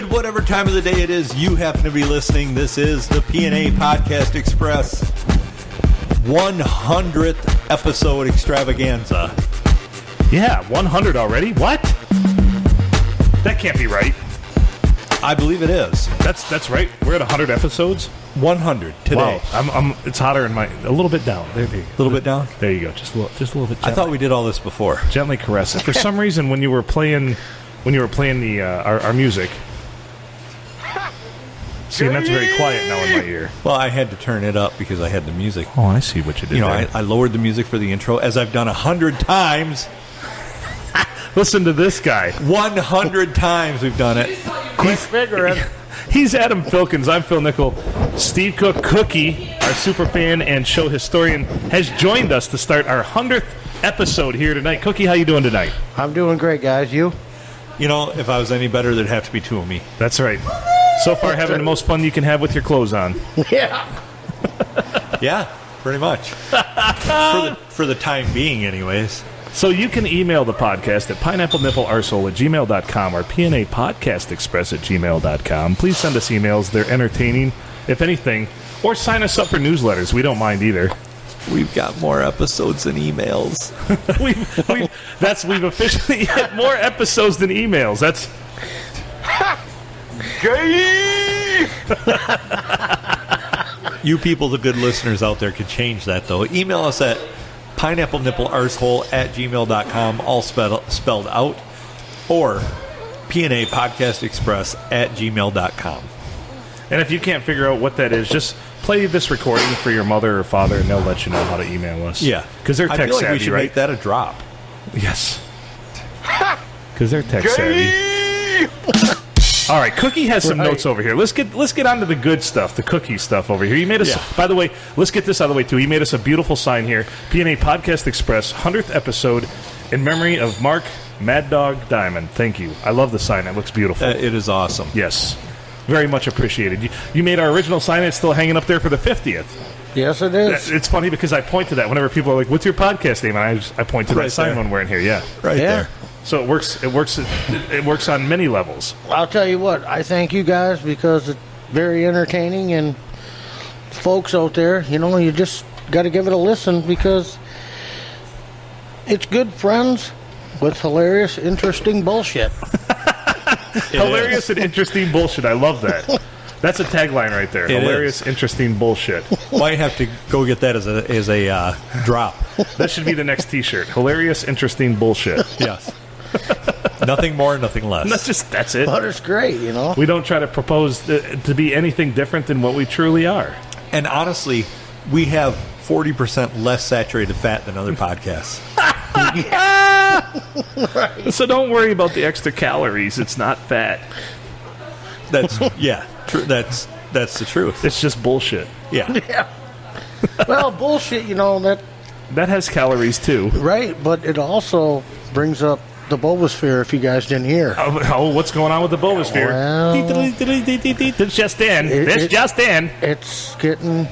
good, whatever time of the day it is you happen to be listening. This is the P&A Podcast Express 100th episode extravaganza. Yeah, 100 already? What? That can't be right. I believe it is. That's right. We're at 100 episodes. 100 today. Wow. It's hotter in my a little bit down. There you go. A little bit down? There you go. Just a little bit. Gently. I thought we did all this before. Gently caress it. For some reason, when you were playing the our music, see, and that's very quiet now in my ear. Well, I had to turn it up because I had the music. Oh, I see what you did. I lowered the music for the intro, as I've done 100 times. Listen to this guy. 100 times we've done it. Quit figuring. He's Adam Filkins. I'm Phil Nickel. Steve Cook, Cookie, our super fan and show historian, has joined us to start our 100th episode here tonight. Cookie, how you doing tonight? I'm doing great, guys. You? You know, if I was any better, there'd have to be two of me. That's right. So far, having the most fun you can have with your clothes on. Yeah. Yeah, pretty much. For the time being, anyways. So you can email the podcast at pineapplenipplearsehole@gmail.com or pnapodcastexpress@gmail.com. Please send us emails. They're entertaining, if anything. Or sign us up for newsletters. We don't mind either. We've got more episodes than emails. We've officially hit more episodes than emails. That's... Gay! You people, the good listeners out there, could change that, though. Email us at pineapplenipplearsehole@gmail.com, all spelled out, or pnapodcastexpress@gmail.com. And if you can't figure out what that is, just play this recording for your mother or father, and they'll let you know how to email us. Yeah. Because they're I tech feel like savvy, we should right? make that a drop. Yes. Because they're tech savvy. All right, Cookie has some notes over here. Let's get on to the good stuff, the Cookie stuff over here. He made us, by the way, let's get this out of the way, too. He made us a beautiful sign here. P&A Podcast Express, 100th episode, in memory of Mark Mad Dog Diamond. Thank you. I love the sign. It looks beautiful. It is awesome. Yes. Very much appreciated. You made our original sign. It's still hanging up there for the 50th. Yes, it is. It's funny because I point to that whenever people are like, what's your podcast name? And I point to that sign when we're in here. Yeah. Right there. So it works on many levels. I'll tell you what, I thank you guys because it's very entertaining, and folks out there, you just got to give it a listen because it's good friends with hilarious, interesting bullshit. Hilarious and interesting bullshit. I love that. That's a tagline right there. Hilarious, interesting bullshit. Might have to go get that as a drop. That should be the next T-shirt. Hilarious, interesting bullshit. Yes. Nothing more, nothing less. That's it. But it's great, We don't try to propose to be anything different than what we truly are. And honestly, we have 40% less saturated fat than other podcasts. Right. So don't worry about the extra calories. It's not fat. That's that's the truth. It's just bullshit. Yeah. Well, bullshit, that has calories too. right, but it also brings up the Bobosphere, if you guys didn't hear. Oh, what's going on with the Bobosphere? Well, It's just in. It's getting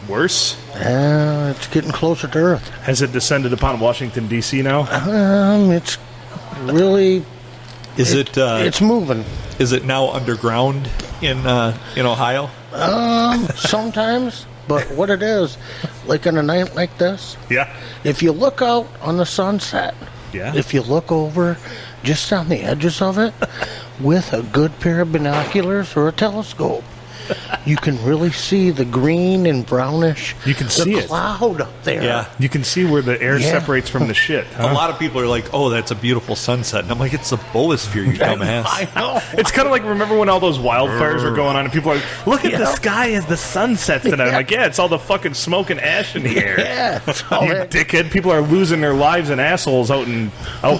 Worse? It's getting closer to Earth. Has it descended upon Washington, D.C. now? It's really... It's moving. Is it now underground in Ohio? Sometimes, but what it is, like on a night like this, Yeah. if you look out on the sunset, if you look over just on the edges of it with a good pair of binoculars or a telescope, you can really see the green and brownish. You can see the cloud up there. Yeah. You can see where the air separates from the shit. Huh? A lot of people are like, oh, that's a beautiful sunset. And I'm like, it's the Bobosphere, you dumbass. I know. It's kind of like, remember when all those wildfires were going on and people are like, look at the sky as the sun sets tonight. I'm like, yeah, it's all the fucking smoke and ash in the air. Yeah. You dickhead. People are losing their lives and assholes out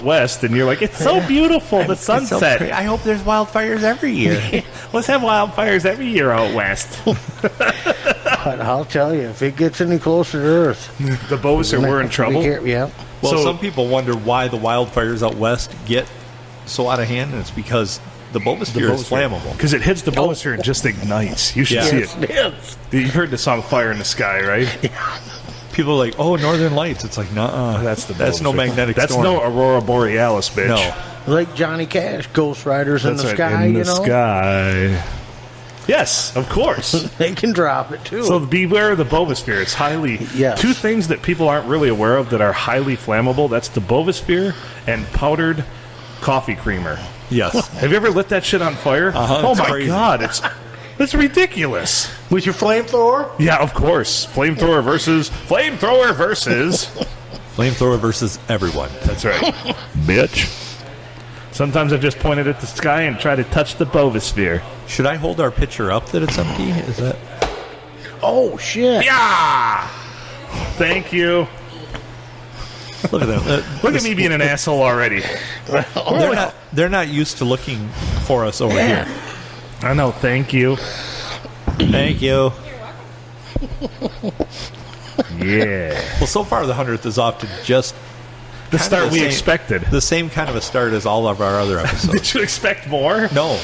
west, and you're like, it's so beautiful, the sunset. I hope there's wildfires every year. Let's have wildfires every year out west. But I'll tell you, if it gets any closer to Earth, The Bobosphere, we're in trouble. Yeah. Well, So- some people wonder why the wildfires out west get so out of hand, and it's because the Bobosphere is flammable. Because it hits the Bobosphere and just ignites. You should see it. Yes. You've heard the song Fire in the Sky, right? People are like, oh, Northern Lights. It's like, nuh-uh. That's no magnetic That's storm. no Aurora Borealis, bitch. No. Like Johnny Cash, Ghost Riders in the Sky, in the sky. Yes, of course. They can drop it, too. So beware of the bovosphere. It's highly... Yes. Two things that people aren't really aware of that are highly flammable. That's the bovosphere and powdered coffee creamer. Yes. Have you ever lit that shit on fire? Oh, my crazy. God. It's ridiculous. With your flamethrower? Yeah, of course. Flamethrower versus... Flamethrower versus everyone. That's right. Bitch. Sometimes I just point it at the sky and try to touch the bovosphere. Should I hold our picture up that it's empty? Is that... Oh, shit. Yeah! Thank you. Look at them. Look at me being an asshole already. They're not used to looking for us over here. I know, thank you. Thank you. Yeah. Well, so far the 100th is off to just The start we same- expected. the same kind of a start as all of our other episodes. Did you expect more? No,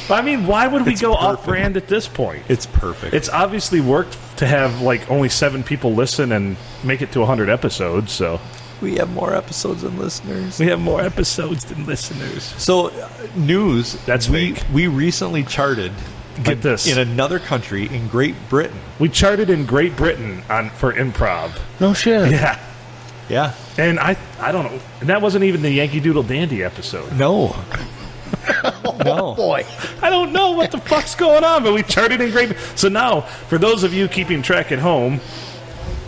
I mean, why would we It's go perfect. off-brand at this point? it's perfect. It's obviously worked to have, like, only 7 people listen and make it to 100 episodes, so... We have more episodes than listeners. We have more episodes than listeners. So, news. That's we fake. we recently charted. Get this. In another country, in Great Britain. We charted in Great Britain for improv. No shit. Yeah. Yeah. And I don't know. And that wasn't even the Yankee Doodle Dandy episode. No. Oh, boy. I don't know what the fuck's going on, but we charted in Great Britain. So now, for those of you keeping track at home,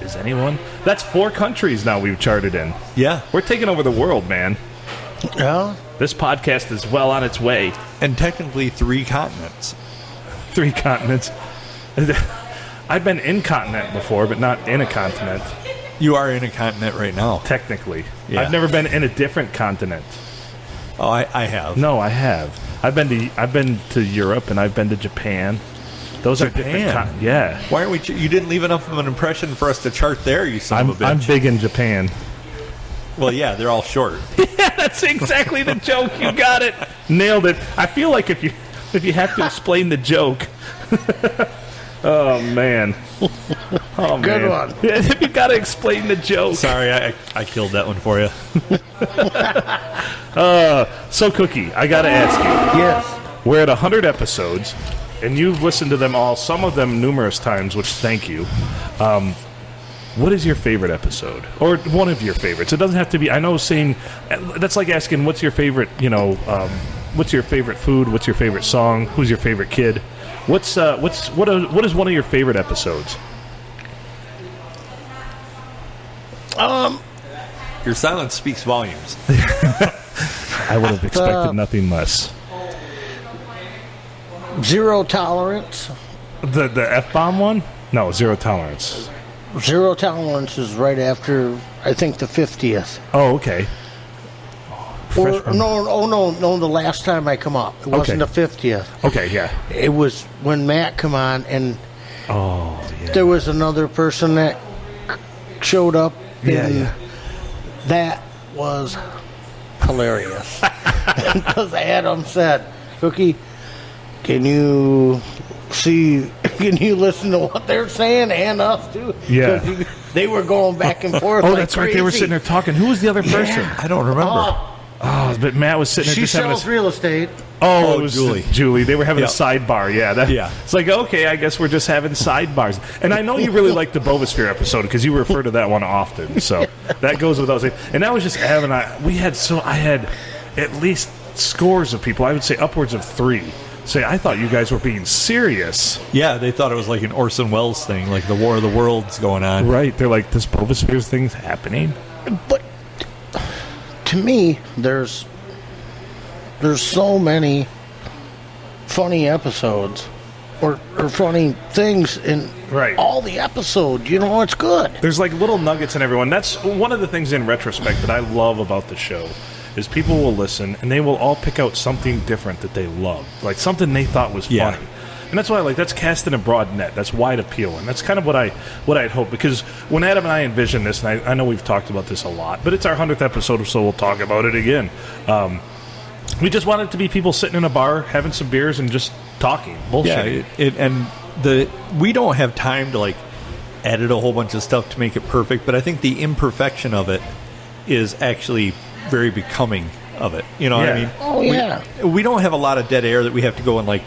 is anyone? That's 4 countries now we've charted in. Yeah. We're taking over the world, man. Yeah. This podcast is well on its way. And technically 3 continents. 3 continents. I've been incontinent before, but not in a continent, You are in a continent right now. technically. Yeah. I've never been in a different continent. Oh, I have. No, I have. I've been to Europe and I've been to Japan. Those are different Japan? yeah. Why aren't we? You didn't leave enough of an impression for us to chart there, you son of a bitch. I'm big in Japan. Well, yeah, they're all short. That's exactly the joke. You got it. Nailed it. I feel like if you have to explain the joke. Oh man. Oh Good man. one. If you got to explain the joke. Sorry, I killed that one for you. So Cookie, I got to ask you. Yes. We're at 100 episodes, and you've listened to them all, some of them numerous times, which thank you. What is your favorite episode? Or one of your favorites? It doesn't have to be, I know saying, that's like asking what's your favorite, what's your favorite food? What's your favorite song? Who's your favorite kid? What is one of your favorite episodes? Your silence speaks volumes. I would have expected nothing less. Zero tolerance. The F-bomb one? No, Zero Tolerance. Zero tolerance is right after, I think, the 50th. Oh, okay. Or Freshman. no, the last time I come up. It wasn't Okay. the 50th. Okay, yeah. It was when Matt come on, and Oh, yeah. there was another person that showed up, and Yeah. that was hilarious. Because Adam said, Cookie, can you listen to what they're saying and us too? Yeah. 'Cause they were going back and forth. Oh, like that's right. They were crazy. sitting there talking. Who was the other person? Yeah. I don't remember. Oh, but Matt was sitting there She just having sells real estate. Oh, it was Julie. Julie. They were having Yep. a sidebar. Yeah. Yeah. It's like, okay, I guess we're just having sidebars. And I know you really like the Bovosphere episode because you refer to that one often. So that goes without saying. And that was just Evan and I had at least scores of people. I would say upwards of 3. Say, I thought you guys were being serious. Yeah, they thought it was like an Orson Welles thing, like the War of the Worlds going on. Right. They're like, this Bovosphere thing's happening. But to me, there's so many funny episodes or funny things in Right. all the episodes. You know, it's good. There's like little nuggets in everyone. That's one of the things in retrospect that I love about the show is people will listen and they will all pick out something different that they love, like something they thought was Yeah. funny. And that's why I like that's casting a broad net. That's wide appeal, and that's kind of what I'd hope. Because when Adam and I envisioned this, and I know we've talked about this a lot, but it's our 100th episode, so we'll talk about it again. We just wanted it to be people sitting in a bar having some beers and just talking bullshit. Yeah, we don't have time to like edit a whole bunch of stuff to make it perfect, but I think the imperfection of it is actually very becoming of it. You know what I mean? Oh, yeah. We don't have a lot of dead air that we have to go and like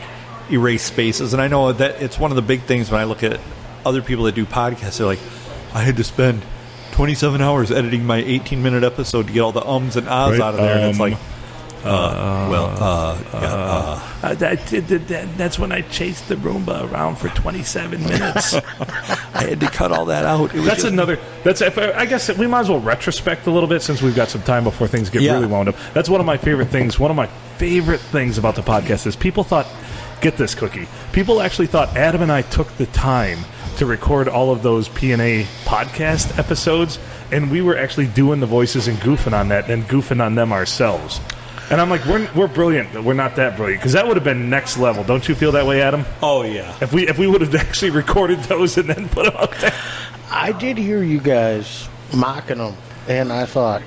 erase spaces. And I know that it's one of the big things when I look at other people that do podcasts. They're like, I had to spend 27 hours editing my 18-minute episode to get all the ums and ahs out of there. And it's like, that's when I chased the Roomba around for 27 minutes. I had to cut all that out. It was I guess we might as well retrospect a little bit since we've got some time before things get really wound up. That's one of my favorite things. One of my favorite things about the podcast is people thought, get this, Cookie, people actually thought Adam and I took the time to record all of those P&A podcast episodes, and we were actually doing the voices and goofing on that and goofing on them ourselves. And I'm like, we're brilliant, but we're not that brilliant, because that would have been next level. Don't you feel that way, Adam? Oh, yeah. If we would have actually recorded those and then put them out there. I did hear you guys mocking them, and I thought,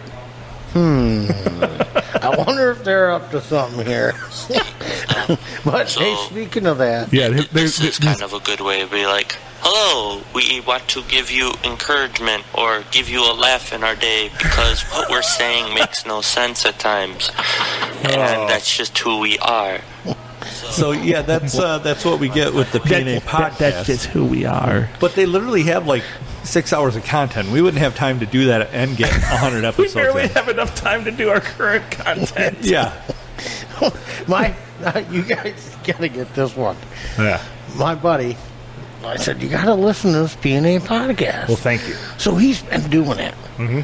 I wonder if they're up to something here. But hey, speaking of that, this is kind of a good way to be like, hello, we want to give you encouragement or give you a laugh in our day because what we're saying makes no sense at times. And that's just who we are. So, yeah, that's what we get with the P&A podcast. That's just who we are. But they literally have like 6 hours of content. We wouldn't have time to do that and get 100 episodes. We barely have enough time to do our current content. Yeah. You guys gotta get this one. Yeah. My buddy, I said, you gotta listen to this P&A podcast. Well, thank you. So he's been doing it. Mm-hmm.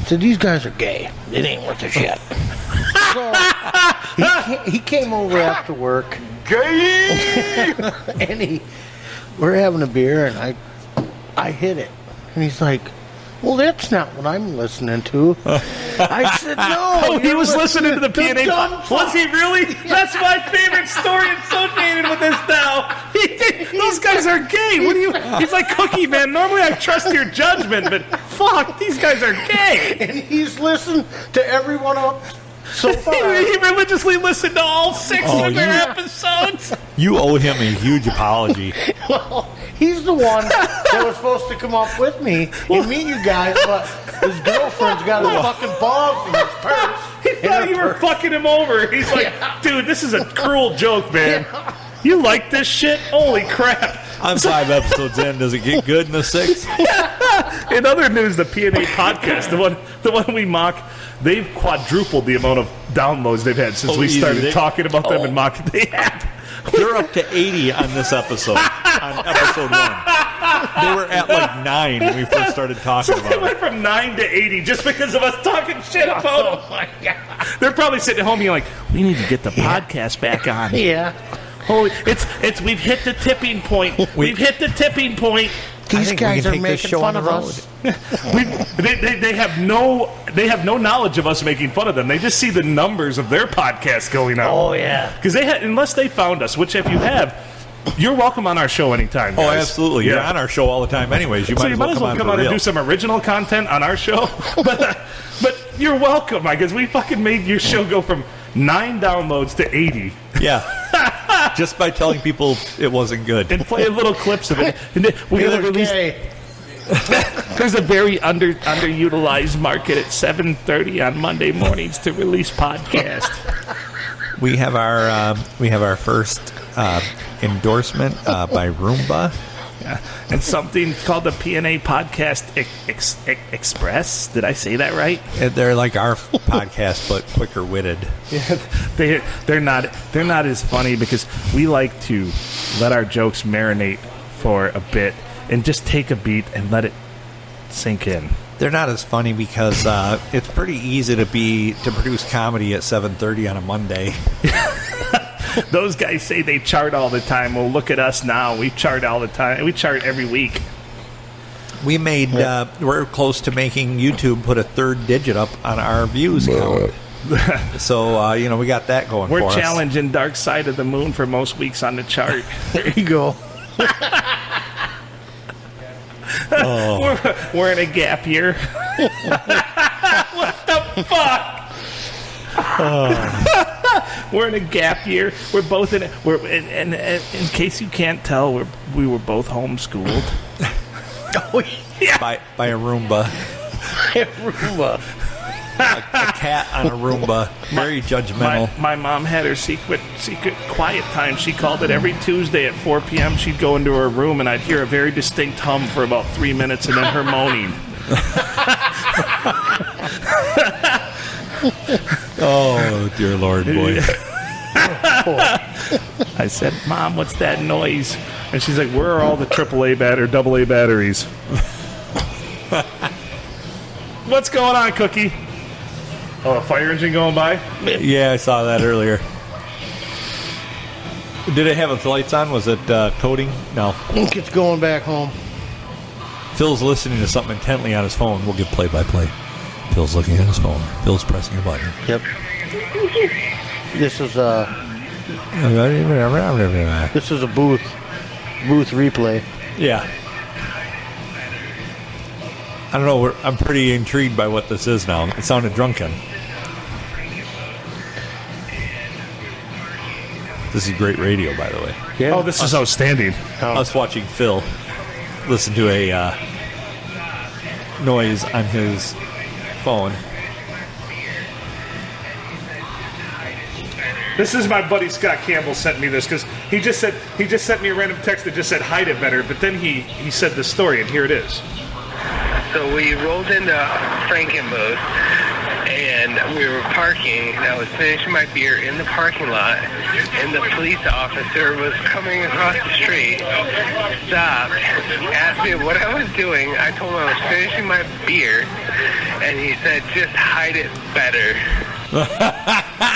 So these guys are gay. It ain't worth a shit. So he came over after work. Gay! And we're having a beer, and I hit it. And he's like, well, that's not what I'm listening to. I said, no. He was listening to the P&A podcast. Was he really? That's my favorite story associated with this now. Those guys are gay. What do you? He's like, Cookie, man, normally I trust your judgment, but fuck, these guys are gay. And he's listened to every one of them so far. He religiously listened to all 6 of their episodes. You owe him a huge apology. Well, he's the one that was supposed to come up with me and meet you guys, but his girlfriend's got his fucking balls in his purse. He thought you were fucking him over. He's like, dude, this is a cruel joke, man. You like this shit? Holy crap. I'm 5 episodes in. Does it get good in the 6th? In other news, the P&A podcast, the one we mock, they've quadrupled the amount of downloads they've had since we started talking about them and mocking. They have. They're up to 80 on this episode, on episode 1. They were at like 9 when we first started talking about it. They went from 9 to 80 just because of us talking shit about them. Oh, my God. They're probably sitting at home being like, we need to get the podcast back on. Yeah. Holy, it's we've hit the tipping point. We've hit the tipping point. These guys are making fun of us. They have no knowledge of us making fun of them. They just see the numbers of their podcast going up. Oh yeah, because unless they found us, which if you have, you're welcome on our show anytime. Guys. Oh, absolutely. Yeah. You're on our show all the time, anyways. You might as well come on and do some original content on our show. but you're welcome, because we fucking made your show go from 9 downloads to 80. Yeah. Just by telling people it wasn't good. And playing little clips of it. And then we're going to release... There's a very underutilized market at 7:30 on Monday mornings to release podcast. We have our first endorsement by Roomba. Yeah. And something called the P&A Podcast Express. Did I say that right? They're like our podcast, but quicker witted. Yeah, they're not as funny because we like to let our jokes marinate for a bit and just take a beat and let it sink in. They're not as funny because it's pretty easy to produce comedy at 7:30 on a Monday. Those guys say they chart all the time. Well, look at us now. We chart all the time. We chart every week. We're close to making YouTube put a 3rd digit up on our views count. So, we got that going for us. We're challenging Dark Side of the Moon for most weeks on the chart. There you go. We're in a gap year. What the fuck? We're in a gap year. We're both in it. And in case you can't tell, we were both homeschooled. Oh, yeah. By a Roomba. Roomba. a cat on a Roomba. Very judgmental. My mom had her secret quiet time. She called it every Tuesday at 4 p.m. She'd go into her room, and I'd hear a very distinct hum for about 3 minutes, and then her moaning. Oh, dear Lord, boy. I said, Mom, what's that noise? And she's like, where are all the AA batteries? What's going on, Cookie? Oh, a fire engine going by? Yeah, I saw that earlier. Did it have its lights on? Was it coding? No. I think it's going back home. Phil's listening to something intently on his phone. We'll give play-by-play. Phil's looking at his phone. Phil's pressing a button. Yep. This is a booth replay. Yeah. I don't know. I'm pretty intrigued by what this is now. It sounded drunken. This is great radio, by the way. Yeah. Oh, this is outstanding. Us watching Phil listen to a noise on his phone. This is my buddy Scott Campbell sent me this because he just sent me a random text that just said hide it better, but then he said the story, and here it is. So we rolled into Frankenbooth, and we were parking, and I was finishing my beer in the parking lot, and the police officer was coming across the street, stopped, asked me what I was doing. I told him I was finishing my beer, and he said, just hide it better.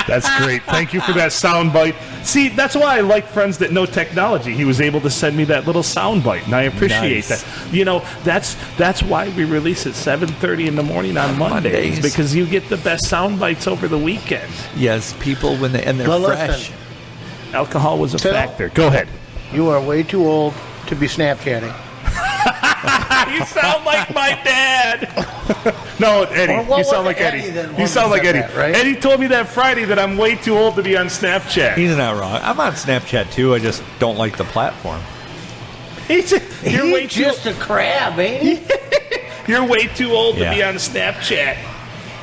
That's great. Thank you for that sound bite. See, that's why I like friends that know technology. He was able to send me that little sound bite, and I appreciate that. You know, that's why we release at 7:30 in the morning on Mondays, because you get the best sound bites over the weekend. Yes, people when they're fresh. Listen. Alcohol was a Phil? factor. Go ahead. You are way too old to be Snapchatting. You sound like my dad. No, Eddie. Well, You sound like Eddie Eddie. then You sound like Eddie. that, right? Eddie told me that Friday that I'm way too old to be on Snapchat. He's not wrong. I'm on Snapchat too. I just don't like the platform. You're way too. Just a crab, ain't he? You're way too old to Yeah. be on Snapchat.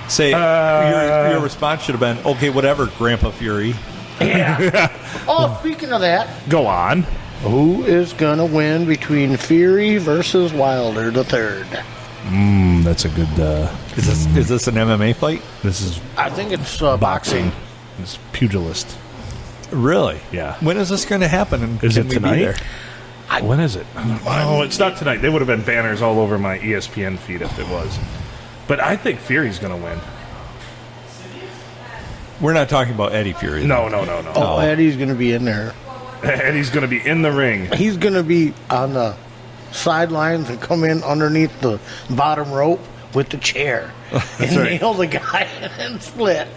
Say your response should have been, okay, whatever, Grandpa Fury. Yeah. Oh, speaking of that, Go on. who is gonna win between Fury versus Wilder the Third? That's a good. Is this an MMA fight? This is I think it's boxing. It's pugilist. Really? Yeah. When is this going to happen? And Is can it we tonight? be there? When is it? Oh, it's not tonight. They would have been banners all over my ESPN feed if it was. But I think Fury's going to win. We're not talking about Eddie Fury. No. Oh, Eddie's gonna be in there. And he's going to be in the ring. He's gonna be on the sidelines and come in underneath the bottom rope with the chair and right. nail the guy and split.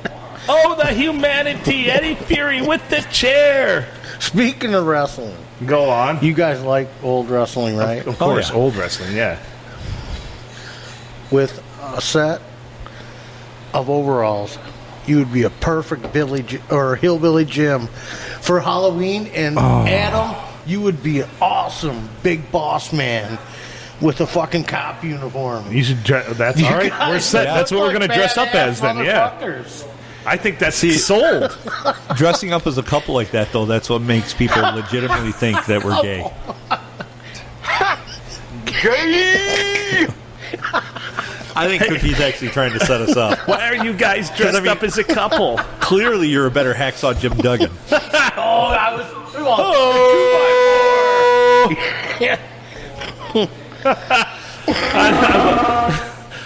Oh, the humanity! Eddie Fury with the chair. Speaking of wrestling, Go on. you guys like old wrestling, right? Of course, yeah. old wrestling. Yeah. With a set of overalls, you would be a perfect hillbilly Jim for Halloween. And Adam, you would be an awesome big boss man with a fucking cop uniform. You should. That's all right. We're set. That's what we're going to dress up as then. Yeah. Motherfuckers. I think that's sold. Dressing up as a couple like that, though, that's what makes people legitimately think that we're gay. Gay! I think Cookie's actually trying to set us up. Why are you guys dressed up as a couple? Clearly, you're a better hacksaw Jim Duggan. I was.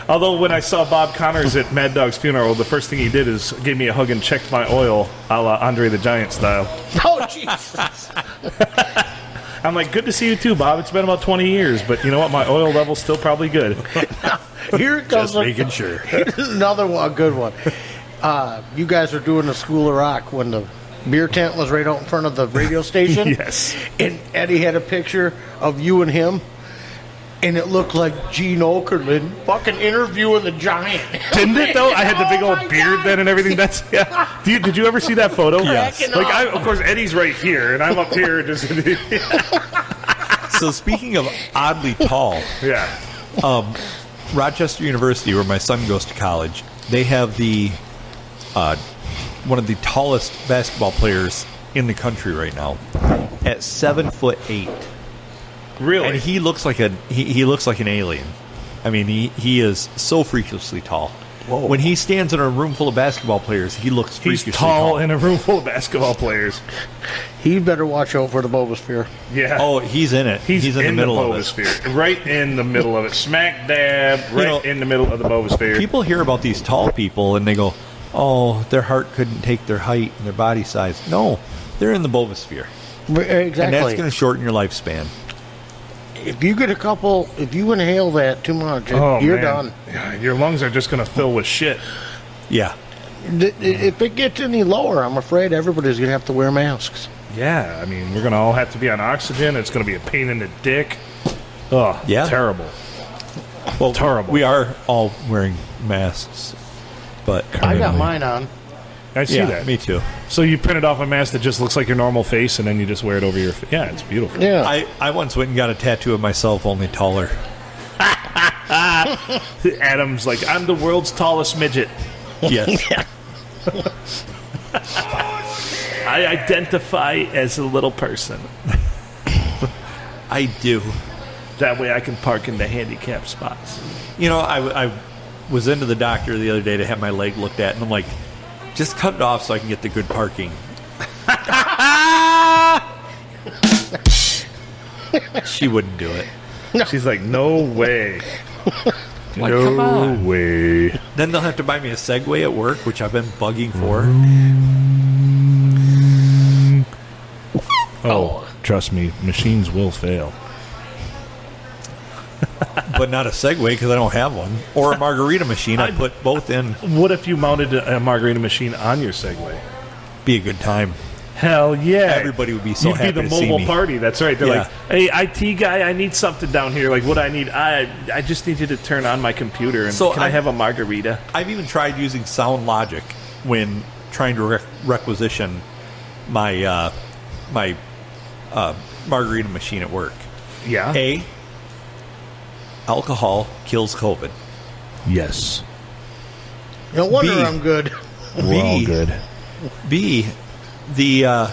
Although when I saw Bob Connors at Mad Dog's funeral, the first thing he did is gave me a hug and checked my oil, a la Andre the Giant style. Oh, Jesus. I'm like, good to see you too, Bob. It's been about 20 years, but you know what? My oil level's still probably good. Here it comes. Just making sure. Another one, a good one. You guys are doing the School of Rock when the beer tent was right out in front of the radio station. Yes. And Eddie had a picture of you and him, and it looked like Gene Okerlund fucking interviewing the Giant. Didn't it though? I had the big Oh, old my beard God. then and everything. That's yeah. Did you ever see that photo? Yes. Like of course Eddie's right here and I'm up here just So speaking of oddly tall, yeah. Rochester University, where my son goes to college, they have the one of the tallest basketball players in the country right now at 7'8". Really? And he looks like he looks like an alien. I mean, he is so freakishly tall. Whoa. When he stands in a room full of basketball players, he looks freakishly He's tall in a room full of basketball players. He better watch out for the Bobosphere. Yeah. Oh, he's in it. He's in the middle of it. Bobosphere. Right in the middle of it. Smack dab, right in the middle of the Bobosphere. People hear about these tall people and they go, oh, their heart couldn't take their height and their body size. No, they're in the Bobosphere. Exactly. And that's going to shorten your lifespan. If you get if you inhale that too much, you're done. Yeah, your lungs are just going to fill with shit. Yeah. If it gets any lower, I'm afraid everybody's going to have to wear masks. Yeah, I mean, we're going to all have to be on oxygen. It's going to be a pain in the dick. Oh, Yeah. Terrible. Well, Terrible. We are all wearing masks, but I got mine on. I see that. Me too. So you printed off a mask that just looks like your normal face, and then you just wear it over your face. Yeah, it's beautiful. Yeah. I once went and got a tattoo of myself, only taller. Adam's like, I'm the world's tallest midget. Yes. I identify as a little person. I do. That way I can park in the handicapped spots. You know, I was into the doctor the other day to have my leg looked at, and I'm like, just cut it off so I can get the good parking. She wouldn't do it. She's like, no way. Like, come No on. way. Then they'll have to buy me a Segway at work, which I've been bugging for. Oh, trust me, machines will fail. But not a Segway because I don't have one. Or a margarita machine. I put both in. What if you mounted a margarita machine on your Segway? Be a good time. Hell yeah. Everybody would be so You'd happy be the to see mobile me. party. That's right. They're Yeah. like, hey, IT guy, I need something down here. Like, what I need, I just need you to turn on my computer. And So can I have a margarita? I've even tried using Sound Logic when trying to requisition my margarita machine at work. Yeah. A, alcohol kills COVID. Yes. No wonder B. I'm good. We're all good. B, the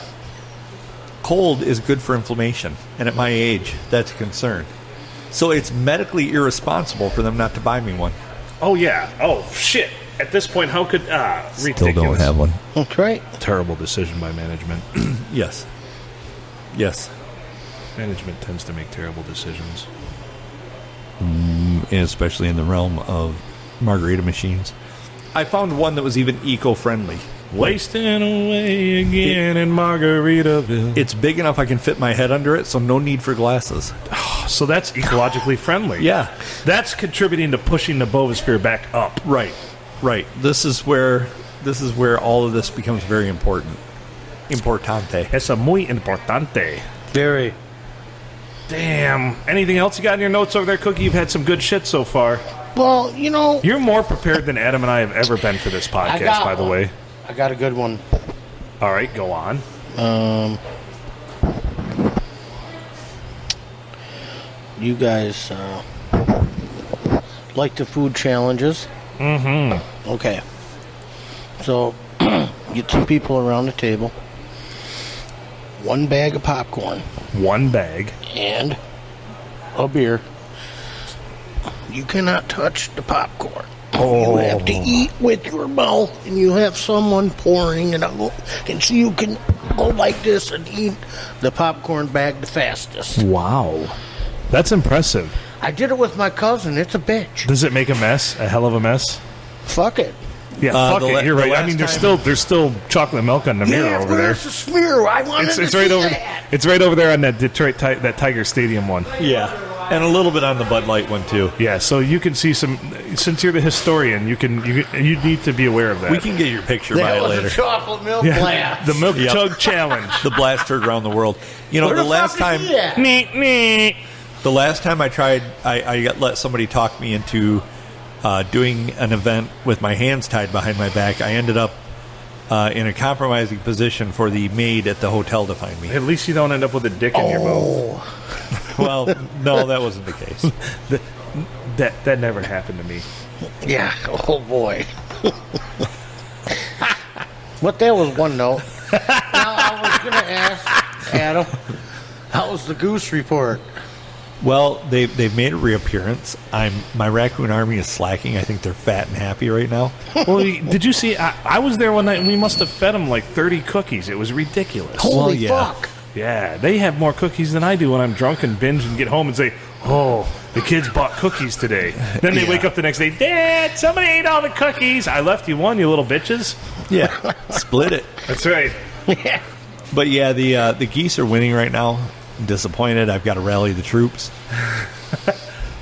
cold is good for inflammation, and at my age, that's a concern. So it's medically irresponsible for them not to buy me one. Oh, yeah. Oh, shit. At this point, how could... ridiculous. Still don't have one. That's right. Terrible decision by management. Yes. Yes. Management tends to make terrible decisions. And especially in the realm of margarita machines. I found one that was even eco-friendly. Wasting away again in Margaritaville. It's big enough I can fit my head under it, so no need for glasses. So that's ecologically friendly. Yeah. That's contributing to pushing the Bovosphere back up. Right. Right. This is where all of this becomes very important. Importante. Eso muy importante. Very. Damn. Anything else you got in your notes over there, Cookie? You've had some good shit so far. Well, you know, You're more prepared than Adam and I have ever been for this I podcast, got by the one. way. I got a good one. All right, go on. You guys like the food challenges? Mm-hmm. Okay. So, get some people around the table. One bag of popcorn One bag. and a beer. You cannot touch the popcorn. You have to eat with your mouth, and you have someone pouring, and so you can go like this and eat the popcorn bag the fastest. Wow. That's impressive. I did it with my cousin. It's a bitch. Does it make a mess? A hell of a mess? Fuck it. Yeah, fuck the it. la- You're the right. I last mean, time- there's still chocolate milk on the mirror over there. Where's the smear? I wanted It's to right see over. that. It's right over there on that Detroit that Tiger Stadium one. Yeah. And a little bit on the Bud Light one, too. Yeah, so you can see some. Since you're the historian, you need to be aware of that. We can get your picture by That it was later. a chocolate milk Yeah, blast. the milk Yep. chug challenge. The blast heard around the world. You know, Where the the last fuck is time he at? Neat, neat. the last time I tried, I let somebody talk me into doing an event with my hands tied behind my back. I ended up in a compromising position for the maid at the hotel to find me. At least you don't end up with a dick in your mouth. Well, no, that wasn't the case. That never happened to me. Yeah. Oh boy. But that was one note. Now, I was going to ask Adam, how was the goose report? Well, they've made a reappearance. My raccoon army is slacking. I think they're fat and happy right now. Well, did you see? I was there one night, and we must have fed them like 30 cookies. It was ridiculous. Holy fuck. Yeah, they have more cookies than I do when I'm drunk and binge and get home and say, oh, the kids bought cookies today. Then they wake up the next day, Dad, somebody ate all the cookies. I left you one, you little bitches. Yeah, split it. That's right. Yeah. But yeah, the geese are winning right now. I'm disappointed. I've got to rally the troops.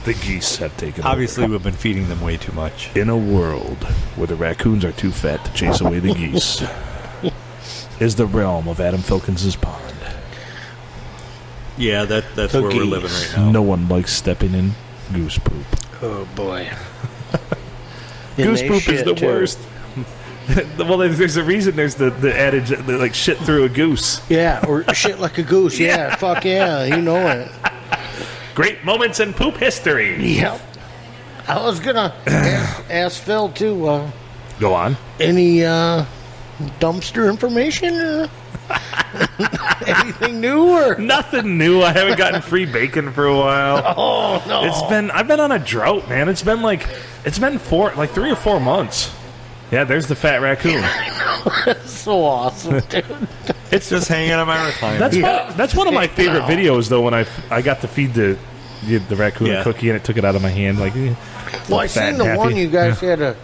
The geese have taken Obviously, over. we've been feeding them way too much. In a world where the raccoons are too fat to chase away the geese is the realm of Adam Filkins' pond. Yeah, that's where we're living right now. No one likes stepping in goose poop. Oh, boy. Goose poop is the worst. Well, there's a reason there's the adage that, like, shit through a goose. Yeah, or shit like a goose. Yeah, fuck yeah, you know it. Great moments in poop history. Yep. I was going to ask Phil, too, Go on. any dumpster information or anything new? Or? Nothing new. I haven't gotten free bacon for a while. Oh, no. I've been on a drought, man. It's been 3 or 4 months. Yeah, there's the fat raccoon. That's so awesome, dude. It's just hanging on my recliner. That's one of my favorite videos, though, when I got to feed the raccoon a cookie and it took it out of my hand. Like, well, I seen the one you guys had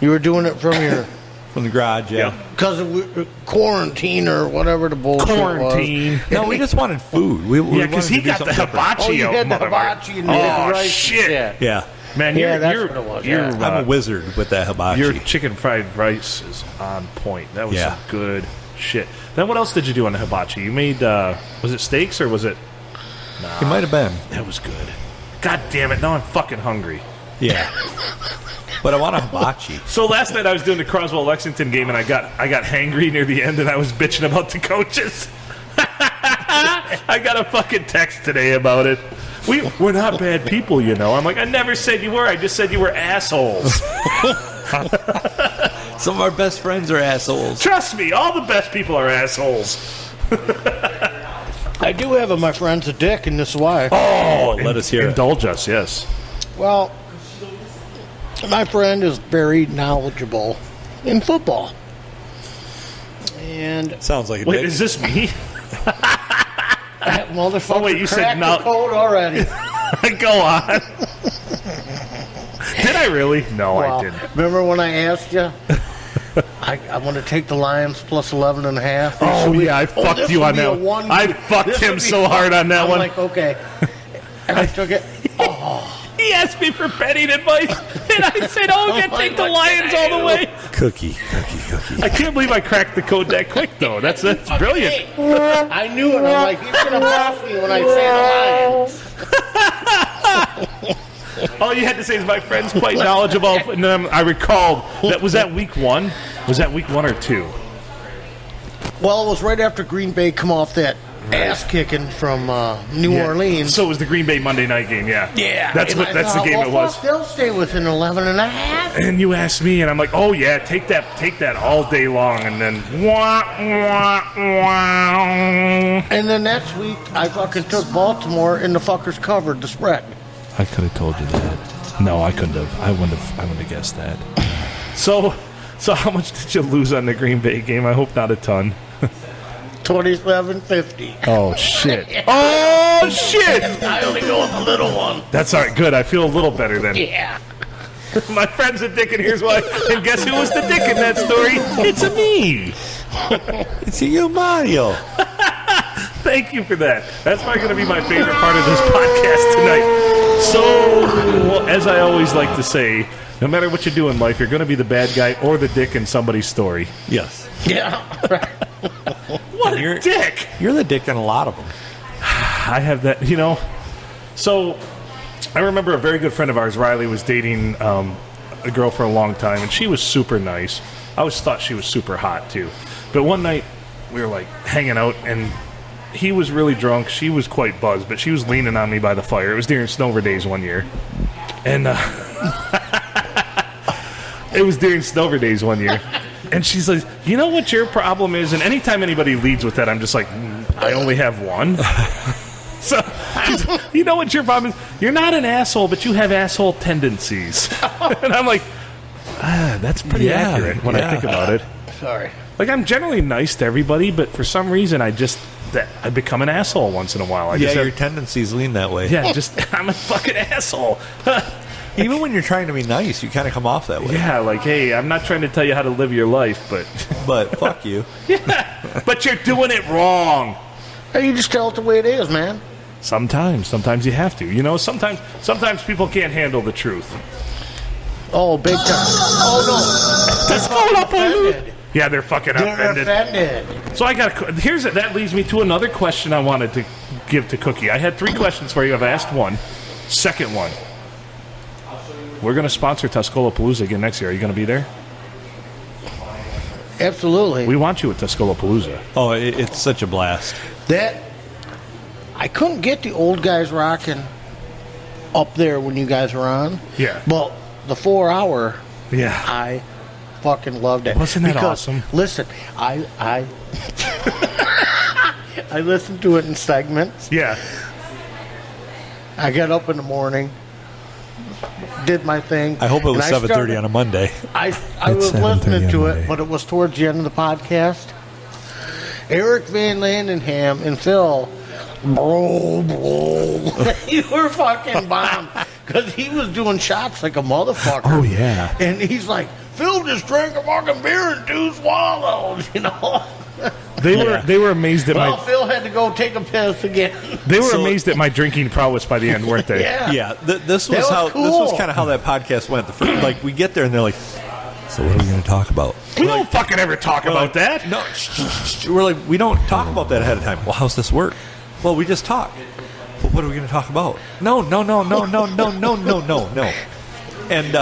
you were doing it from your... From the garage, yeah. Because of quarantine or whatever the bullshit Quarantine. was. No, we just wanted food. We because he got the hibachi Oh, you had the out, hibachi and Oh, the rice. shit. Yeah. Man, that's what it was. I'm a wizard with that hibachi. Your chicken fried rice is on point. That was Yeah. some good shit. Then what else did you do on the hibachi? You made, was it steaks or was it? It might have been. That was good. God damn it, now I'm fucking hungry. Yeah. But I want a hibachi. So last night I was doing the Croswell-Lexington game and I got hangry near the end and I was bitching about the coaches. I got a fucking text today about it. We're not bad people, you know. I'm like, I never said you were. I just said you were assholes. Some of our best friends are assholes. Trust me, all the best people are assholes. I do have my friend's a dick, and this is why. Oh, let us hear it. Indulge us, yes. Well, my friend is very knowledgeable in football. And Sounds like a Wait, dick. is this me? that motherfucker wait, you said cracked no- the code already. Go on. Did I really? No, Wow. I didn't. Remember when I asked you? I want to take the Lions plus 11.5. Oh, yeah, I fucked this you would on be that a one. one. I fucked This him would be so fun. hard on that I'm one. like, okay. And I took it. He asked me for betting advice, and I said, oh, I'm going to take the Lions all the way. Cookie. I can't believe I cracked the code that quick, though. That's brilliant. I knew it. I'm like, he's going to laugh me when I say the Lions. All you had to say is my friend's quite knowledgeable. And then I recalled that was that week 1? Was that week 1 or 2? Well, it was right after Green Bay come off that ass kicking from New Orleans. So it was the Green Bay Monday night game, yeah. Yeah. That's And what I that's the thought, game well, it was. fuck, they'll stay within 11.5. And you asked me, and I'm like, oh yeah, take that all day long, and then wah, wah, wah. And then next week, I fucking took Baltimore, and the fuckers covered the spread. I could have told you that. No, I couldn't have. I wouldn't have guessed that. So how much did you lose on the Green Bay game? I hope not a ton. 27.50. Oh shit! Oh shit! I only go with a little one. That's all right. Good. I feel a little better then. Yeah. My friend's a dick, and here's why. And guess who was the dick in that story? It's a me. It's you, Mario. Thank you for that. That's probably going to be my favorite part of this podcast tonight. So, as I always like to say, no matter what you do in life, you're going to be the bad guy or the dick in somebody's story. Yes. Yeah. What a dick! You're the dick in a lot of them. I have that, you know. So, I remember a very good friend of ours, Riley, was dating a girl for a long time, and she was super nice. I always thought she was super hot, too. But one night, we were, like, hanging out, and he was really drunk. She was quite buzzed, but she was leaning on me by the fire. It was during Snover Days one year. And It was during Stover Days one year. And she's like, you know what your problem is? And anytime anybody leads with that, I'm just like, I only have one. So, she's like, you know what your problem is? You're not an asshole, but you have asshole tendencies. And I'm like, that's pretty accurate when I think about it. Sorry. Like, I'm generally nice to everybody, but for some reason, I become an asshole once in a while. Your tendencies lean that way. Yeah, I'm a fucking asshole. Even when you're trying to be nice, you kind of come off that way. Yeah, like, hey, I'm not trying to tell you how to live your life, but... But fuck you. Yeah, but you're doing it wrong. Hey, you just tell it the way it is, man. Sometimes you have to. You know, sometimes people can't handle the truth. Oh, big time. Oh, no. Offended. Yeah, they're fucking offended. They're offended. So that leads me to another question I wanted to give to Cookie. I had 3 questions for you. I've asked one. Second one. We're going to sponsor Tuscola Palooza again next year. Are you going to be there? Absolutely. We want you at Tuscola Palooza. Oh, it's such a blast. I couldn't get the old guys rocking up there when you guys were on. Yeah. But the 4-hour, yeah, I fucking loved it. Wasn't that awesome? Listen, I I listened to it in segments. Yeah. I got up in the morning, did my thing. I hope it was 7:30 on a Monday. I was listening to it, but it was towards the end of the podcast. Eric Van Landenham and Phil, bro, you were fucking bomb because he was doing shots like a motherfucker. Oh yeah, and he's like, Phil just drank a fucking beer in 2 swallows, you know. They were amazed at my. Phil had to go take a piss again. They were amazed at my drinking prowess by the end, weren't they? Yeah. This was kind of how that podcast went. Like we get there and they're like, so what are we going to talk about? We don't fucking ever talk about that. No, we're like, we don't talk about that ahead of time. Well, how's this work? Well, we just talk. But what are we going to talk about? No. And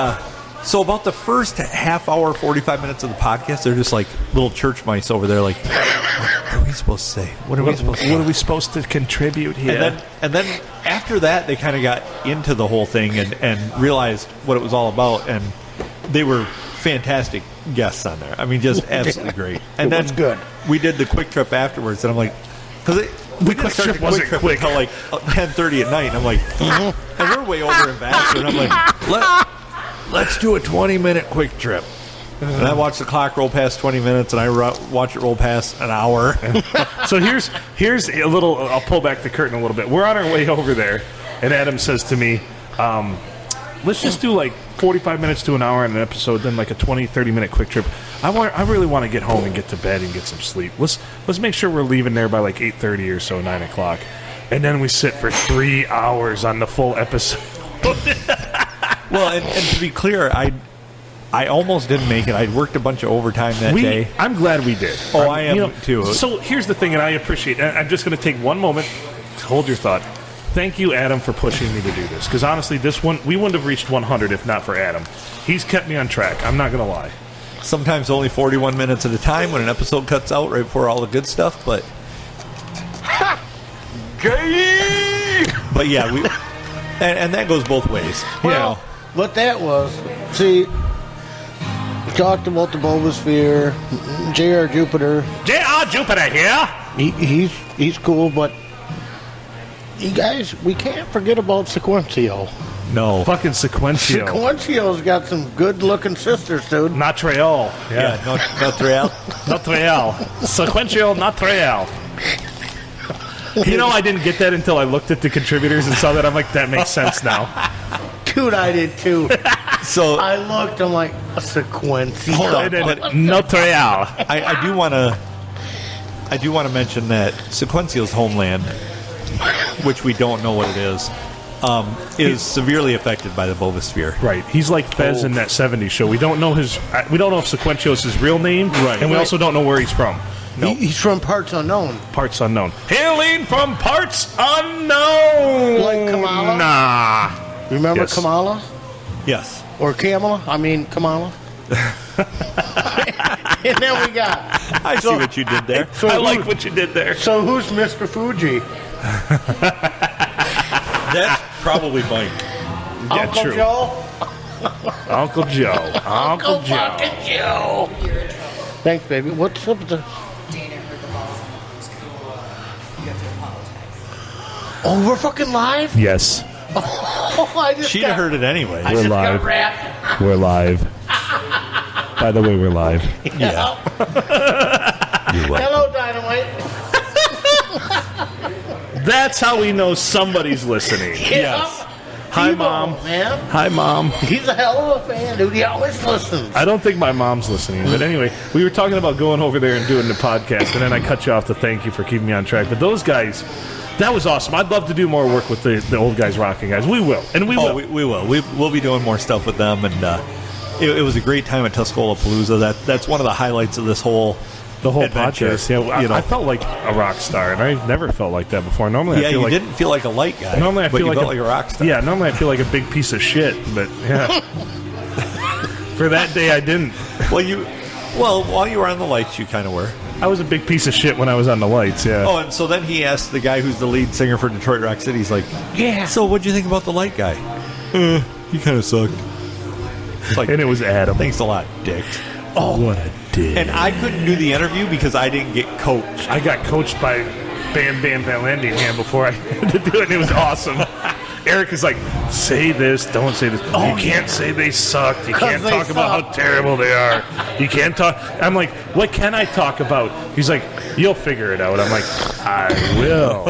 so about the first half hour, 45 minutes of the podcast, they're just like little church mice over there. Like, what are we supposed to say? What are we supposed to contribute here? And then after that, they kind of got into the whole thing and realized what it was all about. And they were fantastic guests on there. I mean, just absolutely great. And then good. We did the quick trip afterwards, and I'm like, because we didn't start the quick trip until like 10:30 at night. And I'm like, and we're way over in Vassar, and I'm like, let's do a 20-minute quick trip. And I watch the clock roll past 20 minutes, and I watch it roll past an hour. So here's a little. I'll pull back the curtain a little bit. We're on our way over there, and Adam says to me, let's just do like 45 minutes to an hour in an episode, then like a 20, 30-minute quick trip. I really want to get home and get to bed and get some sleep. Let's make sure we're leaving there by like 8:30 or so, 9 o'clock. And then we sit for 3 hours on the full episode. Well, and to be clear, I almost didn't make it. I worked a bunch of overtime that day. I'm glad we did. Oh, I am too. So here's the thing, and I appreciate it. I'm just going to take one moment. Hold your thought. Thank you, Adam, for pushing me to do this. Because honestly, this one, we wouldn't have reached 100 if not for Adam. He's kept me on track. I'm not going to lie. Sometimes only 41 minutes at a time when an episode cuts out right before all the good stuff, but... But yeah, and that goes both ways. Well, what that was, see, we talked about the Bobosphere, J.R. Jupiter. J.R. Jupiter here. He's cool, but you guys, we can't forget about Sequencio. No. Fucking Sequencio. Sequencio's got some good-looking sisters, dude. Natural. Yeah, Natural. Natural. Sequencio Natural. You know, I didn't get that until I looked at the contributors and saw that. I'm like, that makes sense now. Dude, I did too. So I looked, I'm like, a Sequencio. Natural. I do want to mention that Sequencio's homeland, which we don't know what it is severely affected by the Bobosphere. Right. He's like Fez in that 70s show. We don't know if Sequencio is his real name, right? And we also don't know where he's from. Nope. He's from parts unknown. Parts unknown. Hailing from parts unknown. Like Kamala? Nah. Remember Kamala? Yes. Or Kamala? I mean, Kamala. And then we got... I see what you did there. I like what you did there. So who's Mr. Fuji? That's probably Mike. Uncle true. Joe? Uncle Joe. Uncle Joe. fucking Joe. Thanks, baby. What's up with the... Dana heard the balls on the post code. You have to apologize. Oh, we're fucking live? Yes, Oh, I just She'd got... have heard it anyway. I We're just live. got wrapped. we're live. By the way, we're live. Yeah. Hello, Dynamite. That's how we know somebody's listening. Yes. Hi, T-Bone, Mom. Man. Hi, Mom. He's a hell of a fan, dude. He always listens. I don't think my mom's listening, but anyway, we were talking about going over there and doing the podcast, and then I cut you off to thank you for keeping me on track. But those guys, that was awesome. I'd love to do more work with the old guys rocking guys. We will, and we will. Oh, we will. We'll be doing more stuff with them, and it was a great time at Tuscola Palooza. That's one of the highlights of this whole adventure. podcast. Yeah, I felt like a rock star, and I never felt like that before. Normally, Yeah, I feel you like didn't feel like a light guy. normally I but feel you like felt like a rock star. Yeah, normally I feel like a big piece of shit, but yeah. For that day, I didn't. Well, while you were on the lights, you kind of were. I was a big piece of shit when I was on the lights. Yeah. Oh, and so then he asked the guy who's the lead singer for Detroit Rock City. He's like, Yeah. "So, what'd you think about the light guy?" He kind of sucked. It's like, And it was Adam. thanks a lot, Dick. Oh, what a dick. And I couldn't do the interview because I didn't get coached. I got coached by Bam Bam Van Landingham before I had to do it, and it was awesome. Eric is like, say this, don't say this. You can't say they sucked. You can't they talk about how suck. terrible they are. You can't talk. I'm like, what can I talk about? He's like, you'll figure it out. I'm like, I will.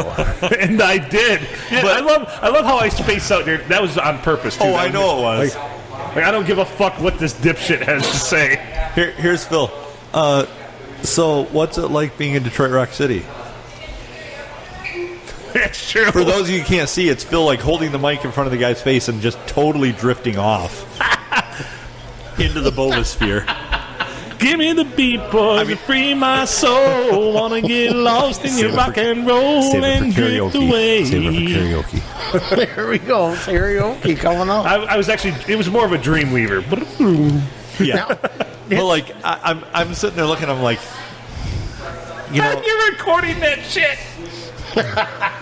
And I did. Yeah, But- I love how I space out there. That was on purpose, too. Oh, I know it was. Like, I don't give a fuck what this dipshit has to say. Here's Phil. So, what's it like being in Detroit Rock City? It's true. For those of you who can't see, it's Phil like holding the mic in front of the guy's face and just totally drifting off into the bovosphere. Give me the beat, boys, and free my soul. Wanna get lost in your rock and roll and drift away. Save it for karaoke. There we go. Karaoke coming up. I was actually, it was more of a Dreamweaver. Yeah. Well, like I'm sitting there looking. I'm like, you know, You're recording that shit.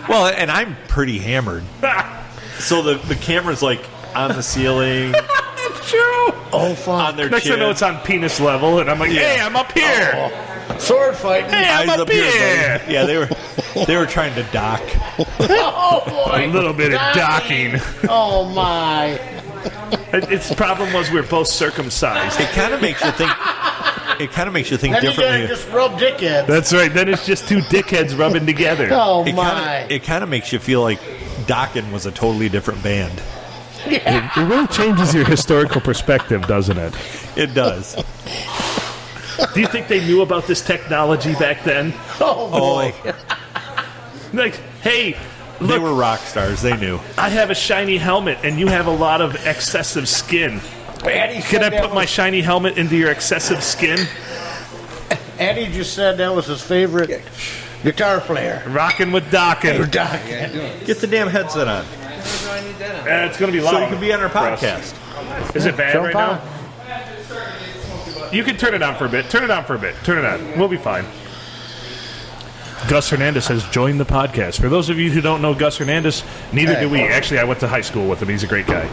well, and I'm pretty hammered. So the camera's like on the ceiling, It's true. Oh, fuck. on their Next thing I chin. know, it's on penis level, and I'm like, Yeah. hey, I'm up here. Oh, sword fighting. Hey, I'm Eyes up here, here. buddy. Yeah, they were trying to dock. Oh, boy. A little bit of docking. Oh, my. Its problem was we were both circumcised. It kind of makes you think. It kind of makes you think Then you differently. gotta just rub dickheads. That's right. Then it's just two dickheads rubbing together. Oh, It my. kind of makes you feel like Dokken was a totally different band. It really changes your historical perspective, doesn't it? It does. Do you think they knew about this technology back then? Oh, boy. Like, hey, They look, were rock stars. They knew. I have a shiny helmet, and you have a lot of excessive skin. Eddie Can I said that put my was- shiny helmet into your excessive skin? Eddie just said that was his favorite guitar player. Rocking with Dockin'. Get the damn headset on, It's going to be loud. so you can be on our for us. podcast. Is it bad Jump right on. now? You can turn it on for a bit. Turn it on for a bit. Turn it on. We'll be fine. Gus Hernandez has joined the podcast. For those of you who don't know Gus Hernandez, neither do we. Actually, I went to high school with him. He's a great guy.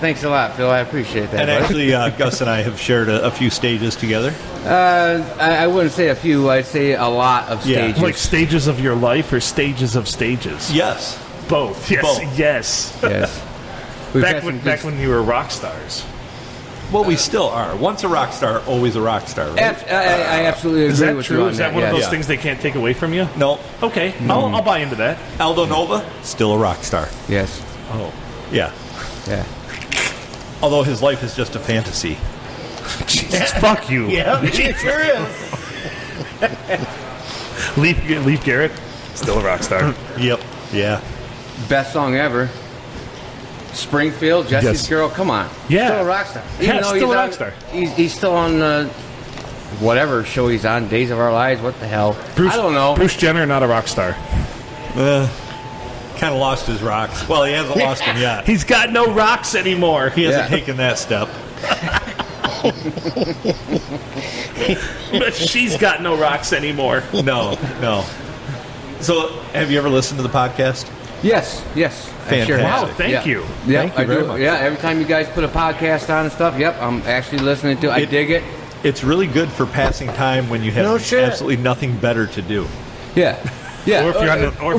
Thanks a lot, Phil. I appreciate that. And actually, Gus and I have shared a few stages together. I wouldn't say a few. I'd say a lot of Yeah. stages. Like stages of your life or stages of stages? Yes. Both. Yes. Both. Yes. Yes. We've had Back some when, back when you were rock stars. Well, we still are. Once a rock star, always a rock star, right? I absolutely agree Is that with true? you on Is that one of yeah. those things they can't take away from you? No. Okay. I'll buy into that. Aldo Nova, still a rock star. Yes. Oh. Yeah. Yeah. Although his life is just a fantasy. Jesus, fuck you. Yeah, it sure is. Leaf Garrett, still a rock star. Yep. Yeah. Best song ever. Springfield, Jesse's Yes. Girl. Come on. Yeah. Still a rock star. Yeah, though still he's a rock on- star. He's still on whatever show he's on. Days of Our Lives. What the hell? I don't know. Bruce Jenner, not a rock star. Kind of lost his rocks. Well, he hasn't lost them yet. He's got no rocks anymore. He hasn't Yeah. taken that step. But she's got no rocks anymore. No. So, have you ever listened to the podcast? Yes. Fantastic. Sure Wow, have. thank you. Yeah, Thank you I very do. much. Yeah, every time you guys put a podcast on and stuff, yep, I'm actually listening to it. I dig it. It's really good for passing time when you have No shit. absolutely nothing better to do. Yeah. Yeah. Or if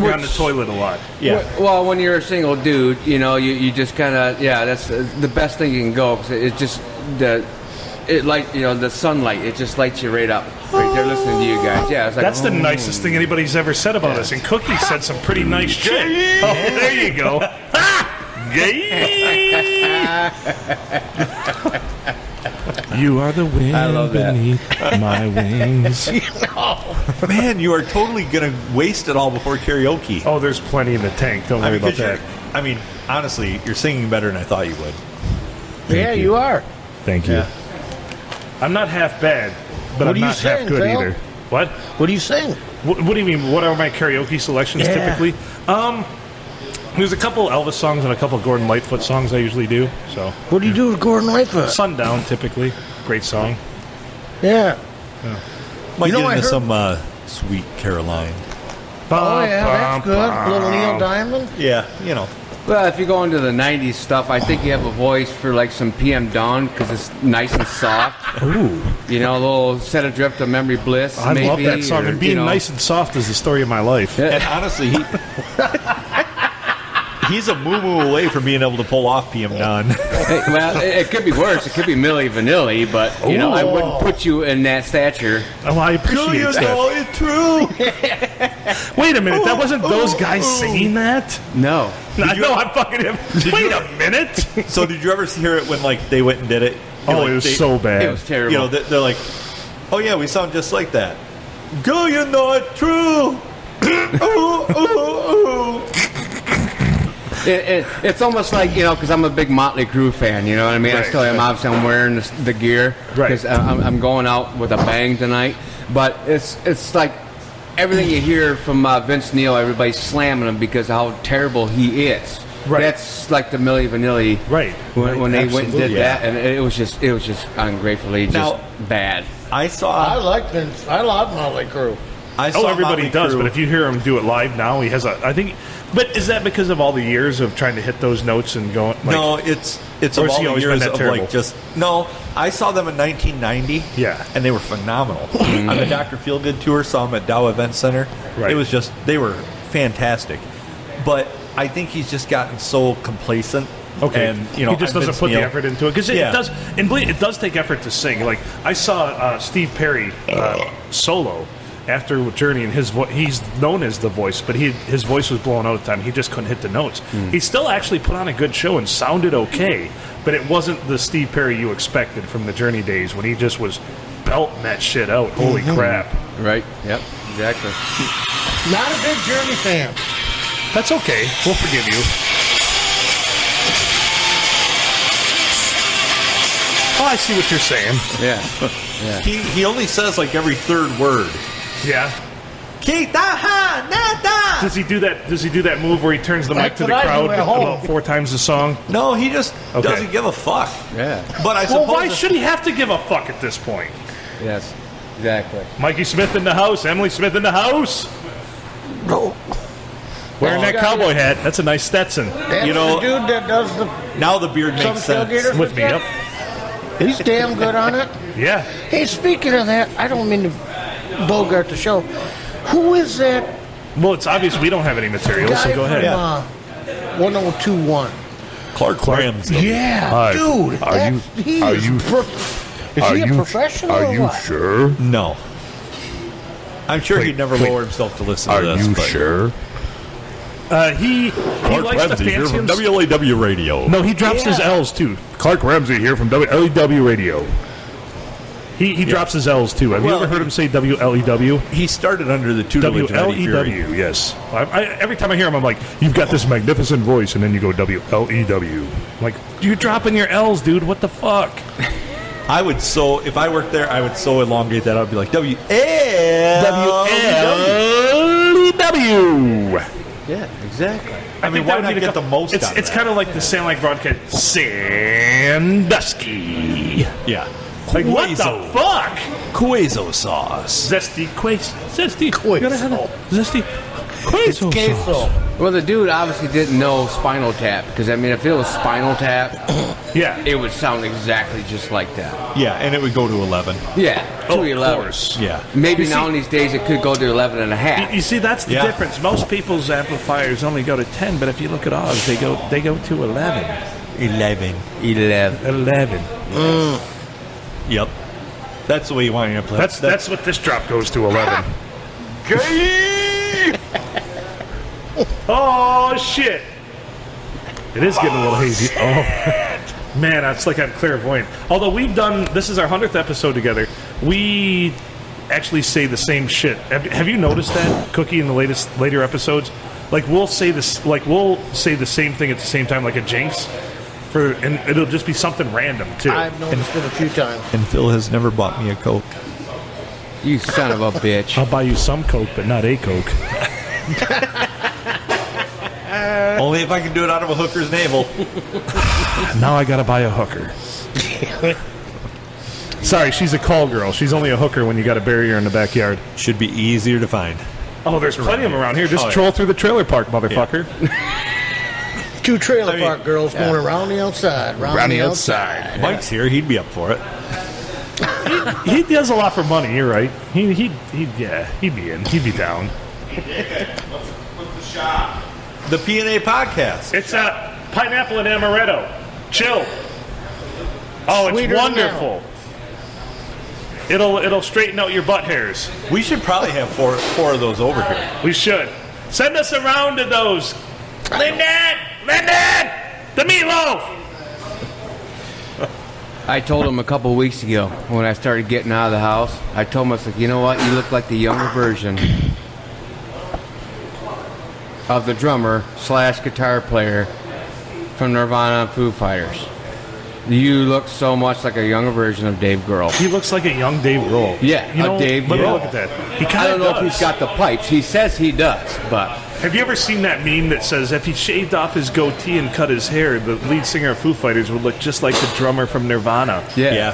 you're on the toilet a lot. Yeah. Well, when you're a single dude, you just kind of that's the best thing you can go because it's just the sunlight. It just lights you right up right there listening to you guys. Yeah, it's like That's the nicest thing anybody's ever said about us. And Cookie said some pretty nice shit. Oh, there you go. Gay. You are the wind I love that. beneath my wings. Man, you are totally going to waste it all before karaoke. Oh, there's plenty in the tank. Don't worry about 'cause that. I mean, honestly, you're singing better than I thought you would. Yeah, you are. Thank you. Yeah. I'm not half bad, but What I'm do you not half sing, good Phil? either. What? What do you sing? What do you mean? What are my karaoke selections Yeah. typically? There's a couple Elvis songs and a couple Gordon Lightfoot songs I usually do. So What do you do with Gordon Lightfoot? Sundown typically, great song. Yeah. Might You know, get I into heard- some Sweet Caroline. Oh, yeah, that's good. Little Neil Diamond. Yeah, Well, if you go into the 90s stuff, I think you have a voice for like some PM Dawn because it's nice and soft. Ooh, A little Set Adrift of Memory Bliss. I maybe, love that song. or, And being nice and soft is the story of my life. Yeah. And honestly, he's a moo-moo away from being able to pull off PM Dawn. Hey, well, it could be worse. It could be Milli Vanilli, but I wouldn't put you in that stature. Oh, I appreciate that. it's true? Wait a minute, that wasn't those guys singing that? No. I know I'm fucking him. Wait a minute. So did you ever hear it when they went and did it? Oh, it was so bad. It was terrible. They're like, oh yeah, we sound just like that. Girl, you know it's true. Ooh, ooh, ooh. It's almost like, because I'm a big Motley Crue fan, you know what I mean? Right, I still am. Obviously, I'm wearing the gear Right. because I'm going out with a bang tonight. But it's like everything you hear from Vince Neil, everybody's slamming him because of how terrible he is. Right. That's like the Milli Vanilli. Right. When they went and did Absolutely. that, and it was just ungratefully just Now- bad. I I saw. like Vince. I love Motley Crue. I Oh, saw everybody Motley does, Crue. but if you hear him do it live now, he has I think. But is that because of all the years of trying to hit those notes and going? Like, no, it's or of has all he the always been years that of terrible? like just no. I saw them in 1990. Yeah. and they were phenomenal. On the Dr. Feelgood tour, saw them at Dow Event Center. Right. It was just they were fantastic. But I think he's just gotten so complacent. Okay, and he just doesn't put the effort into it because Yeah. it does. And believe it does take effort to sing. Like I saw Steve Perry solo after Journey, and he's known as the voice, but his voice was blown out at the time. He just couldn't hit the notes. He still actually put on a good show and sounded okay, but it wasn't the Steve Perry you expected from the Journey days when he just was belting that shit out. Holy crap! Right? Yep. Exactly. Not a big Journey fan. That's okay. We'll forgive you. Oh, I see what you're saying. Yeah. He only says like every third word. Yeah. Kita nada. Does he do that? Does he do that move where he turns the mic That's to the what I crowd do at home. about 4 times the song? No, he just Okay. doesn't give a fuck. Yeah. But I Well, suppose why should he have to give a fuck at this point? Yes. Exactly. Mikey Smith in the house. Emily Smith in the house. No. Wearing that yeah, cowboy hat. That's a nice Stetson. That's You know- the dude that does the now the beard some makes sense. tailgaters With me, you? yep. He's damn good on it. Yeah. Hey, speaking of that, I don't mean to bogart the show. Who is that Well, it's obvious we don't have any material, guy so go ahead. from 1021? Clark Ramsey. Yeah, Hi. dude. That's, he are is you- is he a professional or what? sure? No. I'm sure Wait, he'd never wait. lower himself to listen to this. but sure? He likes to fancy himself. WLAW Radio. No, he drops his Yeah. L's too. Clark Ramsey here from WLEW Radio. He drops his L's too. Have you Well, ever heard him say WLEW? He started under the tutelage of Eddie Fury. WLEW, yes. Every time I hear him, I'm like, you've got this magnificent voice, and then you go WLEW. I'm like, you're dropping your L's, dude. What the fuck? I would if I worked there, I would so elongate that. I'd be like WLEW. WLEW. Yeah. Exactly. I mean, think why that would not be get the most out of It's that? kind of like the Sound Like broadcast. Sandusky. Yeah. Like, what the Quazo. fuck? Quazo sauce. Zesty. You gotta have it. Zesty. Queso sauce. Well, the dude obviously didn't know Spinal Tap, because, I mean, if it was Spinal Tap, Yeah. it would sound exactly just like that. Yeah, and it would go to 11. Yeah, Oh, 211. of course. Yeah. Maybe You now see- in these days it could go to 11 and a half. You see, that's the Yeah. difference. Most people's amplifiers only go to 10, but if you look at ours, they go to 11. 11. 11. Yep. That's the way you want your play. That's what this drop goes to 11. Oh shit! It is getting a little hazy. Oh man, it's like I'm clairvoyant. Although this is our 100th episode together. We actually say the same shit. Have you noticed that, Cookie, in the later episodes? Like we'll say the same thing at the same time, like a jinx. And it'll just be something random too. I've noticed it a few times. And Phil has never bought me a Coke. You son of a bitch. I'll buy you some Coke, but not a Coke. Only if I can do it out of a hooker's navel. Now I gotta buy a hooker. Sorry, she's a call girl. She's only a hooker when you got to bury her in the backyard. Should be easier to find. Oh, there's plenty of them around here. Just Oh, yeah. troll through the trailer park, motherfucker. Two trailer park girls going around the outside. Round the outside. Mike's here. He'd be up for it. He does a lot for money. You're right. He'd be in. He'd be down. The P&A podcast. It's pineapple and amaretto. Chill. Oh, it's Sweeter than wonderful. It'll straighten out your butt hairs. We should probably have four of those over here. We should. Send us around to those. Lyndon! The meatloaf! I told him a couple weeks ago when I started getting out of the house, I told him, I said, you know what? You look like the younger version of the drummer / guitar player from Nirvana and Foo Fighters. You look so much like a younger version of Dave Grohl. He looks like a young Dave Grohl. Yeah, You know, Dave let me Grohl. look at that. He I kind don't of know if he's got the pipes. He says he does, but Have you ever seen that meme that says if he shaved off his goatee and cut his hair, the lead singer of Foo Fighters would look just like the drummer from Nirvana? yeah.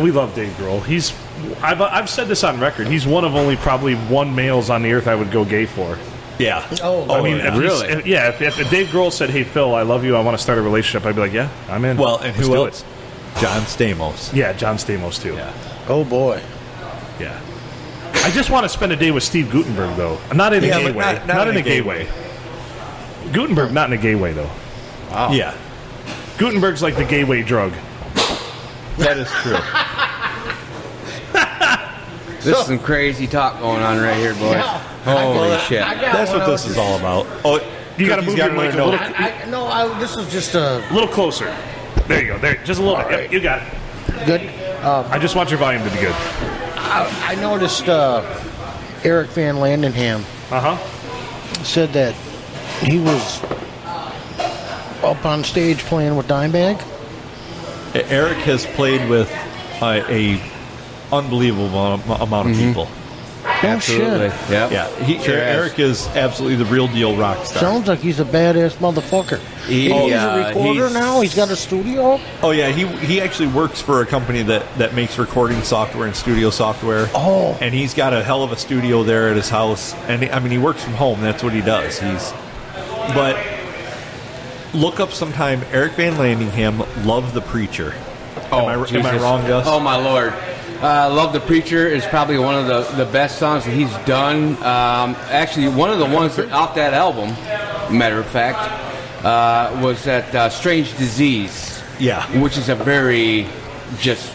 We love Dave Grohl. I've said this on record. He's one of only probably one males on the earth I would go gay for. Yeah. Oh, I mean, yeah. if Dave Grohl said, "Hey Phil, I love you. I want to start a relationship," I'd be like, "Yeah, I'm in." Well, and Let's who do else? it. John Stamos. Yeah, John Stamos too. Yeah. Oh boy. Yeah. I just want to spend a day with Steve Gutenberg, though. Not in a Yeah, gay but way. not in a gay way. Gutenberg, not in a gay way, though. Yeah. Gutenberg's like the gay way drug. That is true. This is some crazy talk going on right here, boys. Holy shit. That's what this is all about. Oh, You got to move your another mic a note. little, This is just a little closer. There you go. There, just a little bit. right. Yep, you got it. good. I just want your volume to be good. I noticed Eric Van Landenham said that he was up on stage playing with Dimebag. Eric has played with a unbelievable amount of people. Absolutely. Shit. Yep. Yeah, Sure Eric is absolutely the real deal rock star. Sounds like he's a badass motherfucker. He, He's a recorder now. He's got a studio. Oh yeah, he actually works for a company that makes recording software and studio software. Oh. And he's got a hell of a studio there at his house. And I mean, he works from home. That's what he does. But look up sometime Eric Van Landingham, Love the Preacher. Oh, am I Jesus. wrong, Gus? Oh, my Lord. Love the Preacher is probably one of the best songs that he's done. Actually, one of the ones off that album, matter of fact, was that Strange Disease. Yeah. Which is a very, just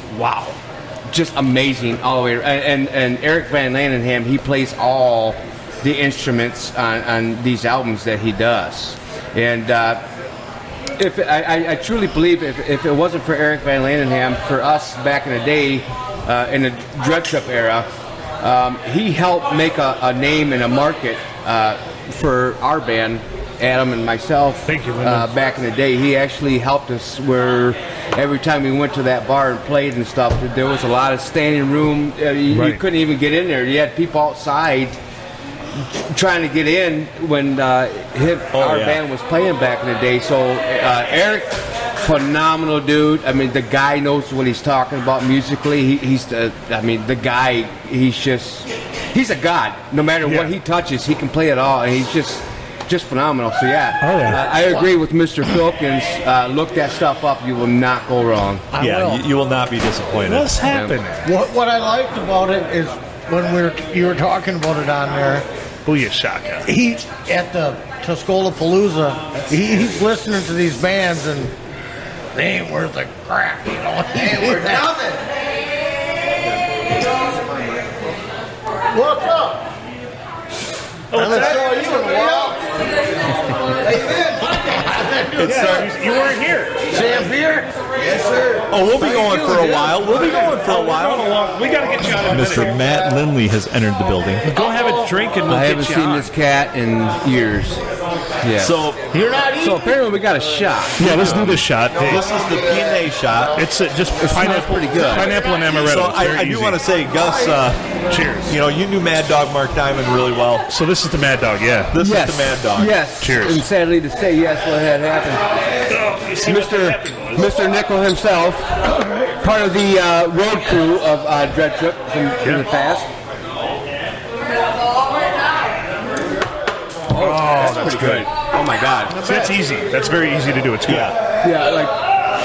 amazing all the way. And Eric Van Landenham, he plays all the instruments on these albums that he does. And I truly believe if it wasn't for Eric Van Landenham, for us back in the day, in the Dread Trip era, he helped make a name and a market for our band, Adam and myself. Thank you, Lyndon. Back in the day, he actually helped us where every time we went to that bar and played and stuff, there was a lot of standing room. You Right. couldn't even get in there. You had people outside trying to get in when our band was playing back in the day. So Eric, phenomenal dude. I mean, the guy knows what he's talking about musically. He's the guy. He's a god. No matter what he touches, he can play it all, and he's just phenomenal. So I agree with Mr. Filkins. Look that stuff up. You will not go wrong. You will not be disappointed. What's happening? What I liked about it is when you were talking about it on there. Booyah shaka. He at the Tuscola Palooza. He's listening to these bands and they ain't worth a crap, you know. They ain't worth nothing. What's up? I haven't saw you in a while. You weren't here. Sam here? Yes, sir. Oh, we'll be going for a while. We got to get you out of Mr. Matt Lindley has entered the building. Go have a drink and we'll I get haven't you seen on. this cat in years. Yeah. So You're not eating? So apparently we got a shot. Yeah, let's do this shot. Hey, this is the P&A shot. it's just pineapple, pretty good. pineapple and amaretto. So It's very I do easy. want to say, Gus, Cheers. you knew Mad Dog Mark Diamond really well. So this is the Mad Dog, yeah. This is the Mad Dog. Yes. Cheers. And sadly to say, yes, what had happened. You see what Mr. happened was? Mr. Nickel himself, part of the road crew of Dread Trip from the past. Oh, that's good. Oh my God. See, that's easy. That's very easy to do. It's good. Yeah, like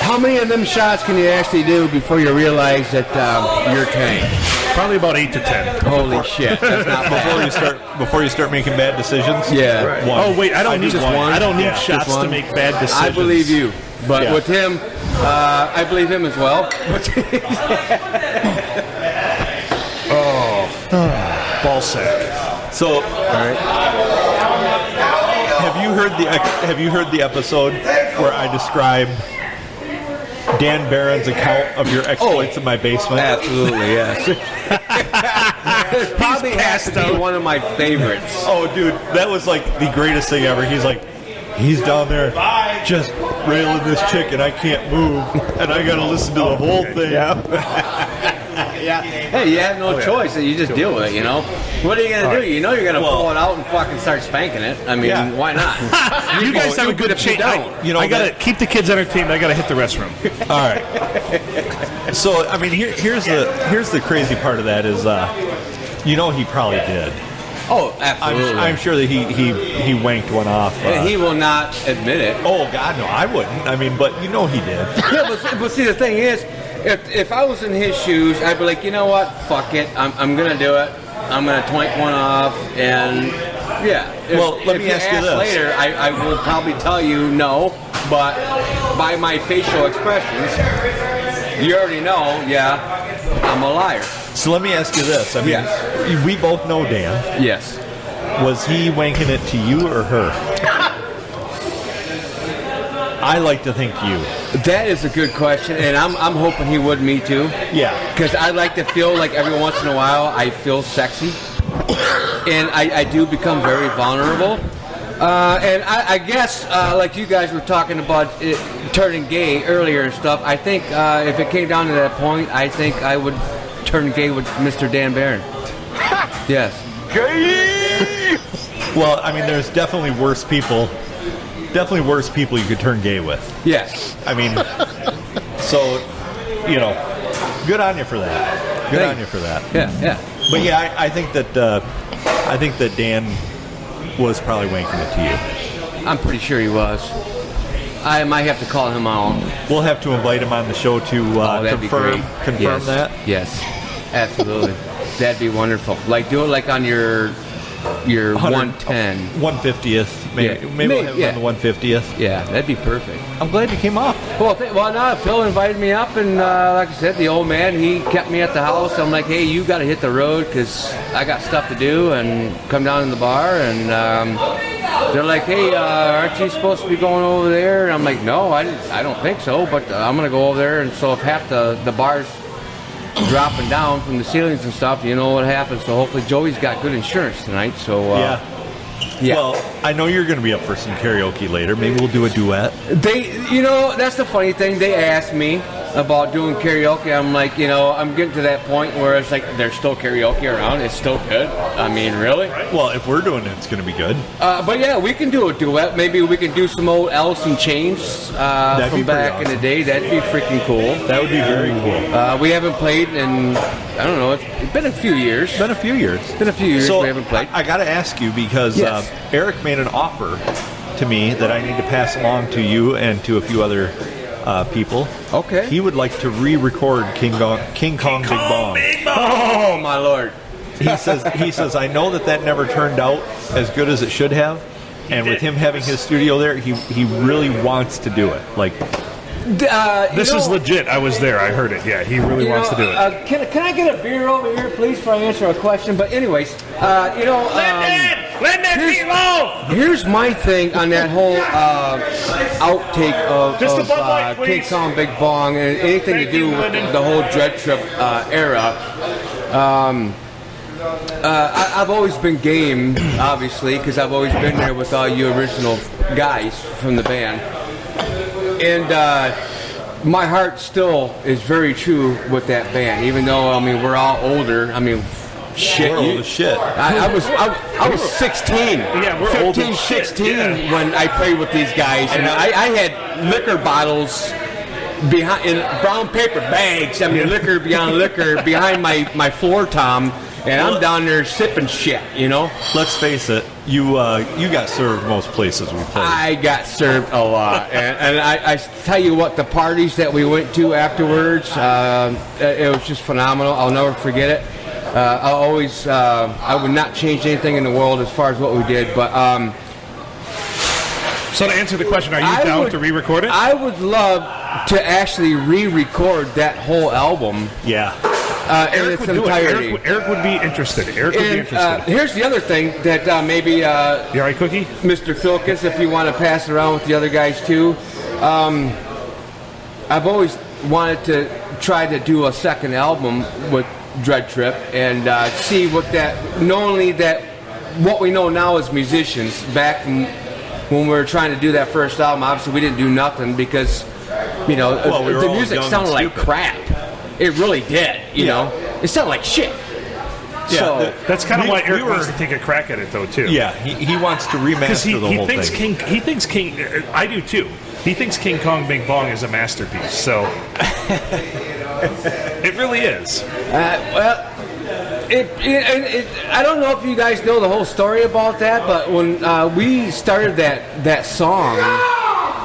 how many of them shots can you actually do before you realize that you're tanked? Probably about 8 to 10. Holy shit! That's not bad. Before you start making bad decisions. Yeah. Right. One. Oh wait, I don't need just one. one. I don't need Yeah, shots just one. to make bad decisions. I believe you, but with him, I believe him as well. Ball sack. So, All right. have you heard the episode where I describe Dan Barron's account of your exploits in my basement? Absolutely, yes. Probably has to be one of my favorites. Oh, dude, that was like the greatest thing ever. He's down there just railing this chick, and I can't move, and I got to listen to the whole thing. Hey, you have no choice. You just deal with it, you know? What are you going to do? You know you're going to pull it out and fucking start spanking it. I mean, why not? You guys have a good if you chance. don't. I gotta keep the kids entertained. I gotta hit the restroom. All right. So, I mean, here's the crazy part of that is, he probably did. Oh, absolutely. I'm sure that he wanked one off. And he will not admit it. Oh God, no, I wouldn't. I mean, but he did. Yeah, but see, the thing is, if I was in his shoes, I'd be like, you know what? Fuck it. I'm gonna do it. I'm gonna twank one off, and yeah. Let me ask you this. Later, I will probably tell you no, but by my facial expressions, you already know. Yeah, I'm a liar. So let me ask you this. I mean, we both know Dan. Yes. Was he wanking it to you or her? I like to think you. That is a good question, and I'm hoping he would me too. Yeah. Because I like to feel like every once in a while I feel sexy, and I do become very vulnerable. And I guess, like you guys were talking about it turning gay earlier and stuff, I think if it came down to that point, I think I would turn gay with Mr. Dan Barron. Yes. Gay! Well, I mean, there's definitely worse people you could turn gay with. Yes. I mean, so, good on you for that. Good on you for that. Yeah. But yeah, I think that Dan was probably wanking it to you. I'm pretty sure he was. I might have to call him out. We'll have to invite him on the show to that'd be great. confirm that. Yes, absolutely. That'd be wonderful. Like, do it like on your 110. 150th. Maybe we'll have it on the 150th. Yeah, that'd be perfect. I'm glad you came up. Well, no, Phil invited me up, and like I said, the old man, he kept me at the house. I'm like, hey, you got to hit the road because I got stuff to do, and come down to the bar, and they're like, hey, aren't you supposed to be going over there? And I'm like, no, I don't think so, but I'm going to go over there. And so if half the bar's dropping down from the ceilings and stuff, you know what happens. So hopefully Joey's got good insurance tonight. So Yeah. Well, I know you're going to be up for some karaoke later. Maybe we'll do a duet. They, that's the funny thing. They asked me, about doing karaoke. I'm like, I'm getting to that point where it's like there's still karaoke around. It's still good. I mean, really? Well, if we're doing it, it's going to be good. But yeah, we can do a duet. Maybe we can do some old Alice in Chains from back in the day. That'd be freaking cool. That would be very cool. We haven't played in, I don't know, it's been a few years. It's been a few years. So we haven't played. I got to ask you because Eric made an offer to me that I need to pass along to you and to a few other people. Okay. He would like to re-record King Kong Big Bong. Oh my Lord! He says I know that never turned out as good as it should have, and with him having his studio there, he really wants to do it. Like. This is legit. I was there. I heard it. Yeah, he really wants to do it. Can I get a beer over here, please, before I answer a question? But anyways, here's my thing on that whole outtake of King Kong Big Bong and anything to do with the whole Dread Trip era. I've always been game, obviously, because I've always been there with all you original guys from the band. And my heart still is very true with that band, even though we're all older. Shit. We're old as shit. I was 16. Yeah, we're 15, old as 16 shit. when I played with these guys, and I had liquor bottles behind in brown paper bags. Liquor beyond liquor behind my floor tom. And I'm down there sipping shit, Let's face it, you got served most places we played. I got served a lot. and I tell you what, the parties that we went to afterwards, it was just phenomenal. I'll never forget it. I would not change anything in the world as far as what we did. But so to answer the question, are you down to re-record it? I would love to actually re-record that whole album. Yeah. Eric would do it. Eric would be interested. Here's the other thing that maybe you all right, Cookie? Mr. Filkis, if you want to pass it around with the other guys too. I've always wanted to try to do a second album with Dread Trip and see what what we know now as musicians. Back when we were trying to do that first album, obviously we didn't do nothing because the music sounded like crap. It really did, you know. It sounded like shit. Yeah, so that's kind of why Eric wants to take a crack at it, though, too. Yeah, he wants to remaster the whole thing. He thinks King. I do too. He thinks King Kong Big Bong is a masterpiece. So it really is. I don't know if you guys know the whole story about that, but when we started that song.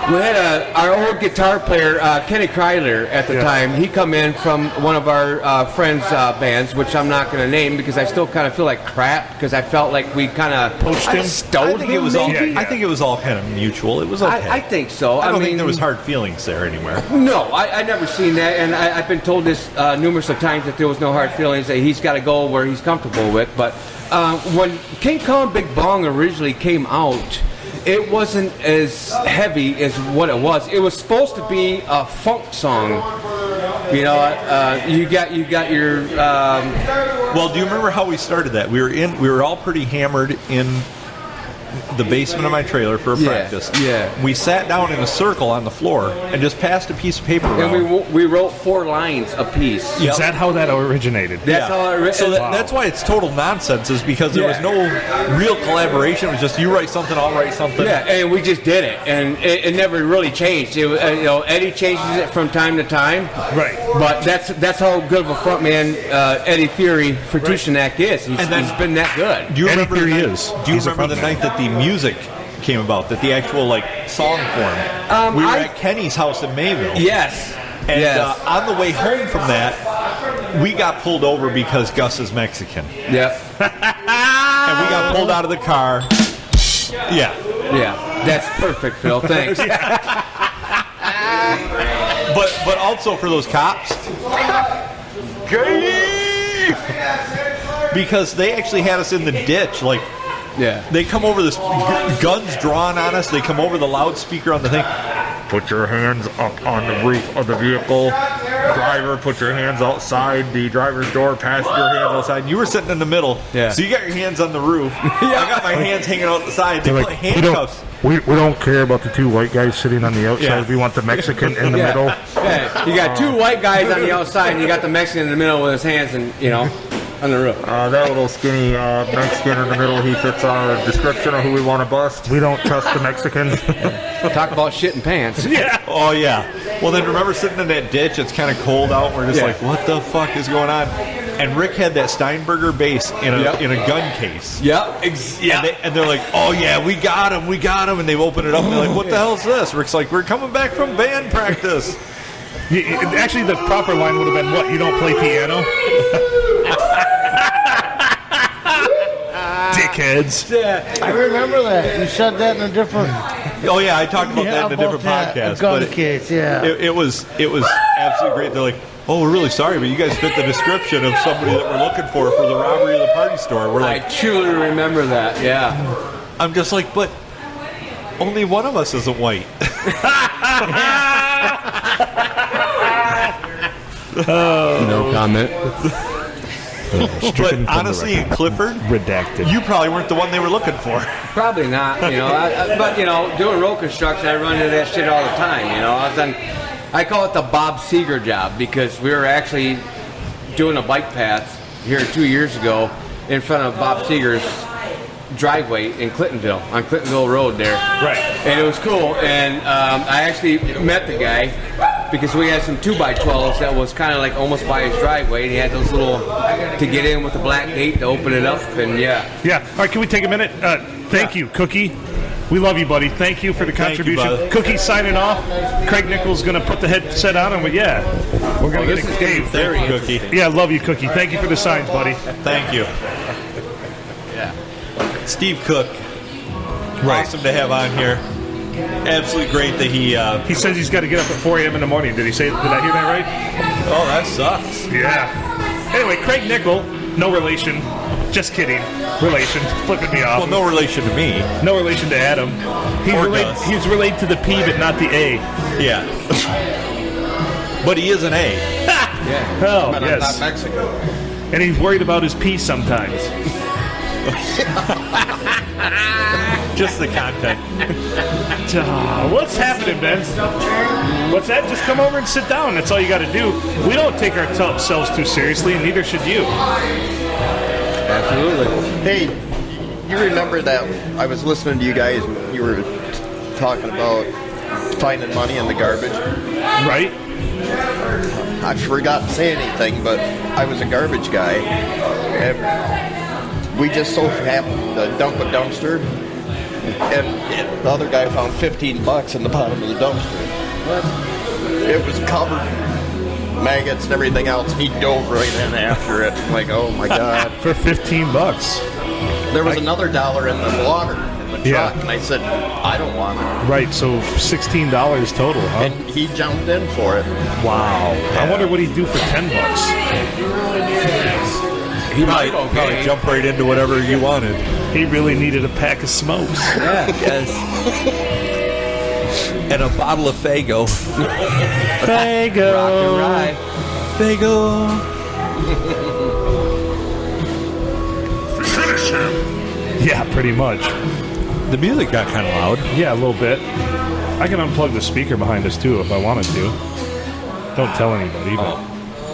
We had our old guitar player, Kenny Kryler, at the time. He come in from one of our friends' bands, which I'm not going to name because I still kind of feel like crap because I felt like we kind of poached him. Stole him. I think it was all kind of mutual. It was okay. I think so. I don't think there was hard feelings there anywhere. No, I never seen that, and I've been told this numerous of times that there was no hard feelings. That he's got to go where he's comfortable with. But when King Kong Big Bong originally came out. It wasn't as heavy as what it was. It was supposed to be a funk song. You got your. Well, do you remember how we started that? We were all pretty hammered in the basement of my trailer for a practice. Yeah. We sat down in a circle on the floor and just passed a piece of paper around. And we wrote 4 lines a piece. Yep. Is that how that originated? That's how it originated. So that's why it's total nonsense, is because there was no real collaboration. It was just you write something, I'll write something. Yeah, and we just did it, and it never really changed. It, Eddie changes it from time to time. Right. But that's how good of a frontman Eddie Fury for Tushanak is. He's been that good. Do you remember Eddie Fury Do you remember the night that the music came about, that the actual song formed? We were at Kenny's house in Mayville. Yes. And on the way home from that, we got pulled over because Gus is Mexican. Yep. And we got pulled out of the car. Yeah. Yeah. That's perfect, Phil. Thanks. But also for those cops. Because they actually had us in the ditch, they come over this guns drawn on us. They come over the loudspeaker on the thing. Put your hands up on the roof of the vehicle. driver, put your hands outside the driver's door, passenger hands outside. And you were sitting in the middle, Yeah. so you got your hands on the roof. I got my hands hanging out the side. They put handcuffs. We don't care about the two white guys sitting on the outside. Yeah. We want the Mexican in the middle. Yeah. You got two white guys on the outside, and you got the Mexican in the middle with his hands, and on the roof. That little skinny Mexican in the middle, he fits our description of who we want to bust. We don't trust the Mexicans. Talk about shit in pants. Yeah. Oh, yeah. Well, then remember sitting in that ditch? It's kind of cold out. We're just like, what the fuck is going on? And Rick had that Steinberger bass in a gun case. Yep. And they're like, oh, yeah, we got him. And they open it up, and they're like, what the hell's this? Rick's like, we're coming back from band practice. Actually, the proper line would have been, what, you don't play piano? Dickheads. I remember that. You said that in a different... Oh, yeah, I talked about that in a different podcast. A gun case, yeah. It was absolutely great. They're like, oh, we're really sorry, but you guys fit the description of somebody that we're looking for the robbery of the party store. We're like, I truly remember that, yeah. I'm just like, but only one of us isn't white. No comment. But honestly, in Clifford, redacted. you probably weren't the one they were looking for. Probably not, but doing road construction, I run into that shit all the time. I call it the Bob Seger job because we were actually doing a bike path here 2 years ago in front of Bob Seger's driveway in Clintonville, on Clintonville Road there. Right. And it was cool. And I actually met the guy because we had some 2x12s that was kind of like almost by his driveway. And he had those little, to get in with the black gate to open it up. And yeah. Yeah. All right, can we take a minute? Thank you, Cookie. We love you, buddy. Thank you for the contribution. Cookie signing off. Craig Nichols going to put the headset on, and we're going to get a game. Very Cookie. Yeah, love you, Cookie. Thank you for the signs, buddy. Thank you. Yeah. Steve Cook. Awesome to have on here. Absolutely great that he says he's got to get up at 4 a.m. in the morning. Did I hear that right? Oh, that sucks. Yeah. Anyway, Craig Nichol, no relation. Just kidding. Relation. Flipping me off. Well, no relation to me. No relation to Adam. He's related to the P, but not the A. Yeah. But he is an A. Yeah. Oh, But yes. I'm not Mexican. And he's worried about his P sometimes. Just the content. What's happening, Ben? What's that? Just come over and sit down. That's all you got to do. We don't take ourselves too seriously, and neither should you. Absolutely. Hey, you remember that I was listening to you guys and you were talking about finding money in the garbage? Right? I forgot to say anything, but I was a garbage guy, and we just so happened to dump a dumpster, and the other guy found $15 in the bottom of the dumpster. What? It was covered in maggots and everything else. He dove right in after it. I'm like, oh my God. For $15. There was another $1 in the water in the truck, and I said, I don't want it. Right, so $16 total, huh? And he jumped in for it. Wow. I wonder what he'd do for $10. He might probably jump right into whatever you wanted. He really needed a pack of smokes. Yeah. Yes. And a bottle of Fago. Fago. Rock and ride. Fago. Yeah, pretty much. The music got kind of loud. Yeah, a little bit. I can unplug the speaker behind us, too, if I wanted to. Don't tell anybody, but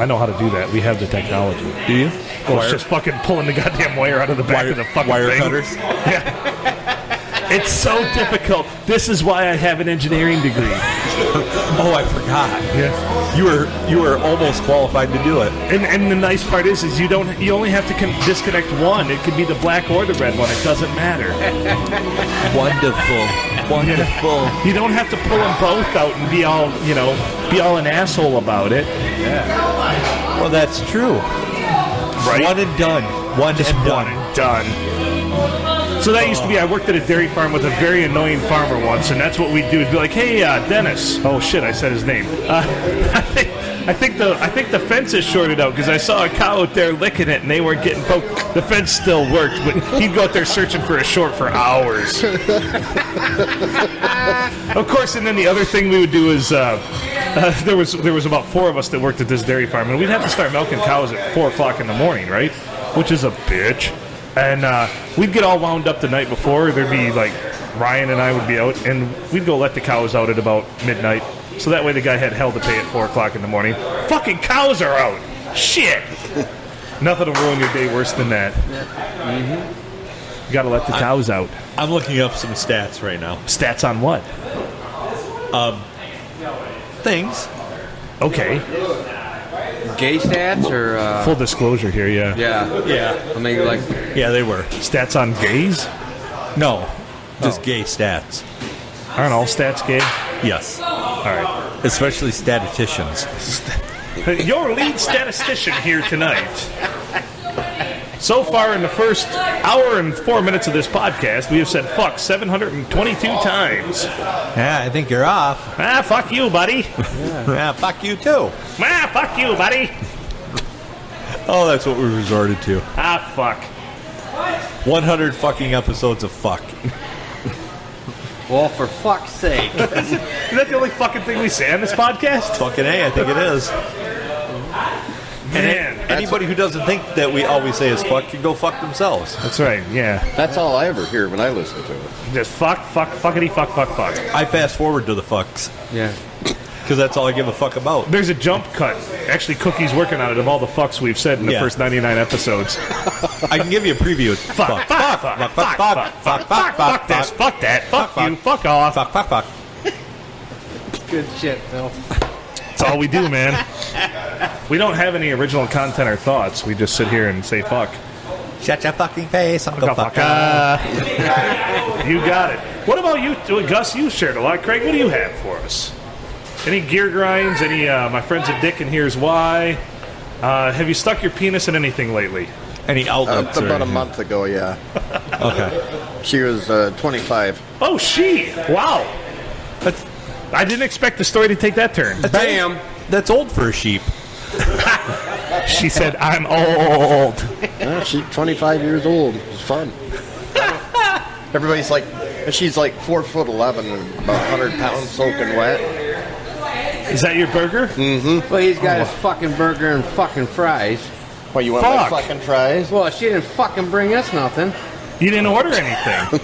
I know how to do that. We have the technology. Do you? Well, it's just fucking pulling the goddamn wire out of the back of the fucking wire thing. cutters? Yeah. It's so difficult. This is why I have an engineering degree. Oh, I forgot. Yeah. You were almost qualified to do it. And the nice part is you only have to disconnect one. It could be the black or the red one. It doesn't matter. Wonderful. You don't have to pull them both out and be all an asshole about it. Yeah. Well, that's true. Right? One and done. One and done. So that used to be, I worked at a dairy farm with a very annoying farmer once, and that's what we'd do. We'd be like, hey, Dennis. Oh, shit, I said his name. I think the fence is shorted out because I saw a cow out there licking it, and they weren't getting poked. The fence still worked, but he'd go out there searching for a short for hours. Of course, and then the other thing we would do is there was about 4 of us that worked at this dairy farm, and we'd have to start milking cows at 4 o'clock in the morning, right? Which is a bitch. And we'd get all wound up the night before. There'd be like Ryan and I would be out, and we'd go let the cows out at about midnight. So that way the guy had hell to pay at 4 o'clock in the morning. Fucking cows are out. Shit. Nothing will ruin your day worse than that. You gotta let the cows out. I'm looking up some stats right now. Stats on what? Things. Okay. Gay stats or Full disclosure here, yeah. Yeah. I mean, like, Yeah, they were. Stats on gays? No, just gay stats. Aren't all stats gay? Yes. All right. Especially statisticians. Your lead statistician here tonight. So far in the first hour and 4 minutes of this podcast, we have said fuck 722 times. Yeah, I think you're off. Ah, fuck you, buddy. Yeah, fuck you too. Ah, fuck you, buddy. Oh, that's what we resorted to. Ah, fuck. 100 fucking episodes of fuck. well, for fuck's sake. Is that the only fucking thing we say on this podcast? Fucking A, I think it is. Man. Anybody who doesn't think that we always say is fuck can go fuck themselves. That's right, yeah. That's all I ever hear when I listen to it. Just fuck, fuckity, fuck. I fast forward to the fucks. Yeah. Because that's all I give a fuck about. There's a jump cut. Actually, Cookie's working on it of all the fucks we've said in the first 99 episodes. I can give you a preview. Fuck this, fuck that, fuck you, fuck off. Fuck. Good shit, Phil. That's all we do, man. We don't have any original content or thoughts. We just sit here and say fuck. Shut your fucking face, Uncle Fuck. You got it. What about you, Gus? You shared a lot. Craig, what do you have for us? Any gear grinds? Any, my friend's a dick and here's why? Have you stuck your penis in anything lately? Any outlets? About a month ago, yeah. Okay. She was 25. Oh, wow. I didn't expect the story to take that turn. Bam. That's old for a sheep. She said, I'm old. Yeah, she's 25 years old. It's fun. Everybody's like, she's like 4'11" and about 100 pounds soaking wet. Is that your burger? Mm-hmm. Well, he's got his fucking burger and fucking fries. Well, you want my fucking fries? Well, she didn't fucking bring us nothing. You didn't order anything.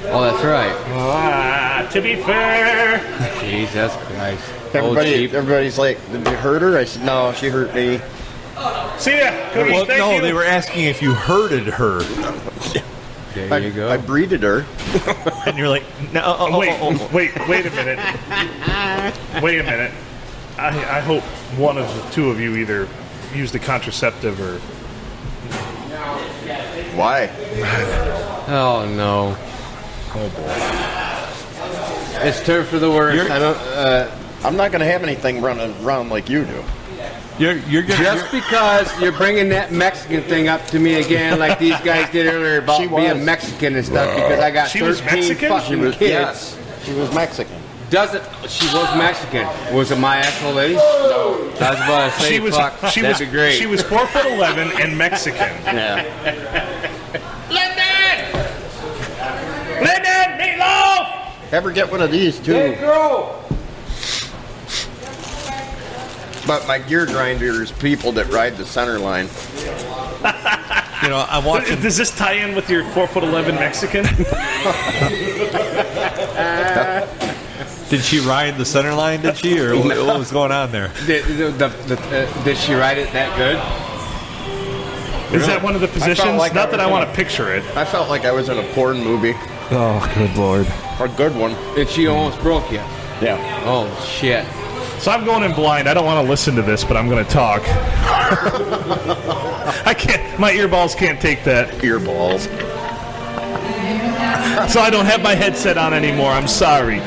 Oh, that's right. To be fair. Jesus Christ. Everybody's like, did you hurt her? I said, no, she hurt me. See ya. Cookie, Well, thank no, you. they were asking if you herded her. There you go. I breeded her. And you're like, no. Wait a minute. Wait a minute. I hope one of the two of you either used a contraceptive or... Why? Oh, no. Oh, boy. It's turned for the worst. I'm not going to have anything running around like you do. You're Just because you're bringing that Mexican thing up to me again, like these guys did earlier about being Mexican and stuff, because I got She was 13 Mexican? fucking kids. Yes, she was Mexican. She was Mexican. Was it my actual lady? No. I was about to say, that'd be great. She was 4'11" and Mexican. Yeah. Lyndon, meatloaf! Ever get one of these, too? Hey, girl! But my gear grinders, people that ride the center line. You know, I'm watching. Does this tie in with your 4'11" Mexican? Did she ride the center line? Did she, or what was going on there? Did she ride it that good? Is that one of the positions? like Not that I was want in to picture it. I felt like I was in a porn movie. Oh, good Lord. A good one. And she almost broke you. Yeah. Oh, shit. So I'm going in blind. I don't want to listen to this, but I'm going to talk. I can't. My earballs can't take that. Earballs. So I don't have my headset on anymore. I'm sorry.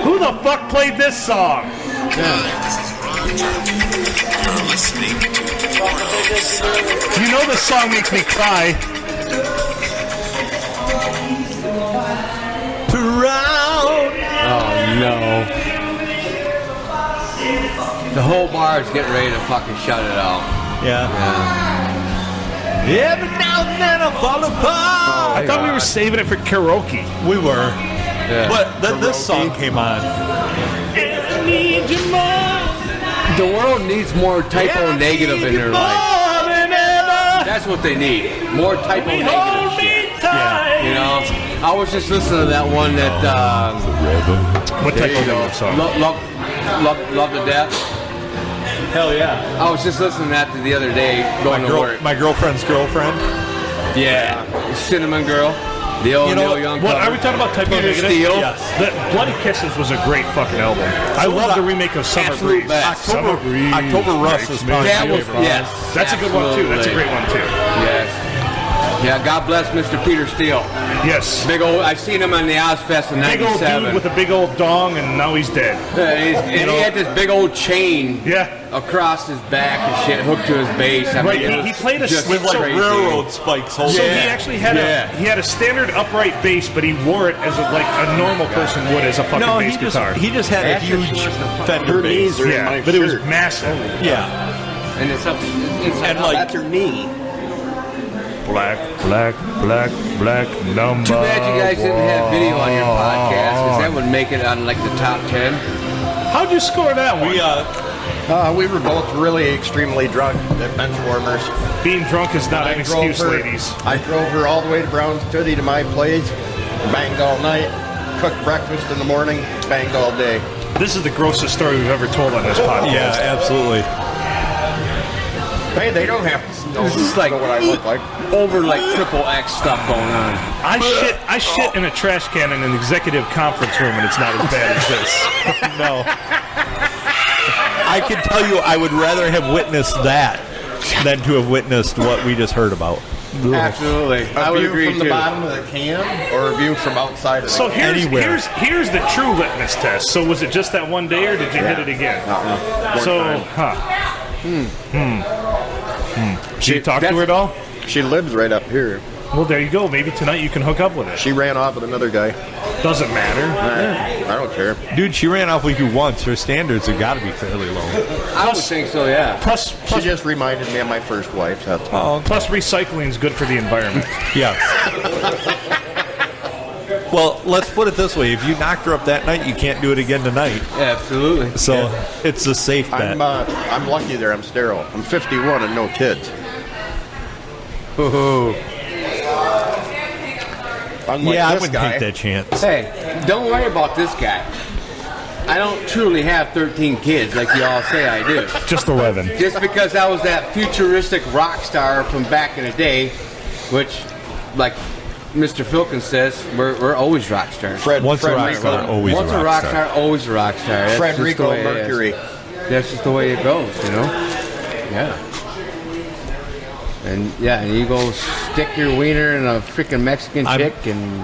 Who the fuck played this song? You know this song makes me cry. Oh, no. The whole bar is getting ready to fucking shut it out. Yeah. Every now and then I fall apart. I thought we were saving it for karaoke. We were. Yeah. But then this song came on. The world needs more typo negative in their life. That's what they need. More typo negative shit. Yeah. You know, I was just listening to that one that. What There type you of go. song? Love to death. Hell yeah. I was just listening to that the other day going to work. My girlfriend's girlfriend. Yeah, Cinnamon Girl. The old Neil Young. What cover. are we talking about? Typo Peter negative? Steele. Yes. The Bloody Kisses was a great fucking album. I love the remake of Summer absolute Breeze. best. Summer Breeze. October Rust is probably That my was favorite. yes. That's a good one too. That's a great one too. Yes. Yeah, God bless Mr. Peter Steele. Yes. Big old. I seen him on the Ozfest in Big old '97. dude with a big old dong, and now he's dead. And he had this big old chain Yeah. across his back and shit, hooked to his base. I Right, mean, it he was played a just With like crazy. railroad spikes holding. So Yeah. he actually had a standard upright bass, but he wore it as like a normal person would as a fucking No, bass guitar. he just had a Actually, huge she was the Fender her bass. knees are in Yeah, my but it was shirt. massive. Yeah. And it's up. It's And like That's her knee. Black number. too bad you guys didn't have video on your podcast, because that would make it on like the top 10. How'd you score that one? We were both really extremely drunk at bench warmers. Being drunk is not an excuse, ladies. I drove her all the way to Brown's Tootie to my place, banged all night, cooked breakfast in the morning, banged all day. This is the grossest story we've ever told on this podcast. Yeah, absolutely. Hey, they don't have to know, This is like know what I look like. over like triple X stuff going on. I shit in a trash can in an executive conference room, and it's not as bad as this. No. I can tell you I would rather have witnessed that than to have witnessed what we just heard about. Absolutely, I A would view agree from the too. bottom of the can or a view from outside of the So can? here's the true litmus test. So was it just that one day, or did you hit it again? So, Did you talk to her at all? She lives right up here. Well, there you go. Maybe tonight you can hook up with it. She ran off with another guy. Doesn't matter. I don't care. Dude, she ran off with you once. Her standards have got to be fairly low. I would think so, yeah. Plus, She just reminded me of my first wife. That's all. plus recycling is good for the environment. Yeah. Well, let's put it this way. If you knocked her up that night, you can't do it again tonight. Absolutely. So it's a safe bet. I'm lucky there. I'm sterile. I'm 51 and no kids. Unlike Yeah, I this wouldn't guy. take that chance. Hey, don't worry about this guy. I don't truly have 13 kids like you all say I do. Just 11. Just because I was that futuristic rock star from back in the day, which, like Mr. Filkins says, we're always rock stars. Once a rock Rico. star, always Once a rock star. always a rock star. That's just the Frederico way it is. Mercury. That's just the way it goes, you know? Yeah. And yeah, and you go stick your wiener in a freaking Mexican chick, and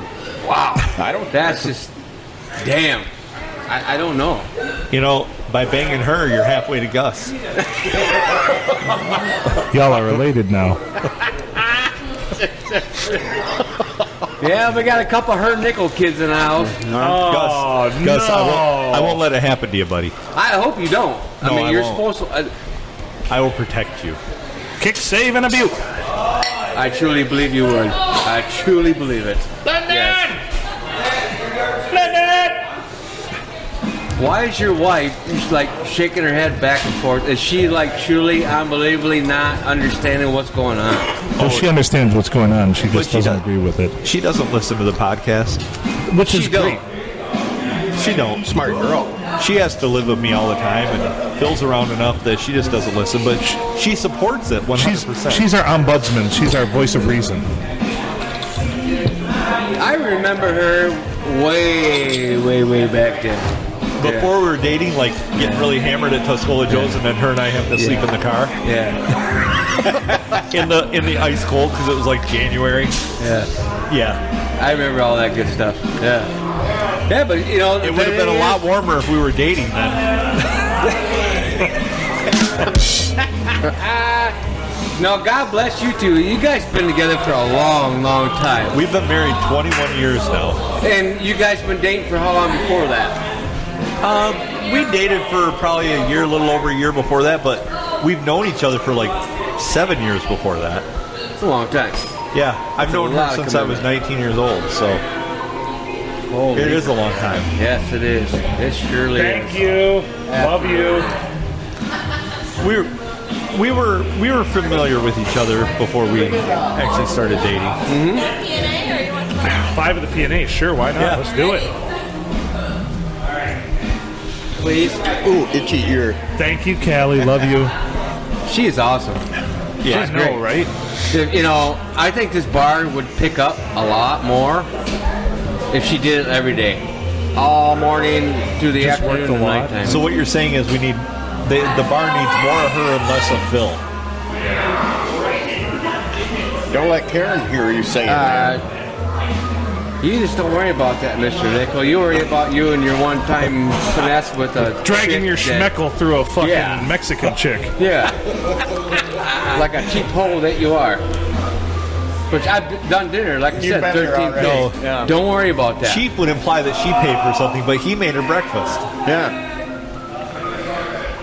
wow, I don't. that's just damn. I don't know. You know, by banging her, you're halfway to Gus. Y'all are related now. Yeah, we got a couple of her nickel kids in the house. Oh, Gus, no. I won't let it happen to you, buddy. I hope you don't. I No, mean, I you're won't. supposed to. I will protect you. Kick, save, and abuse. I truly believe you would. I truly believe it. Yes. Why is your wife like shaking her head back and forth? Is she like truly, unbelievably not understanding what's going on? Well, she understands what's going on. She But just she doesn't does- agree with it, She doesn't listen to the podcast. which is She don't. great. She don't. Smart girl. She has to live with me all the time, and Phil's around enough that she just doesn't listen. But she supports it 100%. She's our ombudsman. She's our voice of reason. I remember her way back then. Before we were dating, like getting really hammered at Tuscola Joe's, and then her and I having to sleep in the car Yeah. in the ice cold because it was like January. Yeah. Yeah, I remember all that good stuff. Yeah. Yeah, but you know, it would have been a lot warmer if we were dating then. No, God bless you two. You guys been together for a long time. We've been married 21 years now. And you guys been dating for how long before that? We dated for probably a little over a year before that, but we've known each other for like 7 years before that. It's a long time. Yeah, I've known a lot her of since I was commitment. 19 years old. So Holy It is a long time. Yes, it is. It surely Thank is. you. Love you. We were familiar with each other before we actually started dating. PNA, or you want to 5 of the PNA. Sure, why not? Yeah. Let's do it. Please. Ooh, itchy ear. Thank you, Callie. Love you. She is awesome. Yeah, She's I know, great. right? You know, I think this bar would pick up a lot more if she did it every day. All morning through the Just afternoon worked a and lot. nighttime. So what you're saying is the bar needs more of her and less of Phil. Don't let Karen hear you saying that. You just don't worry about that, Mr. Nickel. You worry about you and your one-time finesse with a Dragging chick your that- schmeckle through a fucking Yeah. Mexican chick. Yeah. Like a cheap hole that you are. Which I've done dinner, like I You've said, been there 13 already. days. Yeah. Don't worry about that. Cheap would imply that she paid for something, but he made her breakfast. Yeah.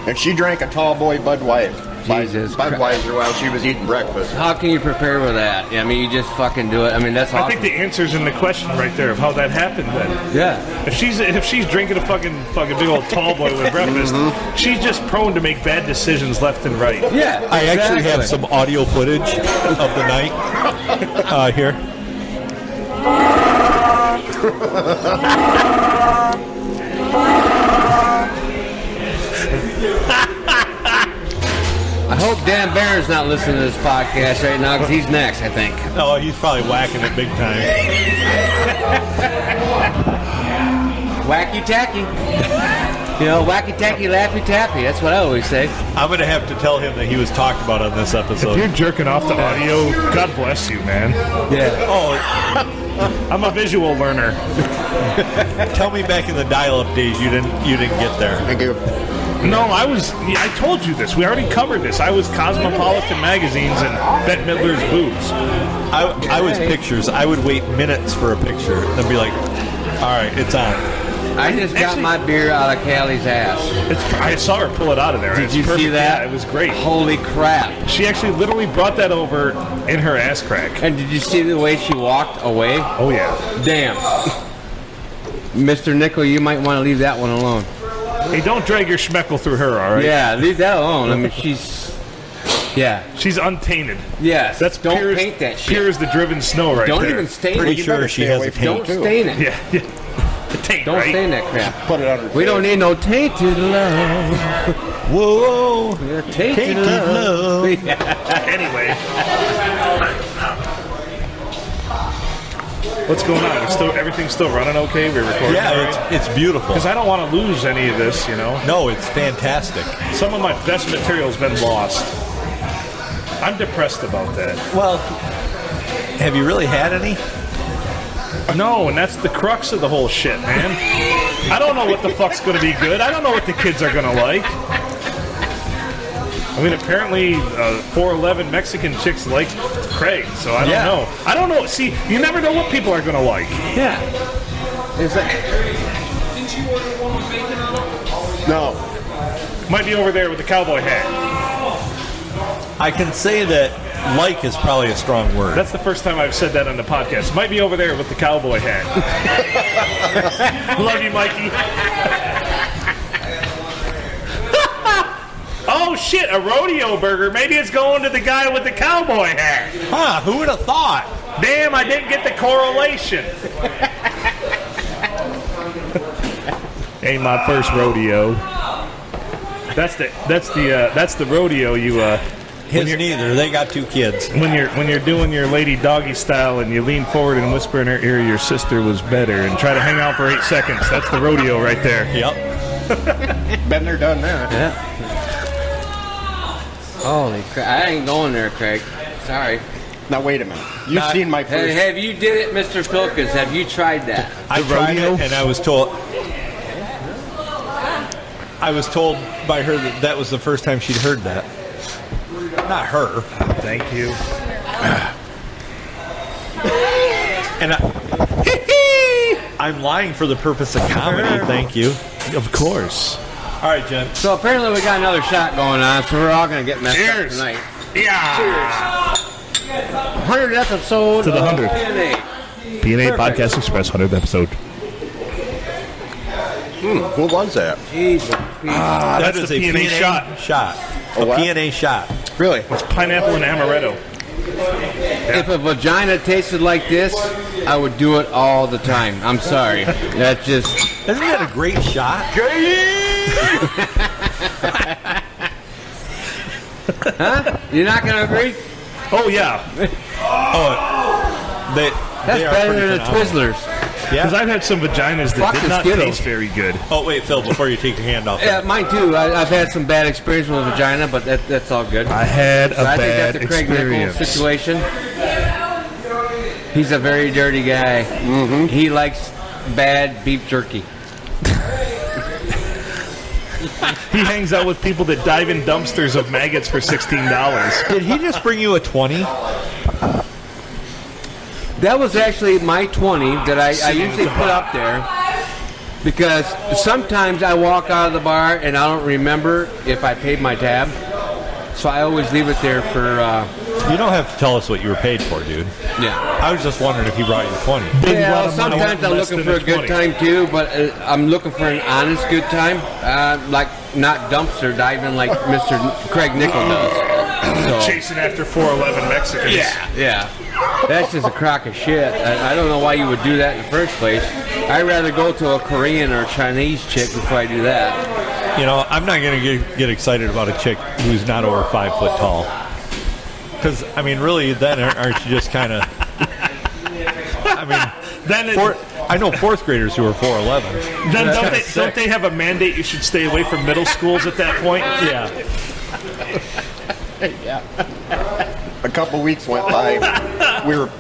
And she drank a tall boy Budweiser. Jesus Budweiser while she was eating breakfast. How can you prepare with that? I mean, you just fucking do it. I mean, that's awesome. I think the answer's in the question right there of how that happened then. Yeah. If she's drinking a fucking big old tall boy with breakfast, she's just prone to make bad decisions left and right. Yeah. I actually exactly. have some audio footage of the night here. I hope Dan Barron's not listening to this podcast right now because he's next, I think. Oh, he's probably whacking it big time. Wacky tacky. You know, wacky tacky, laffy taffy. That's what I always say. I'm going to have to tell him that he was talked about on this If episode. you're jerking off to audio, God bless you, man. Yeah. Oh, I'm a visual learner. tell me back in the dial-up days you didn't get there. Thank you. No, I told you this. We already covered this. I was Cosmopolitan magazines and Bette Midler's boobs. I was pictures. I would wait minutes for a picture, then be like, all right, it's on. I just got Actually- my beer out of Callie's ass. I saw her pull it out of there. Did It's you see perfect. that? Yeah, it was great. Holy crap. She actually literally brought that over in her ass crack. And did you see the way she walked away? Oh, yeah. Damn. Mr. Nickel, you might want to leave that one alone. Hey, don't drag your schmeckle through her, all right? Yeah, leave that alone. I mean, she's... Yeah. She's untainted. Yes. That's don't pure, paint that shit. pure as the driven snow right Don't there. even stain Pretty it. sure she has a Don't taint. stain it. Yeah, yeah. The taint, Don't right? stain that crap. Put it on her We don't need no tainted love. Whoa, Your tainted, tainted love. Anyway. What's going on? Everything's still running okay? We're recording? Yeah, it's beautiful. Because I don't want to lose any of this, you know? No, it's fantastic. Some of my best material's been lost. I'm depressed about that. Well, have you really had any? No, and that's the crux of the whole shit, man. I don't know what the fuck's going to be good. I don't know what the kids are going to like. I mean, apparently 4'11" Mexican chicks like Craig, so I don't know. I don't know. See, you never know what people are going to like. Yeah. It's like... No. Might be over there with the cowboy hat. I can say that like is probably a strong word. That's the first time I've said that on the podcast. Might be over there with the cowboy hat. Love you, Mikey. Oh, shit, a rodeo burger. Maybe it's going to the guy with the cowboy hat. Huh, who would have thought? Damn, I didn't get the correlation. Ain't my first rodeo. That's the rodeo you His neither. They got 2 kids. when you're doing your lady doggy style and you lean forward and whisper in her ear your sister was better and try to hang out for 8 seconds. That's the rodeo right there. Yep. Been there, done that. Yeah. Holy crap. I ain't going there, Craig. Sorry. Now, wait a minute. You've seen my Hey, first... have you did it, Mr. Filkins? Have you tried that? I tried it, and I was told by her that was the first time she'd heard that. Not her. Thank you. And I'm lying for the purpose of comedy. Thank you. Of course. All right, Jen. So apparently we got another shot going on, so we're all going to get messed Cheers. up tonight. Yeah. 100th episode To the of 100th. PNA. PNA Perfect. Podcast Express 100th episode. What was that? That's is the a P&A shot. A what? P&A shot. Really? It's pineapple and amaretto. If a vagina tasted like this, I would do it all the time. I'm sorry. That's just... Isn't that a great shot? Huh? You're not going to agree? Oh, yeah. That's are better pretty than the phenomenal. Twizzlers. Because I've had some vaginas that Fucking did not Skittles. taste very good. Oh, wait, Phil, before you take your hand off. Yeah, mine too. I've had some bad experience with a vagina, but that's all good. I had a So I think bad that's a Craig Nichols experience. situation. He's a very dirty guy. Mm-hmm. He likes bad beef jerky. He hangs out with people that dive in dumpsters of maggots for $16. Did he just bring you a 20? That was actually my 20 that I usually put up there because sometimes I walk out of the bar and I don't remember if I paid my tab. So I always leave it there for... You don't have to tell us what you were paid for, dude. yeah. I was just wondering if he brought you a 20. Yeah, sometimes I'm looking for a good time too, but I'm looking for an honest good time, like not dumpster diving like Mr. Craig Nichols does. So, Chasing after 411 Mexicans. yeah, that's just a crock of shit. I don't know why you would do that in the first place. I'd rather go to a Korean or Chinese chick before I do that. You know, I'm not going to get excited about a chick who's not over 5 foot tall. Because, I mean, really, then aren't you just kind of... I mean, I know fourth graders who are 4'11". Then don't they have a mandate you should stay away from middle schools at that point? Yeah. A couple weeks went by.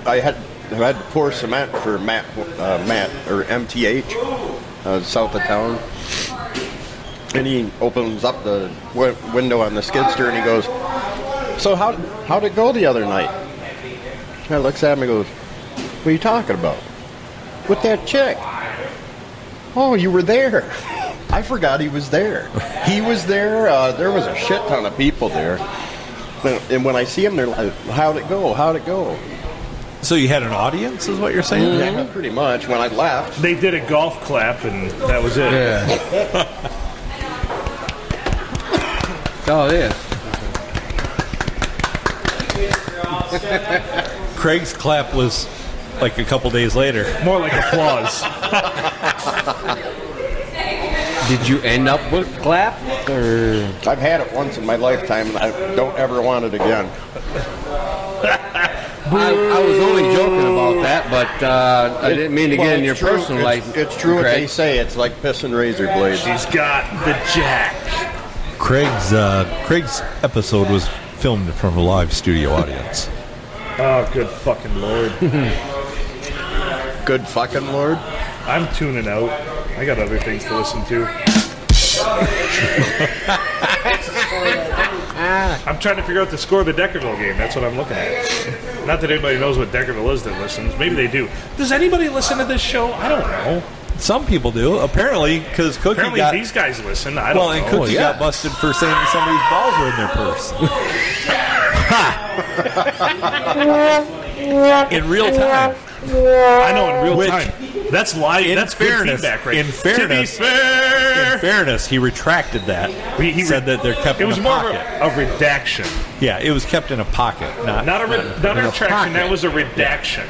I had to pour cement for Matt or MTH, south of town. And he opens up the window on the skid steer and he goes, "So how'd it go the other night?" I looks at him and goes, "What are you talking about?" "With that chick." "Oh, you were there." I forgot he was there. He was there. There was a shit ton of people there. And when I see him, they're like, "How'd it go? How'd it go?" So you had an audience, is what you're saying? Yeah, pretty much. When I left, They did a golf clap, and that was it. That's all it is. Craig's clap was like a couple days later. More like applause. Did you end up with clap? Or? I've had it once in my lifetime, and I don't ever want it again. I was only joking about that, but I didn't mean to get in your it's true. personal life. It's true what Craig. they say. It's like pissing razor blades. She's got the jack. Craig's episode was filmed from a live studio audience. Oh, good fucking Lord. Good fucking Lord. I'm tuning out. I got other things to listen to. I'm trying to figure out the score of the Deckerville game. That's what I'm looking at. Not that anybody knows what Deckerville is that listens. Maybe they do. Does anybody listen to this show? I don't know. Some people do, apparently, because Cookie Apparently got... these guys listen. I don't Well, and know. Cookie got busted for saying that somebody's balls were in their purse. In real time. I know in real Which- time. That's live. That's good feedback, right? In fairness, To be fair, in fairness, he retracted that. He said that they're kept it in was a more pocket. of a redaction, Yeah, it was kept in a pocket, not not a retraction. That was a redaction.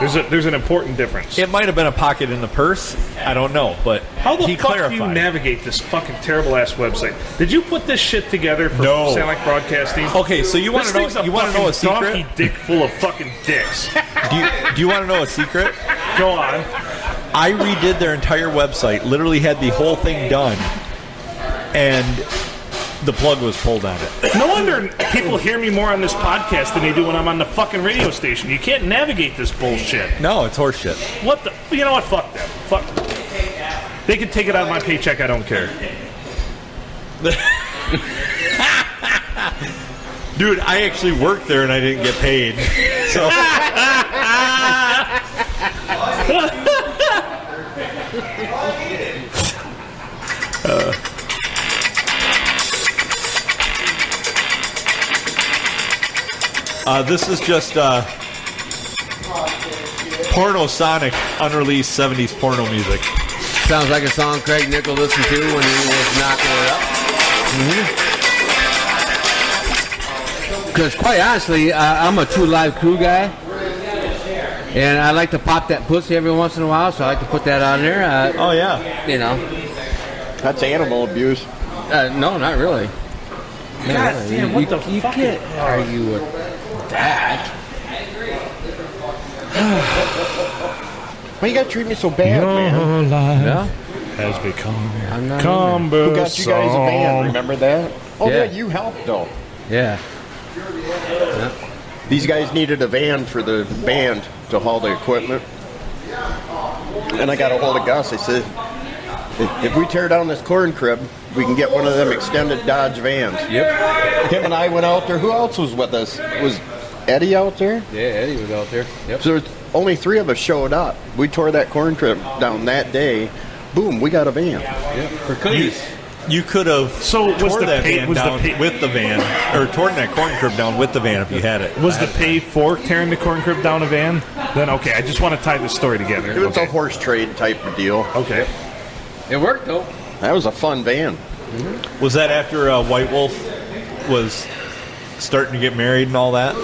There's an important difference. It might have been a pocket in the purse. I don't know, but How the he fuck clarified. do you navigate this fucking terrible ass website? Did you put this shit together for No. Sound Like Broadcasting? Okay, so you want This to know? thing's a You want to know a fucking secret? donkey dick full of fucking dicks. Do you want to know a secret? Go on. I redid their entire website. Literally had the whole thing done, and the plug was pulled on it. No wonder people hear me more on this podcast than they do when I'm on the fucking radio station. You can't navigate this bullshit. No, it's horseshit. What the? You know what? Fuck them. Fuck. They can take it out of my paycheck. I don't care. Dude, I actually worked there and I didn't get paid. So this is just Porno Sonic unreleased 70s porno music. Sounds like a song Craig Nickel listened to when he was knocking it up. Because quite honestly, I'm a True Live Crew guy. And I like to pop that pussy every once in a while, so I like to put that on there. Oh, yeah. You know. That's animal abuse. No, not really. God damn, what the fuck? You can't argue with that. Why you gotta treat me so bad, man? Yeah? Has become not Who got you guys a van? Remember that? Oh, Yeah. yeah, you helped, though. Yeah. These guys needed a van for the band to haul the equipment. And I got a hold of Gus. I said, if we tear down this corn crib, we can get one of them extended Dodge vans. Yep. Him and I went out there. Who else was with us? Was Eddie out there? Yeah, Eddie was out there. Yep. So only 3 of us showed up. We tore that corn crib down that day. Boom, we got a van. Yep. For cookies. You could have torn that van down with the van, or torn that corn crib down with the van if you had it. Was the pay for tearing the corn crib down a van? Then okay, I just want to tie this story together. It was a horse trade type of deal. Okay. It worked, though. That was a fun van. Was that after White Wolf was starting to get married and all that?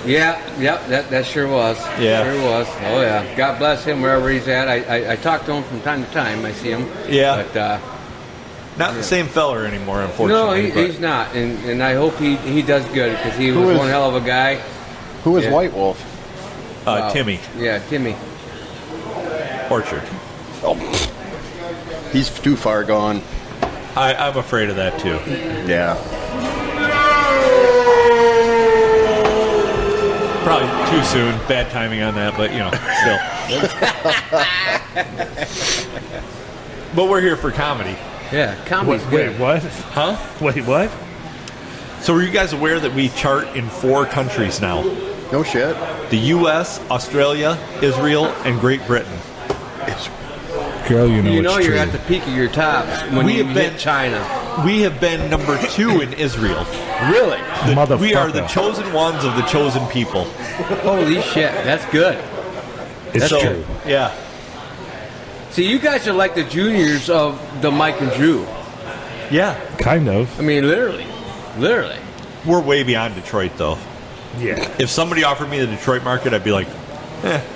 Yeah, that sure was. Yeah. Sure was. Oh, yeah. God bless him wherever he's at. I talk to him from time to time. I see him. Yeah. But, not the same feller anymore, no, unfortunately. he's not. And I hope he does good because he was one hell of a guy. Who was Yeah. White Wolf? Timmy. Yeah, Timmy. Orchard. Oh, he's too far gone. I'm afraid of that, too. Yeah. Probably too soon. Bad timing on that, but, still. But we're here for comedy. Yeah, comedy's good. Wait, what? Huh? Wait, what? So were you guys aware that we chart in 4 countries now? No shit. The U.S., Australia, Israel, and Great Britain. Girl, You know you're at the peak of your tops when We you have hit been- China. We have been number 2 in Israel. Really? We are the chosen ones of the chosen people. Holy shit, that's good. It's So, true. Yeah. See, you guys are like the juniors of the Mike and Drew. Yeah. Kind of. I mean, literally. Literally. We're way beyond Detroit, though. Yeah. If somebody offered me the Detroit market, I'd be like,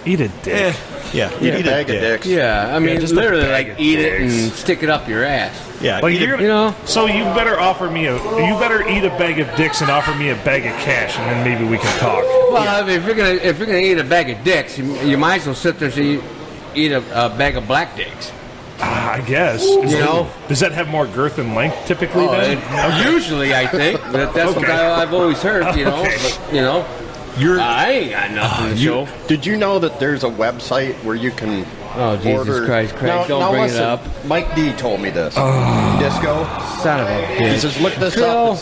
Eat a dick. yeah, Eat a bag of dicks. Yeah, I mean, just a literally, bag like, of eat it dicks. and stick it up your ass. Yeah, Like eat you're it- gonna, You know? So you better offer me you better eat a bag of dicks and offer me a bag of cash, and then maybe we can talk. Well, I mean, if you're gonna eat a bag of dicks, you might as well sit there and eat a bag of black dicks. I guess. Does that have more girth and length typically? Then Usually, I think that's what I've always heard. You know, Okay. but, I ain't got nothing to show. Did you know that there's a website where you can Oh, Jesus order... Christ, Craig, don't bring listen, it up. Mike D told me this. Disco. Son of a bitch. He says, look this Phil, up.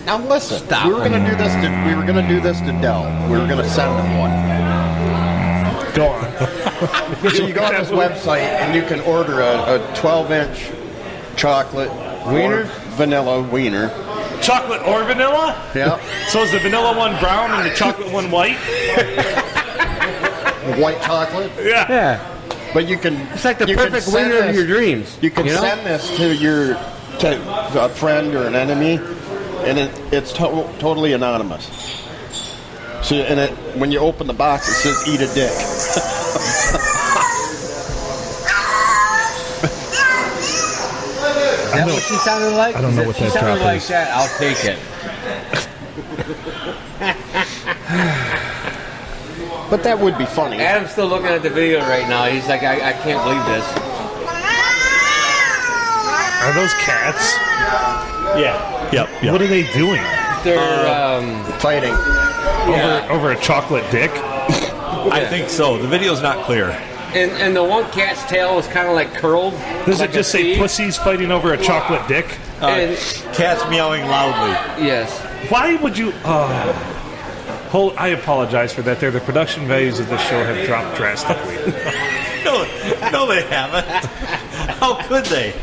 Now listen, stop we were gonna do this to Dell. We were gonna send him one. go on. So you go on this website and you can order a 12-inch chocolate Wiener? or vanilla wiener. Chocolate or vanilla? Yeah. So is the vanilla one brown and the chocolate one white? White chocolate. Yeah, But you can. it's like the you can perfect send winner of this- your dreams. You can know? send this to a friend or an enemy, and it's totally anonymous. So, when you open the box, it says "Eat a dick." Is that what she sounded like? I don't know If what she that sounded drop like is. that, I'll take it. But that would be funny. Adam's still looking at the video right now. He's like, I can't believe this. Are those cats? Yeah. Yep. What are they doing? They're Fighting. Over a chocolate dick? I think so. The video's not clear. and the one cat's tail is kind of like curled. Does like it just a say C. pussies fighting over a chocolate dick? And Cats meowing loudly. yes, Why would you... I apologize for that there. The production values of this show have dropped drastically. No, they haven't. How could they?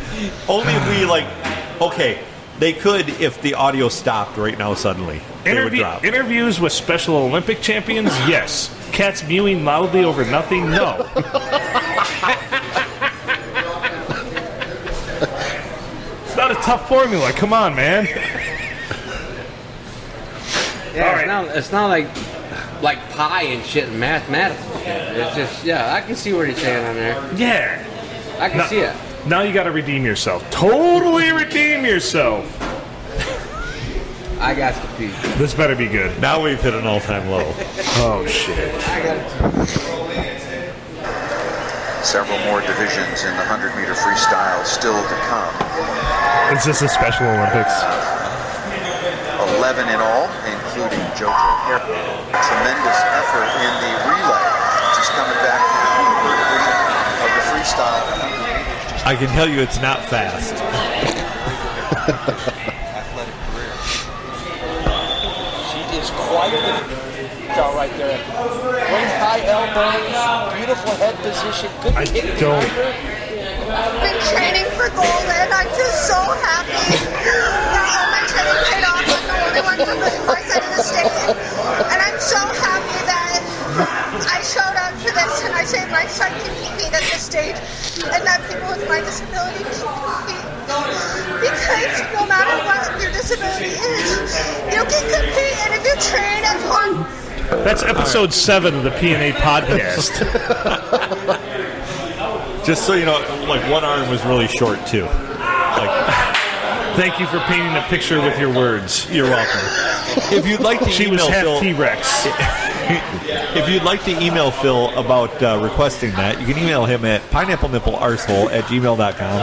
Only if we okay, they could if the audio stopped right now suddenly. They would drop. Interviews with Special Olympic champions, yes. Cats mewing loudly over nothing, no. tough formula. Come on, man. Yeah, All right. it's not like pi and shit and mathematical shit. It's just, I can see what he's saying on there. Yeah. I can see it. Now you got to redeem yourself. Totally redeem yourself. I got to pee. This better be good. Now we've hit an all-time low. Oh, shit. I got to. Several more divisions in the 100-meter freestyle still to come. Is this a Special Olympics? 11 in all, including JoJo Hare. Tremendous effort in the relay. Just coming back now in the division of the freestyle 100 meters. I can tell you it's not fast. Athletic career. She is quite the all right there. Great high elbows, beautiful head position, good kick behind her. I've been training for gold, and I'm just so happy that all my training paid off. I'm the only one from my side of the stadium, and I'm so happy that I showed up for this, and I say my son can compete at this stage, and that people with my disability can compete. Because no matter what your disability is, you can compete, and if you train as hard. That's episode 7 of the P&A podcast. Just so you know, like one arm was really short too. Thank you for painting a picture with your words. You're welcome. If you'd like to she email was half Phil, T-Rex. if you'd like to email Phil about requesting that, you can email him at pineapplenipplearsehole@gmail.com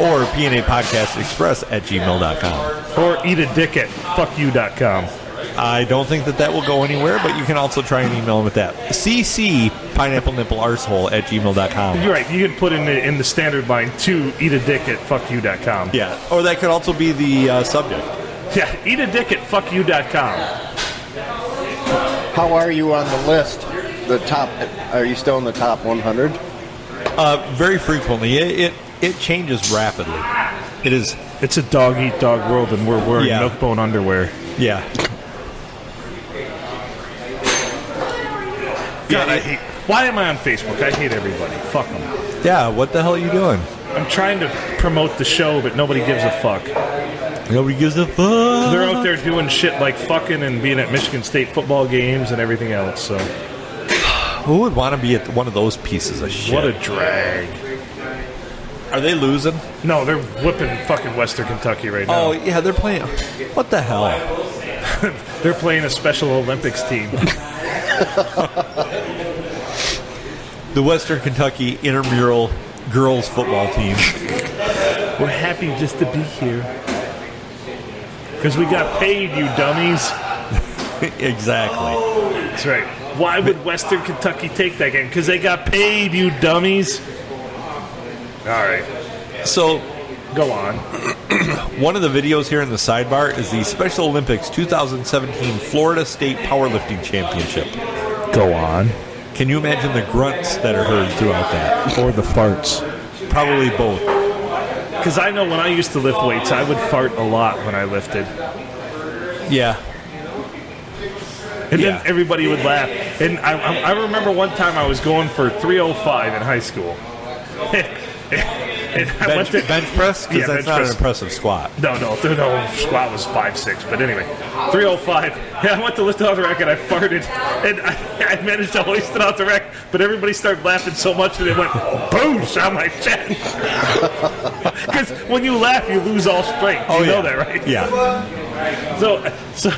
or pnapodcastexpress@gmail.com. Or eat a dick at fuckyou.com. I don't think that will go anywhere, but you can also try and email him with that. CC pineapplenipplearsehole@gmail.com. You're right. You can put in the standard line to eat a dick at fuckyou.com. Yeah, or that could also be the subject. Yeah, eat a dick at fuckyou.com. How are you on the list? The top? Are you still in the top 100? Very frequently. It changes rapidly. It is. It's a dog-eat-dog world, and we're wearing milk-bone underwear. Yeah. God, I hate. Why am I on Facebook? I hate everybody. Fuck them. Yeah, what the hell are you doing? I'm trying to promote the show, but nobody gives a fuck. Nobody gives a fuck. They're out there doing shit like fucking and being at Michigan State football games and everything else. So, who would want to be at one of those pieces of shit? What a drag. Are they losing? No, they're whipping fucking Western Kentucky right now. Oh, yeah, they're playing. What the hell? They're playing a Special Olympics team. The Western Kentucky intramural girls football team. We're happy just to be here. Because we got paid, you dummies. Exactly. That's right. Why would Western Kentucky take that game? Because they got paid, you dummies. All right. So, go on. One of the videos here in the sidebar is the Special Olympics 2017 Florida State Powerlifting Championship. Go on. Can you imagine the grunts that are heard throughout that? Or the farts? Probably both. Because I know when I used to lift weights, I would fart a lot when I lifted. Yeah. And then everybody would laugh. And I remember one time I was going for 305 in high school. And I went to bench press? Because that's not an impressive squat. No, squat was 5'6". But anyway, 305. Yeah, I went to lift out the rack and I farted. And I managed to hoist it out the rack. But everybody started laughing so much that it went boosh on my chest. Because when you laugh, you lose all strength. You know that, right? Yeah. So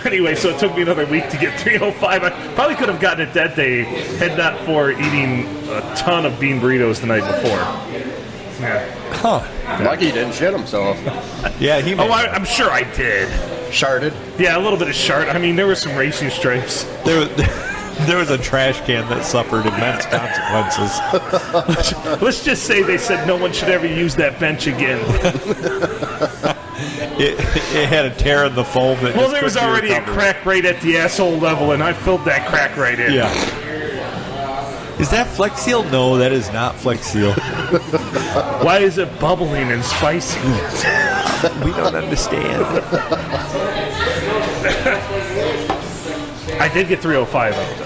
anyway, so it took me another week to get 305. I probably could have gotten it that day had not for eating a ton of bean burritos the night before. Yeah. Huh. Lucky he didn't shit himself. Yeah, he. I'm sure I did. Sharded? Yeah, a little bit of shard. I mean, there were some racing stripes. There was a trash can that suffered immense consequences. Let's just say they said no one should ever use that bench again. It had a tear in the foam. Well, there was already a crack right at the asshole level, and I filled that crack right in. Yeah. Is that Flex Seal? No, that is not Flex Seal. Why is it bubbling and spicy? We don't understand. I did get 305 out.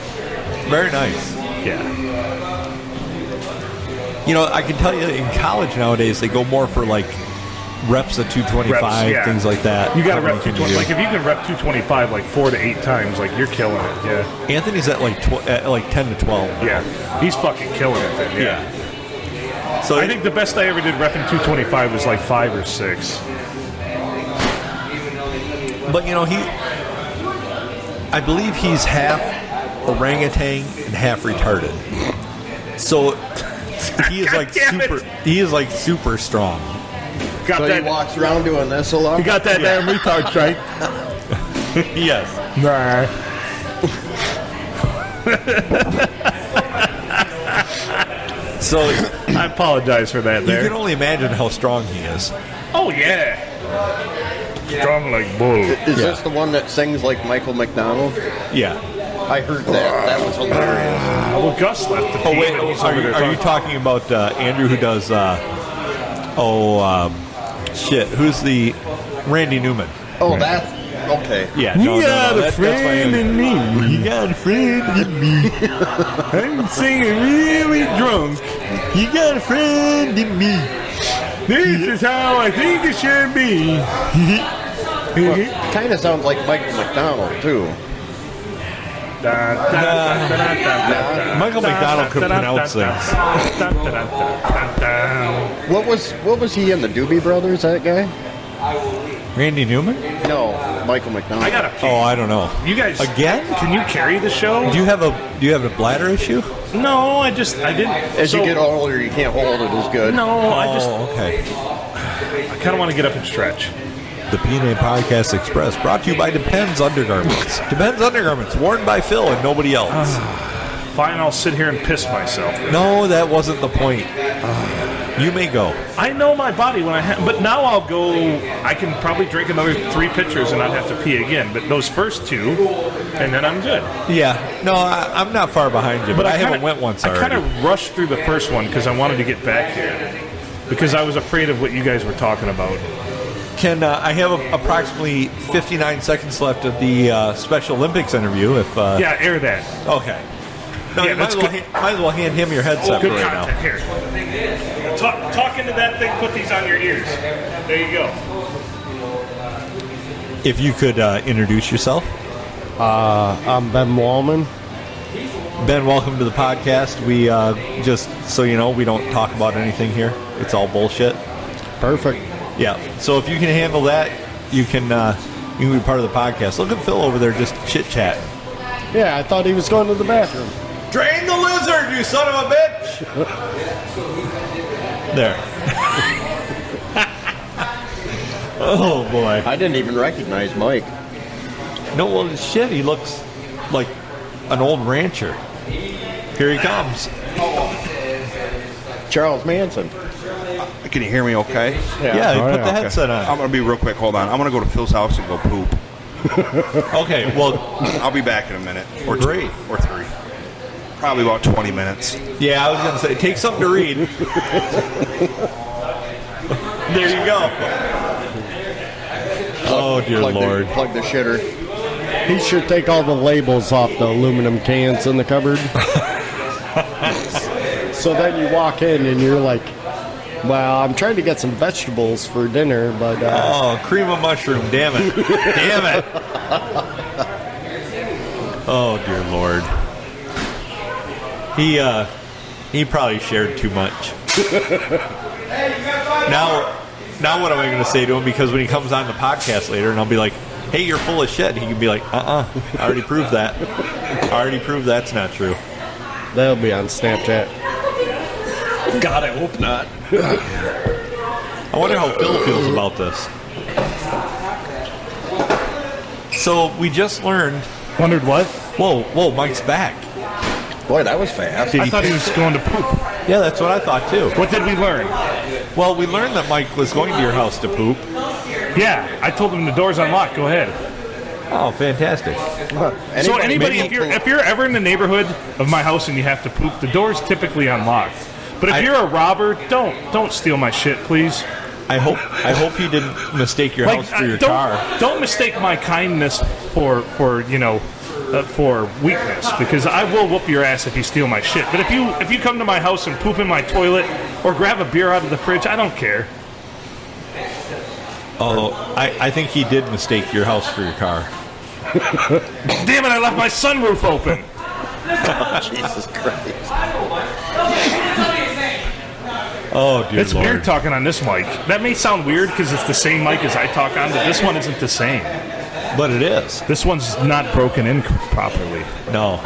Very nice. Yeah. You know, I can tell you in college nowadays they go more for like reps at 225, things like that. You got to rep 220. Like if you can rep 225 like 4 to 8 times, like you're killing it. Yeah. Anthony's at like 10 to 12. Yeah, he's fucking killing it. Then. Yeah. So I think the best I ever did repping 225 was like 5 or 6. But I believe he's half orangutan and half retarded. So he is like super strong. So he walks around doing this a lot? You got that damn retard strength. Yes. Nah. So I apologize for that there. You can only imagine how strong he is. Oh, yeah. Strong like bull. Is this the one that sings like Michael McDonald? Yeah. I heard that. That was hilarious. Well, Gus left the team. Are you talking about Andrew who does... who's the... Randy Newman. Oh, that's... Okay. Yeah, you got a friend in me. You got a friend in me. I'm singing really drunk. You got a friend in me. This is how I think it should be. Kind of sounds like Michael McDonald, too. Michael McDonald could pronounce things. What was he in the Doobie Brothers, that guy? Randy Newman? No, Michael McDonald. I got a pee. Oh, I don't know. You guys again? Can you carry the show? Do you have a bladder issue? No, I didn't. As you get older, you can't hold it as good. No, okay. I kind of want to get up and stretch. The PNA Podcast Express, brought to you by Depends Undergarments. Depends Undergarments, worn by Phil and nobody else. Fine, I'll sit here and piss myself. No, that wasn't the point. You may go. I know my body when but now I'll go. I can probably drink another 3 pitchers and not have to pee again. But those first 2, and then I'm good. Yeah. No, I'm not far behind you, but I haven't went once already. I kind of rushed through the first one because I wanted to get back here because I was afraid of what you guys were talking about. I have approximately 59 seconds left of the Special Olympics interview. If air that. Okay. No, you might as well hand him your headset good right content. now. Here. Talk into that thing, put these on your ears. There you go. If you could introduce yourself. I'm Ben Wallman. Ben, welcome to the podcast. We just so you know, we don't talk about anything here. It's all bullshit. Perfect. Yeah. So if you can handle that, you can be part of the podcast. Look at Phil over there just chit chat. Yeah, I thought he was going to the bathroom. Drain the lizard, you son of a bitch! There. Oh boy. I didn't even recognize Mike. No, well shit, he looks like an old rancher. Here he comes. Charles Manson. Can you hear me okay? Yeah, put the headset on. I'm going to be real quick. Hold on. I'm going to go to Phil's house and go poop. Okay, well... I'll be back in a minute. Or great. 2 or 3. Probably about 20 minutes. Yeah, I was going to say, take something to read. There you go. Oh, dear Lord. Plug the shitter. He should take all the labels off the aluminum cans in the cupboard. So then you walk in and you're like, well, I'm trying to get some vegetables for dinner, but... Oh, cream of mushroom, damn it. Damn it. Oh, dear Lord. He probably shared too much. Now what am I going to say to him? Because when he comes on the podcast later and I'll be like, hey, you're full of shit, he can be like, I already proved that. I already proved that's not true. That'll be on Snapchat. God, I hope not. I wonder how Phil feels about this. So we just learned. Wondered what? Whoa, Mike's back. Boy, that was fast. I thought he was going to poop. Yeah, that's what I thought too. What did we learn? Well, we learned that Mike was going to your house to poop. Yeah, I told him the door's unlocked. Go ahead. Oh, fantastic. So anybody, if you're ever in the neighborhood of my house and you have to poop, the door's typically unlocked. But if you're a robber, don't steal my shit, please. I hope you didn't mistake your house for your car. Don't mistake my kindness for weakness, because I will whoop your ass if you steal my shit. But if you come to my house and poop in my toilet or grab a beer out of the fridge, I don't care. Oh, I think he did mistake your house for your car. Damn it! I left my sunroof open. Jesus Christ. Oh, dear It's Lord. weird talking on this mic. That may sound weird because it's the same mic as I talk on, but this one isn't the same. But it is. This one's not broken in properly. No.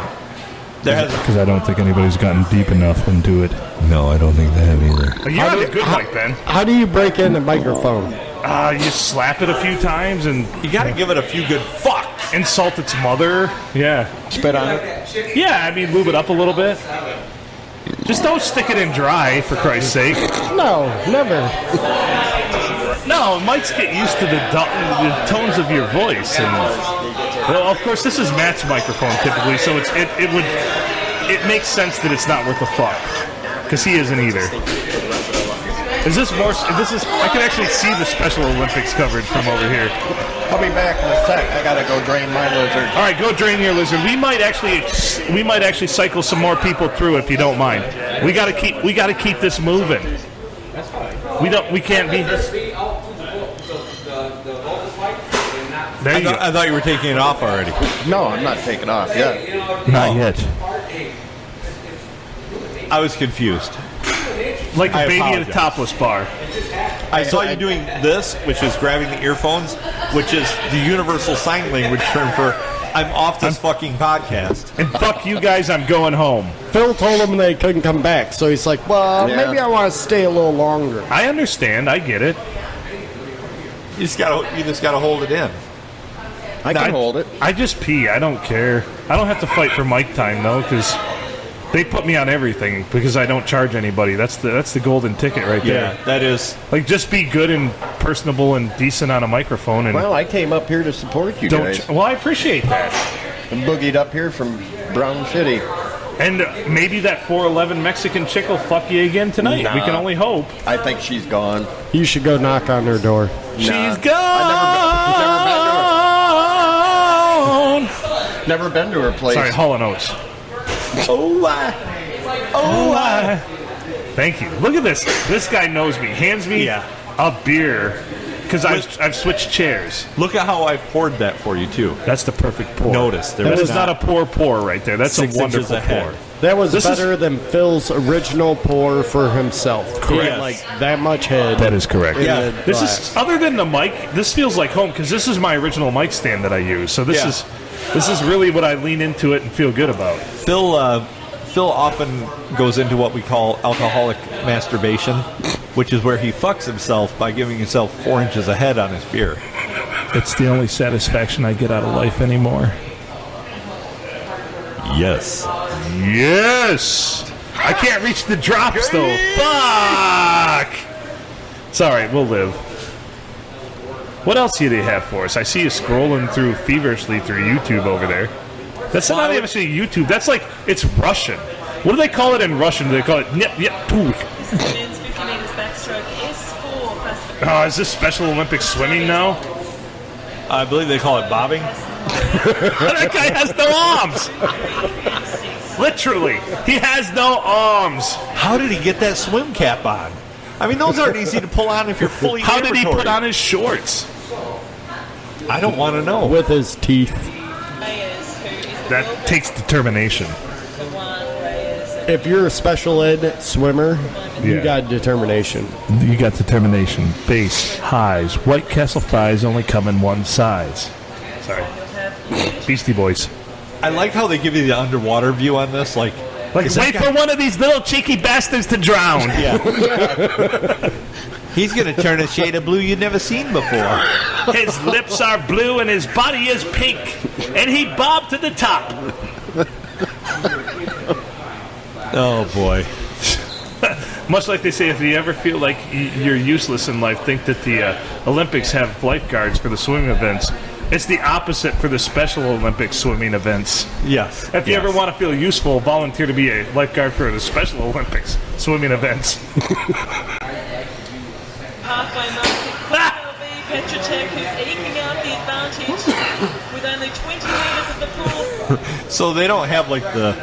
Because I don't think anybody's gotten deep enough into it. No, I don't think they have either. You have a good mic, Ben. How do you break in the microphone? You slap it a few times and... You gotta give it a few good fucks. Insult its mother. Yeah. Spit on it? Yeah, I mean, lube it up a little bit. Just don't stick it in dry, for Christ's sake. No, never. No, mics get used to the tones of your voice, and well, of course, this is Matt's microphone typically, so it makes sense that it's not worth a fuck because he isn't either. Is this more? This is. I can actually see the Special Olympics coverage from over here. I'll be back in a sec. I gotta go drain my lizard. All right, go drain your lizard. We might actually cycle some more people through if you don't mind. We gotta keep this moving. That's fine. We can't be. I thought you were taking it off already. No, I'm not taking off yet. Not yet. I was confused. Like a I baby apologize. at a topless bar. I saw you doing this, which is grabbing the earphones, which is the universal sign language term for I'm off this fucking podcast. And fuck you guys, I'm going home. Phil told him they couldn't come back, so he's like, well, maybe I want to stay a little longer. I understand. I get it. You just gotta hold it in. I can hold it. I just pee. I don't care. I don't have to fight for mic time though, because they put me on everything because I don't charge anybody. That's the golden ticket right there. Yeah, that is. Like, just be good and personable and decent on a microphone. And Well, I came up here to support you guys. well, I appreciate that. And boogied up here from Brown City. And maybe that 4'11" Mexican chick will fuck you again tonight. Nah. We can only hope. I think she's gone. You should go knock on her door. She's Nah. gone. Never been to her place. Sorry, Hall & Oates. Oh, Thank you. Look at this. This guy knows me. Hands me a beer because I've switched chairs. Look at how I poured that for you too. That's the perfect pour. Notice that is not a pour right there. That's 6 a inches wonderful ahead. pour. That was better than Phil's original pour for himself. He had like that much head. That is correct. Yeah. This is, other than the mic, this feels like home because this is my original mic stand that I use. So this is really what I lean into it and feel good about. Phil often goes into what we call alcoholic masturbation, which is where he fucks himself by giving himself 4 inches ahead on his beer. It's the only satisfaction I get out of life anymore. Yes. Yes! I can't reach the drops, though. Fuck! It's all right. We'll live. What else do they have for us? I see you scrolling through feverishly through YouTube over there. That's not even actually YouTube. That's like, it's Russian. What do they call it in Russian? Do they call it nyep nyep tuk? Men's 50 meters backstroke S4 classification. Oh, is this Special Olympics swimming now? I believe they call it bobbing. That guy has no arms. Literally, he has no arms. How did he get that swim cap on? I mean, those aren't easy to pull on if you're fully. How did he put on his shorts? I don't want to know. With his teeth. That takes determination. If you're a special ed swimmer, you got determination. You got determination. Base, highs, White Castle fries only come in one size. Sorry. Beastie Boys. I like how they give you the underwater view on this. Like wait for one of these little cheeky bastards to drown. Yeah. He's going to turn a shade of blue you've never seen before. His lips are blue and his body is pink. And he bobbed to the top. Oh, boy. Much like they say, if you ever feel like you're useless in life, think that the Olympics have lifeguards for the swimming events. It's the opposite for the Special Olympics swimming events. Yes. If you ever want to feel useful, volunteer to be a lifeguard for the Special Olympics swimming events. Halfway mark, Petrotech, who's eking out the advantage with only 20 metres of the pool. So they don't have like the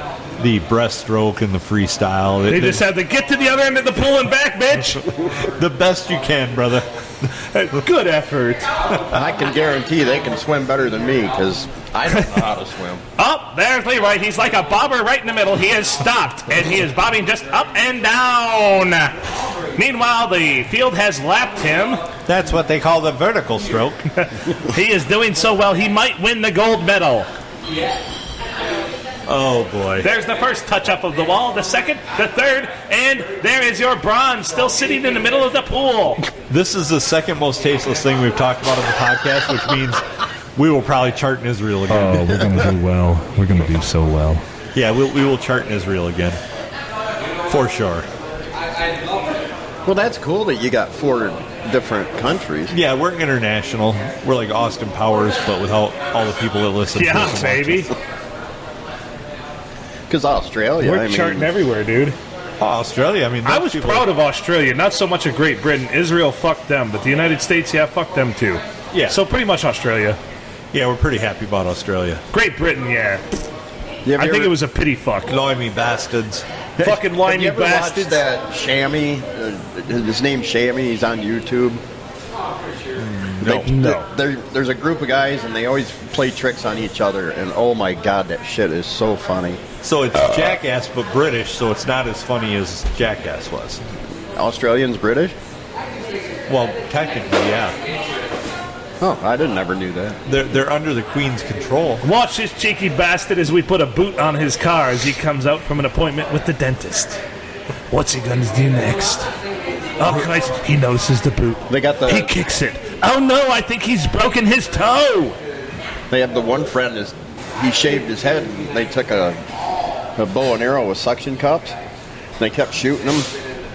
the breaststroke and the freestyle. They just have to get to the other end of the pool and back, bitch. The best you can, brother. Good effort. I can guarantee they can swim better than me because I don't know how to swim. Oh, there's Leroy. He's like a bobber right in the middle. He has stopped, and he is bobbing just up and down. Meanwhile, the field has lapped him. That's what they call the vertical stroke. He is doing so well, he might win the gold medal. Oh, boy. There's the first touch-up of the wall, the second, the third, and there is your bronze still sitting in the middle of the pool. This is the second most tasteless thing we've talked about on the podcast, which means we will probably chart in Israel again. Oh, we're going to do well. We're going to do so well. Yeah, we will chart in Israel again. For sure. Well, that's cool that you got 4 different countries. Yeah, we're international. We're like Austin Powers, but without all the people that listen to us. Yeah, baby. Because Australia, We're charting everywhere, dude. Oh, Australia, I mean... I was proud of Australia, not so much of Great Britain. Israel, fuck them. But the United States, yeah, fuck them too. Yeah. So pretty much Australia. Yeah, we're pretty happy about Australia. Great Britain, yeah. I think it was a pity fuck. Limey bastards. Fucking limey Have you ever bastards. watched that Shammy? His name's Shammy. He's on YouTube. No. There's a group of guys, and they always play tricks on each other. And oh my god, that shit is so funny. So it's Jackass, but British, so it's not as funny as Jackass was. Australians British? Well, technically, yeah. Oh, I never knew that. They're under the Queen's control. Watch this cheeky bastard as we put a boot on his car as he comes out from an appointment with the dentist. What's he gonna do next? Oh Christ, he notices the boot. They got the... He kicks it. Oh no, I think he's broken his toe. They have the one friend, he shaved his head, and they took a bow and arrow with suction cups. They kept shooting him,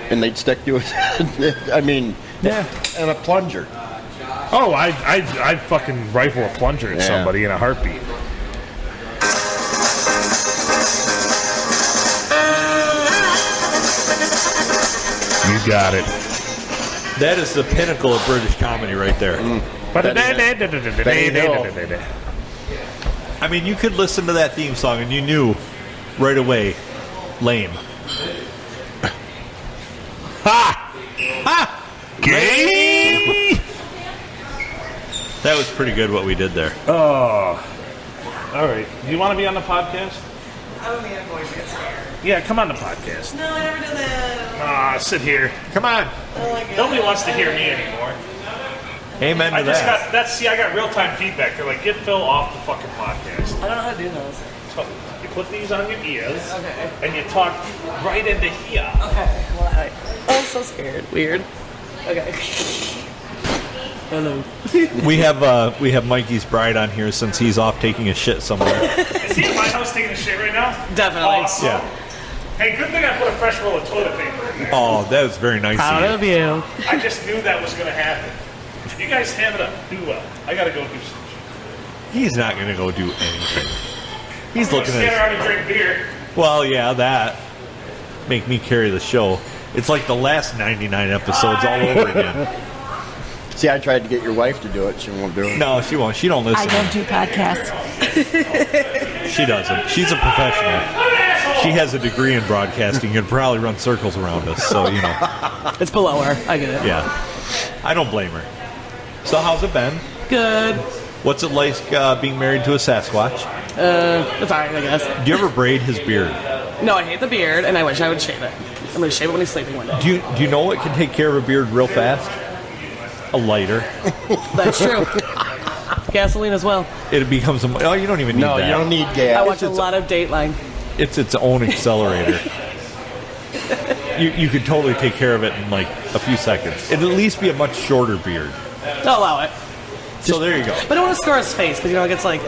and they'd stick to his head. I mean, yeah. And a plunger. Oh, I'd fucking rifle a plunger at somebody in a heartbeat. You got it. That is the pinnacle of British comedy right there. I mean, you could listen to that theme song and you knew right away, lame. Ha! Ha! Gay! That was pretty good what we did there. Oh. All right. Do you want to be on the podcast? I don't think I'm going to get scared. Yeah, come on the podcast. No, I never did that. Sit here. Come on. Oh my God. Nobody wants to hear me anymore. Amen to that. I got real-time feedback. They're like, get Phil off the fucking podcast. I don't know how to do those. So you put these on your ears, Okay. and you talk right into here. Okay. Well, I'm so scared. Weird. Okay. Hello. We have Mikey's bride on here since he's off taking a shit somewhere. Is he at my house taking a shit right now? Definitely. Awesome. Yeah. Hey, good thing I put a fresh roll of toilet paper in there. Oh, that was very nice Proud of you. of you. I just knew that was going to happen. You guys have it up. Do well. I got to go do some shit. He's not going to go do anything. He's I'm gonna looking stand at around and drink beer. Well, yeah, that. Make me carry the show. It's like the last 99 episodes all over again. See, I tried to get your wife to do it. She won't do it. No, she won't. She don't listen. I don't do podcasts. She doesn't. She's a professional. She has a degree in broadcasting and probably run circles around us, so, you know. It's below her. I get it. Yeah. I don't blame her. So how's it been? Good. What's it like being married to a Sasquatch? It's alright, I guess. Do you ever braid his beard? No, I hate the beard, and I wish I would shave it. I'm going to shave it when he's sleeping one day. Do you know what can take care of a beard real fast? A lighter. That's true. Gasoline as well. It becomes you don't even need that. No, you don't need gas. I watch a lot of Dateline. It's its own accelerator. You could totally take care of it in like a few seconds. It'd at least be a much shorter beard. I'll allow it. So there you go. But I don't want to scar his face because, it gets like,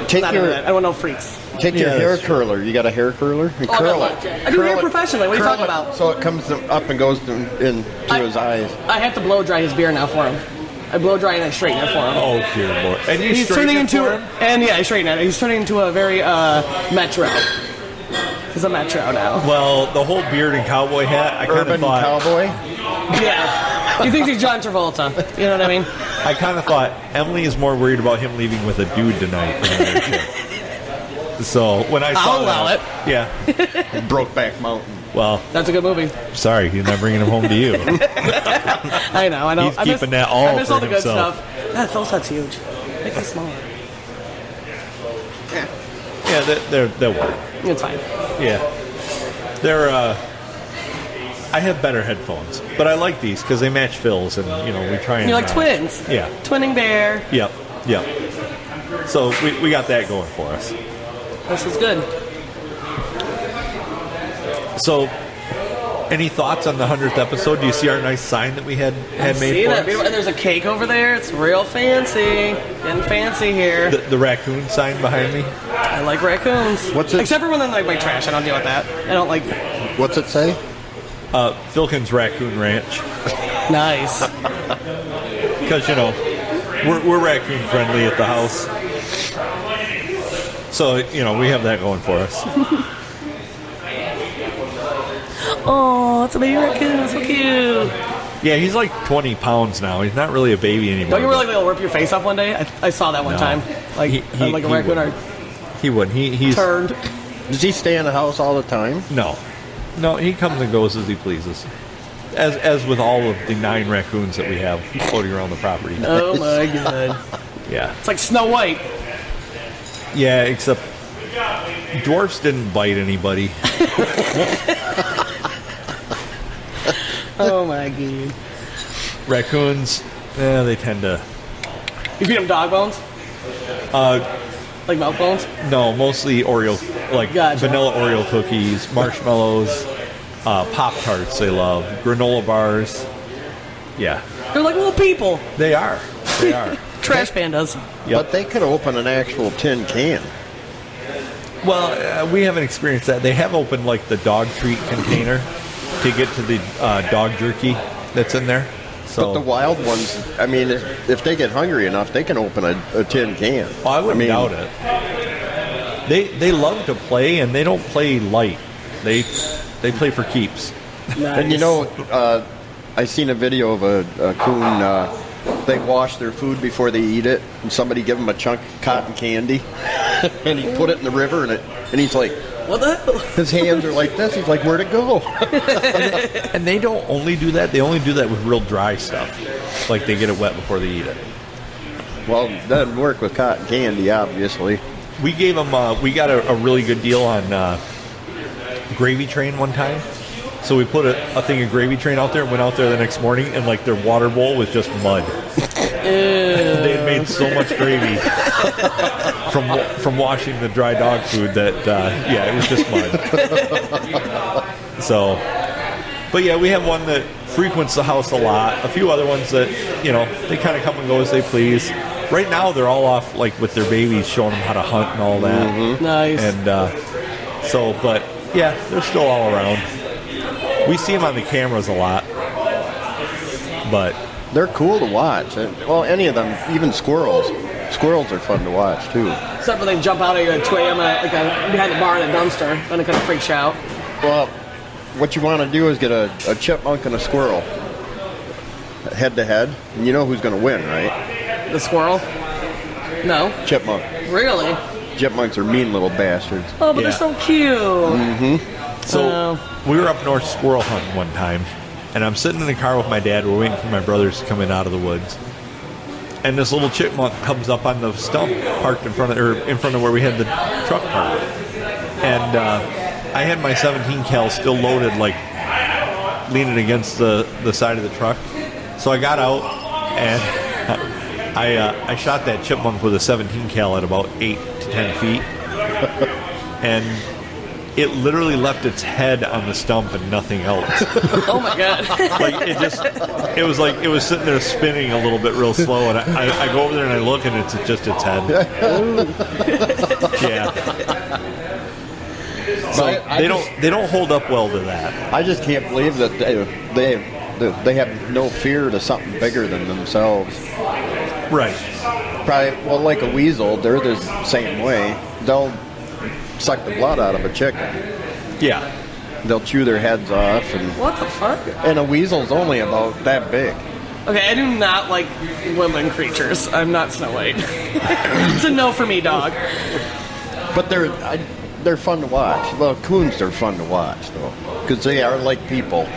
Take not your- into that. I don't want no freaks. Take your hair curler. You got a hair curler? And curl it. I do hair professionally. What are you talking about? So it comes up and goes into his eyes. I have to blow dry his beard now for him. I blow dry and I straighten it for him. Oh, dear Lord. And you He's straighten turning it for into, him? and yeah, I straighten it. He's turning into a very metro. He's a metro now. Well, the whole beard and cowboy hat, I kind of Urban thought. cowboy? Yeah. He thinks he's John Travolta. You know what I mean? I kind of thought Emily is more worried about him leaving with a dude tonight than another chick. So when I saw I'll allow it. Yeah. Brokeback Mountain. Well, That's a good movie. sorry, he's not bringing him home to you. I know. He's keeping that all I miss for all the good himself. stuff. That Phil's huge. Make it smaller. Yeah, they'll work. It's fine. Yeah. They're, I have better headphones, but I like these because they match Phil's, and, we try and... You're like twins. Yeah. Twinning bear. Yep. So we got that going for us. This is good. So, any thoughts on the 100th episode? Do you see our nice sign that we had made See for that? us? Beautiful. And there's a cake over there. It's real fancy. Getting fancy here. The raccoon sign behind me? I like raccoons. What's it? Except for when they like my trash. I don't deal with that. I don't like... What's it say? Philkins Raccoon Ranch. Nice. Because, we're raccoon friendly at the house. So, we have that going for us. Oh, it's a baby raccoon. It's so cute. Yeah, he's like 20 pounds now. He's not really a baby anymore. Don't you really like they'll rip your face off one day? I saw that one No. time. Like a raccoon or He wouldn't. He's turned. Does he stay in the house all the time? No, he comes and goes as he pleases. As with all of the 9 raccoons that we have floating around the property. Oh my god. Yeah. It's like Snow White. Yeah, except dwarfs didn't bite anybody. Oh my god. Raccoons, they tend to... You feed them dog bones? Like milk bones? No, mostly Oreo, like Gotcha. vanilla Oreo cookies, marshmallows, Pop-Tarts they love, granola bars. Yeah. They're like little people. They are. Trash pandas. Yep. But they could open an actual tin can. Well, we haven't experienced that. They have opened like the dog treat container to get to the dog jerky that's in there. So But the wild ones, I mean, if they get hungry enough, they can open a tin can. Well, I wouldn't doubt it. They love to play, and they don't play light. They play for keeps. Nice. And I seen a video of a coon. They wash their food before they eat it, and somebody give him a chunk of cotton candy, and he put it in the river, and he's like, what the hell? his hands are like this. He's like, where'd it go? And they don't only do that. They only do that with real dry stuff. Like they get it wet before they eat it. Well, it doesn't work with cotton candy, obviously. We gave them. We got a really good deal on Gravy Train one time. So we put a thing of Gravy Train out there, went out there the next morning, and like their water bowl was just mud. They had made so much gravy from washing the dry dog food that it was just mud. So, but yeah, we have one that frequents the house a lot. A few other ones that they kind of come and go as they please. Right now, they're all off like with their babies, showing them how to hunt and all that. Mm-hmm. Nice. And but yeah, they're still all around. We see them on the cameras a lot, but they're cool to watch. Well, any of them, even squirrels. Squirrels are fun to watch too. Except for they jump out at you at 2 a.m. Behind the bar in a dumpster, and it kind of freaks you out. Well, what you want to do is get a chipmunk and a squirrel head to head, and you know who's going to win, right? The squirrel? No. Chipmunk. Really? Chipmunks are mean little bastards. Oh, but they're so cute. Mm-hmm. So we were up north squirrel hunting one time, and I'm sitting in the car with my dad. We're waiting for my brothers to come in out of the woods, and this little chipmunk comes up on the stump parked in front of where we had the truck parked. And I had my 17 cal still loaded, like leaning against the side of the truck. So I got out and I shot that chipmunk with a 17 cal at about 8 to 10 feet, and it literally left its head on the stump and nothing else. Oh my god! It was like it was sitting there spinning a little bit real slow, and I go over there and I look, and it's just its head. Yeah. So they don't hold up well to that. I just can't believe that they have no fear to something bigger than themselves. Right. Probably, well, like a weasel, they're the same way. They'll suck the blood out of a chicken. Yeah. They'll chew their heads off. And What the fuck? And a weasel's only about that big. Okay, I do not like woodland creatures. I'm not Snow White. It's a no for me, dog. But they're fun to watch. Well, coons, they're fun to watch, though. Because they are like people.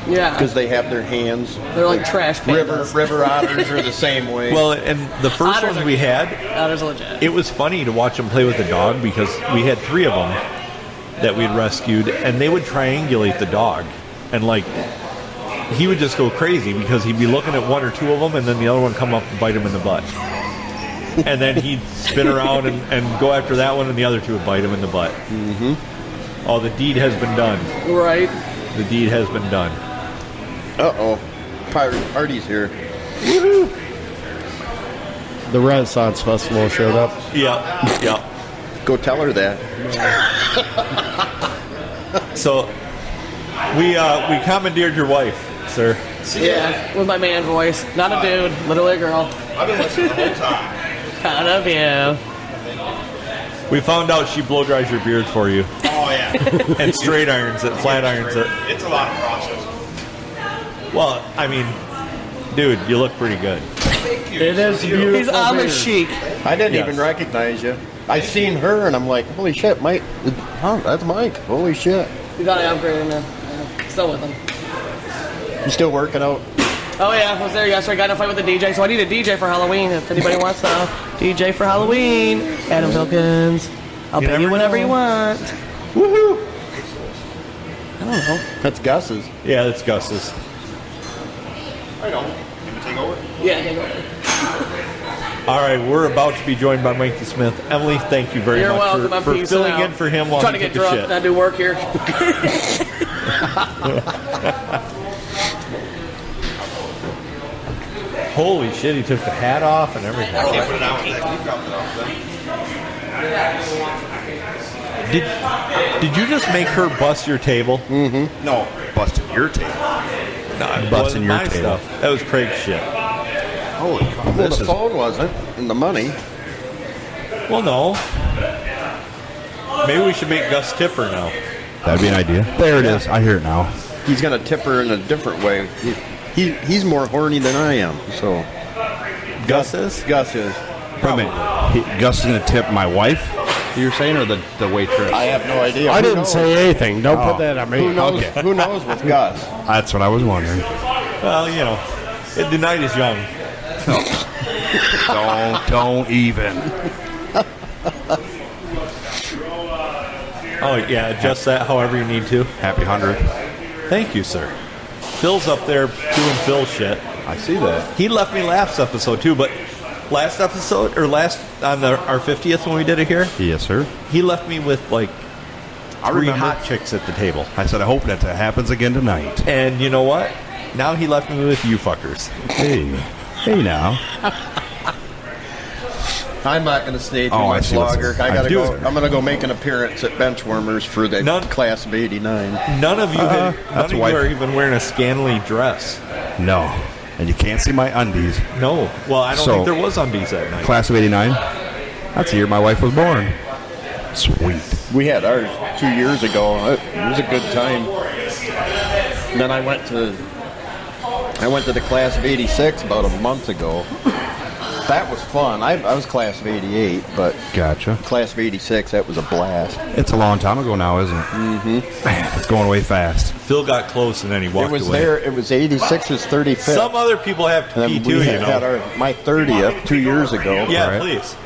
Yeah. Because they have their hands. They're like trash pandas. River otters are the same way. Well, and the first Otters ones we had, Otters are legit. it was funny to watch them play with the dog because we had 3 of them that we'd rescued, and they would triangulate the dog. And, like, he would just go crazy because he'd be looking at 1 or 2 of them, and then the other one come up and bite him in the butt. And then he'd spin around and go after that one, and the other 2 would bite him in the butt. Mm-hmm. Oh, the deed has been done. Right. The deed has been done. Uh-oh. Party's here. Woohoo! The Renaissance Festival showed up. Yeah. Go tell her that. So, we commandeered your wife, sir. Yeah, with my man voice. Not a dude, literally a girl. I've been listening the whole time. Proud of you. We found out she blow dries your beard for you. Oh, yeah. And straight irons it, flat irons it. It's a lot of process. Well, I mean, dude, you look pretty good. It is beautiful. He's Amish chic. I didn't even recognize you. I seen her, and I'm like, holy shit, Mike. That's Mike. Holy shit. You gotta upgrade him, man. Still with him. You still working out? Oh yeah, I was there yesterday. Got in a fight with a DJ, so I need a DJ for Halloween. If anybody wants to DJ for Halloween, Adam Wilkins. I'll pay you whenever you want. Woohoo! I don't know. That's Gus's. Yeah, that's Gus's. I know. Can you take over? Yeah, take over. All right, we're about to be joined by Mikey Smith. Emily, thank you very You're much welcome. I'm for peacing filling out. in for him while Trying he to took get a drunk shit. and I do work here. Holy shit, he took the hat off and everything. I can't put it out with that. You dropped it off then. Did you just make her bust your table? Mm-hmm. No, busted your table. No, it Busting wasn't your my table. stuff. That was Craig's shit. Holy cow. Well, the phone wasn't, and the money. Well, no. Maybe we should make Gus Tipper now. That'd be an idea. There it is. I hear it now. He's going to tip her in a different way. He's more horny than I am, so. Gus is? Gus is. Wait a minute. Gus is going to tip my wife? You're saying, or the waitress? I have no idea. I Who didn't knows? say anything. Don't put that on me. Who knows? Who knows with Gus? That's what I was wondering. Well, you know, the night is young. Don't even. Oh, yeah, adjust that however you need to. Happy 100th. Thank you, sir. Phil's up there doing Phil shit. I see that. He left me last episode, too, but last episode, or last, on our 50th when we did it here, Yes, sir. he left me with, like, I 3 remember. hot chicks at the table. I said, I hope that happens again tonight. And you know what? Now he left me with you fuckers. Hey now. I'm not going to stay too Oh, I much see what's- longer. I I gotta do. go. I'm going to go make an appearance at Benchwarmers for the class of '89. None of you, none that's of you wife. are even wearing a scantily dress. No. And you can't see my undies. No. Well, I don't So- think there was undies that night. Class of 89. That's the year my wife was born. Sweet. We had ours 2 years ago. It was a good time. And then I went to the class of '86 about a month ago. That was fun. I was class of '88, but Gotcha. class of '86, that was a blast. It's a long time ago now, isn't it? Mm-hmm. Man, it's going away fast. Phil got close and then he walked It was away. there. It was '86's 35th. Some other people have to and pee then too, we you had know. my 30th 2 years ago. Yeah, Right. please.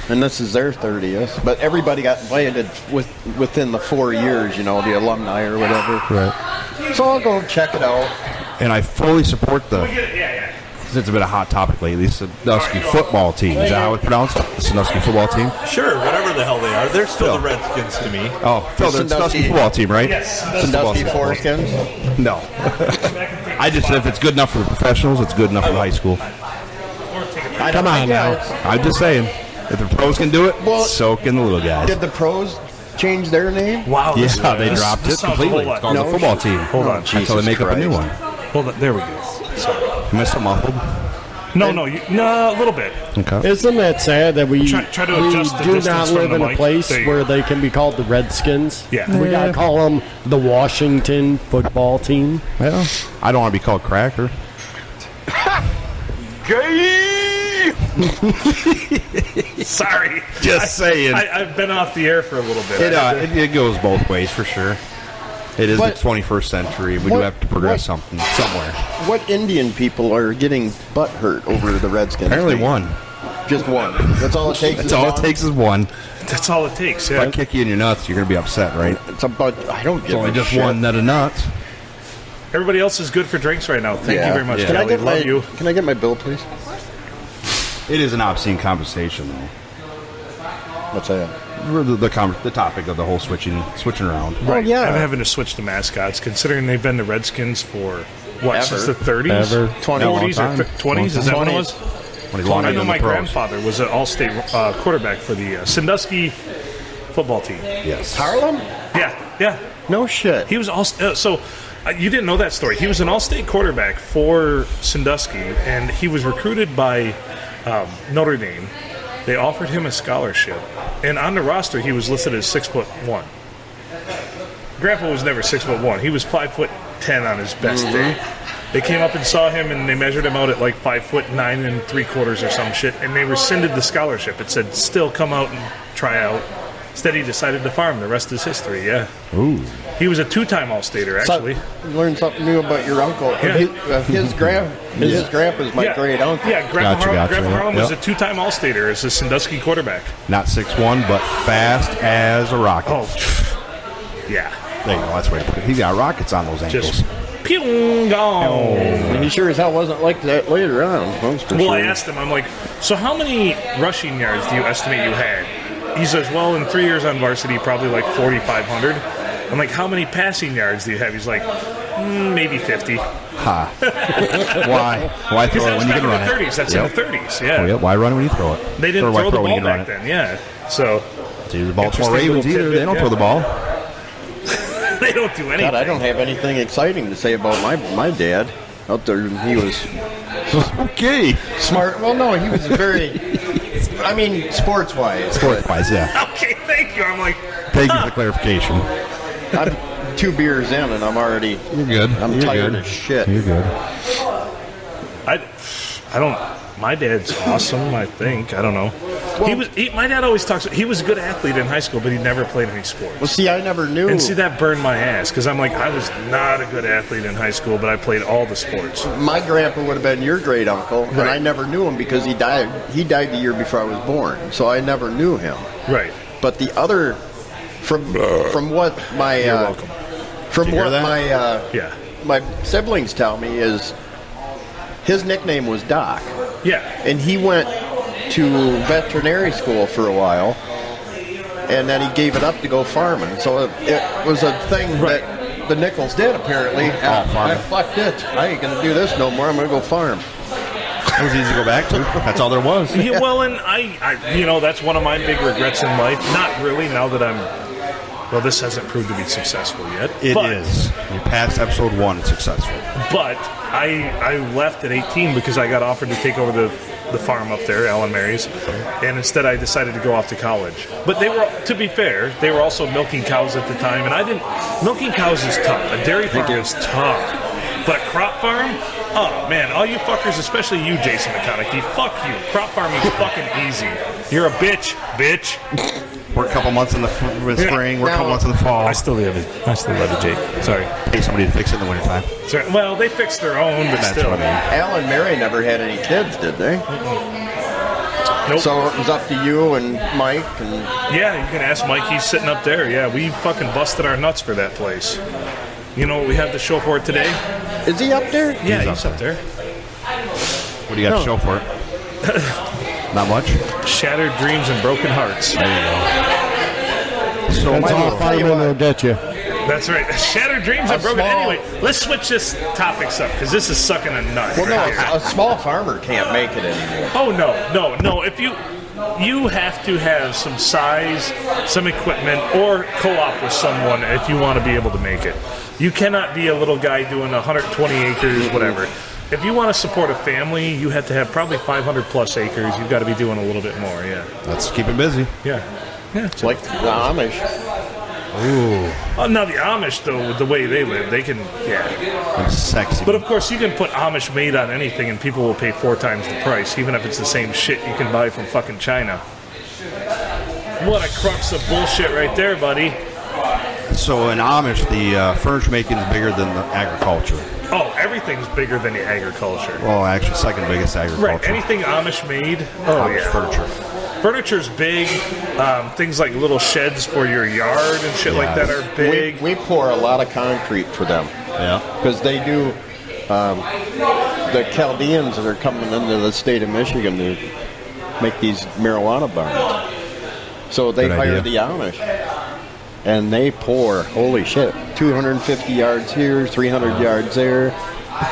And this is their 30th. But everybody got invited within the 4 years, you know, the alumni or whatever. Right. So I'll go check it out. And I fully support the, because it's been a hot topic lately, Sandusky football team. Is that how it's pronounced? The Sandusky football team? Sure, whatever the hell they are. They're still the Redskins to me. Oh, Phil, the Sandusky football team, right? Yes. Sandusky Foreskins? No. I just, if it's good enough for the professionals, it's good enough for the high school. Come on now. I'm just saying, if the pros can do it, so can the little guys. Did the pros change their name? Wow. Yeah, they dropped it completely. It's called the football team. Hold on. Until they make up a new one. Hold on. There we go. You missed it muffled? No, no, a little bit. Okay. Isn't that sad that we, Try to adjust the do distance not from live the in a mic. place There you where go. they can be called the Redskins? Yeah. We got to call them the Washington football team. Well, I don't want to be called Cracker. Gay! Sorry. Just saying. I've been off the air for a little bit. It goes both ways for sure. It is But- the 21st century. We do have to progress something somewhere. What Indian people are getting butt hurt over the Redskins? Apparently thing? one. Just one. That's all it takes. That's all it takes is one. That's all it takes, If I kick you in your nuts, you're going to be upset, right? It's about. I don't It's give only a just shit. one nut of nuts. Everybody else is good for drinks right now. Thank you very much, Can I Kelly. get Love you. Can I get my bill, please? It is an obscene conversation, though. What's that? The topic of the whole switching around. Right. yeah. I'm having to switch to mascots, considering they've been the Redskins for, what, Ever. since the 30s? Ever. 40s or 20s? Is that what it was? I know my grandfather was an all-state quarterback for the Sandusky football team. Yes. Harlem? Yeah. No shit. He was all so. You didn't know that story. He was an all-state quarterback for Sandusky, and he was recruited by Notre Dame. They offered him a scholarship, and on the roster he was listed as 6'1". Grandpa was never 6'1". He was 5'10" on his best day. They came up and saw him, and they measured him out at like 5'9"3/4" or some shit, and they rescinded the scholarship. It said, "Still come out and try out." Instead, he decided to farm. The rest is history. Yeah. Ooh. He was a 2-time All-Stater, actually. Learned something new about your uncle. Yeah. His grandpa's my great uncle. Yeah, Grandpa Gotcha, Harlem was a yep. 2-time All-Stater as a Sandusky quarterback. Not 6'1", but fast as a rocket. Oh, yeah. There you go. That's the way to put it. He's got rockets on those ankles. Just pew gone. And he sure as hell wasn't like that later on. That's for Well, sure. I asked him, I'm like, so how many rushing yards do you estimate you had? He says, well, in 3 years on varsity, probably like 4,500. I'm like, how many passing yards do you have? He's like, maybe 50. Ha. Why? Why Because throw it that was when you back can in run the it? 30s. That's Yep. in the 30s, yeah. Oh, yeah. Why run it when you throw it? They didn't Or why throw the when you ball can run back it? then, yeah. So See, the Baltimore Interesting Ravens little either. They don't tidbit, throw the ball. they don't do anything. God, I don't have anything exciting to say about my dad. Out there, he was okay. Smart. Well, no, he was very. I mean, sports-wise. Sports-wise, yeah. Okay, thank you. I'm like, Thank you for the clarification. I'm 2 beers in, and I'm already. You're good. I'm You're tired good. as shit. You're good. I don't. My dad's awesome. I think. I don't know. My dad always talks. He was a good athlete in high school, but he never played any sports. Well, see, I never knew. And see, that burned my ass because I'm like, I was not a good athlete in high school, but I played all the sports. My grandpa would have been your great uncle, and Right. I never knew him because he died. He died the year before I was born, so I never knew him. Right. But the other, from what my You're welcome. from Did you hear what that? Yeah. my siblings tell me is his nickname was Doc. Yeah. And he went to veterinary school for a while, and then he gave it up to go farming. So it was a thing that the Nichols did, apparently. Fuck it. I ain't going to do this no more. I'm going to go farm. It was easy to go back to. That's all there was. Yeah, well, and I, that's one of my big regrets in life. Not really, now that I'm. Well, this hasn't proved to be successful yet. It is. You passed episode 1. It's successful. But I left at 18 because I got offered to take over the farm up there, Alan Mary's, and instead I decided to go off to college. But they were, to be fair, they were also milking cows at the time, and I didn't. Milking cows is tough. A dairy farm is tough. But a crop farm, oh man, all you fuckers, especially you, Jason McConaughey, fuck you. Crop farming is fucking easy. You're a bitch. Work a couple months in the spring, work a couple months in the fall. I still love it, Jake. Sorry. Pay somebody to fix it in the wintertime. Sorry. Well, they fixed their own, but That's still. what I mean. Al and Mary never had any kids, did they? Nope. So it was up to you and Mike and. Yeah, you can ask Mike. He's sitting up there. Yeah, we fucking busted our nuts for that place. You know what we have to show for it today? Is he up there? Yeah, he's up there. What do you got to show for it? Not much? Shattered dreams and broken hearts. There you go. So That's all firemen will get you. That's right. Shattered dreams and broken. Anyway, let's switch this topics up because this is sucking a nut. Well, right no, here. a small farmer can't make it anymore. Oh no! If you have to have some size, some equipment, or co-op with someone if you want to be able to make it. You cannot be a little guy doing 120 acres, whatever. If you want to support a family, you have to have probably 500 plus acres. You've got to be doing a little bit more. Yeah. Let's keep it busy. Yeah. It's like the Amish. Ooh. Oh, now the Amish, though, the way they live, they can, I'm sexy. But of course, you can put Amish made on anything, and people will pay 4 times the price, even if it's the same shit you can buy from fucking China. What a crux of bullshit right there, buddy. So in Amish, the furniture making is bigger than the agriculture. Oh, everything's bigger than the agriculture. Well, actually, second biggest agriculture. Right, anything Amish made. Oh, Amish yeah. furniture. Furniture's big. Things like little sheds for your yard and shit like that are big. We pour a lot of concrete for them. Yeah. Because they do, the Chaldeans that are coming into the state of Michigan to make these marijuana barns. So they Good hire idea. the Amish. And they pour, holy shit, 250 yards here, 300 yards there.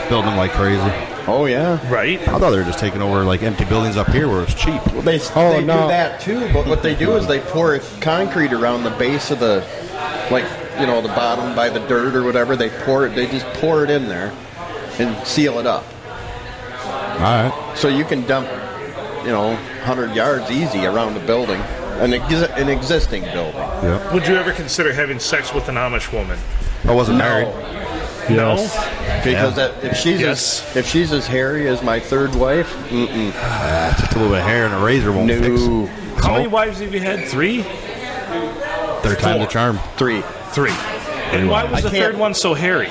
Building them like crazy. Oh, yeah. Right. I thought they were just taking over like empty buildings up here where it's cheap. Well, they do that too, but what they do is they pour concrete around the base of the, like, you know, the bottom by the dirt or whatever. They just pour it in there and seal it up. All right. So you can dump, 100 yards easy around the building, an existing building. Yeah. Would you ever consider having sex with an Amish woman? I wasn't married. No? Because if she's as hairy as my third wife, just a little bit of hair and a razor won't fix it. How many wives have you had? 3? Third time the charm. 3. And why was the third one so hairy?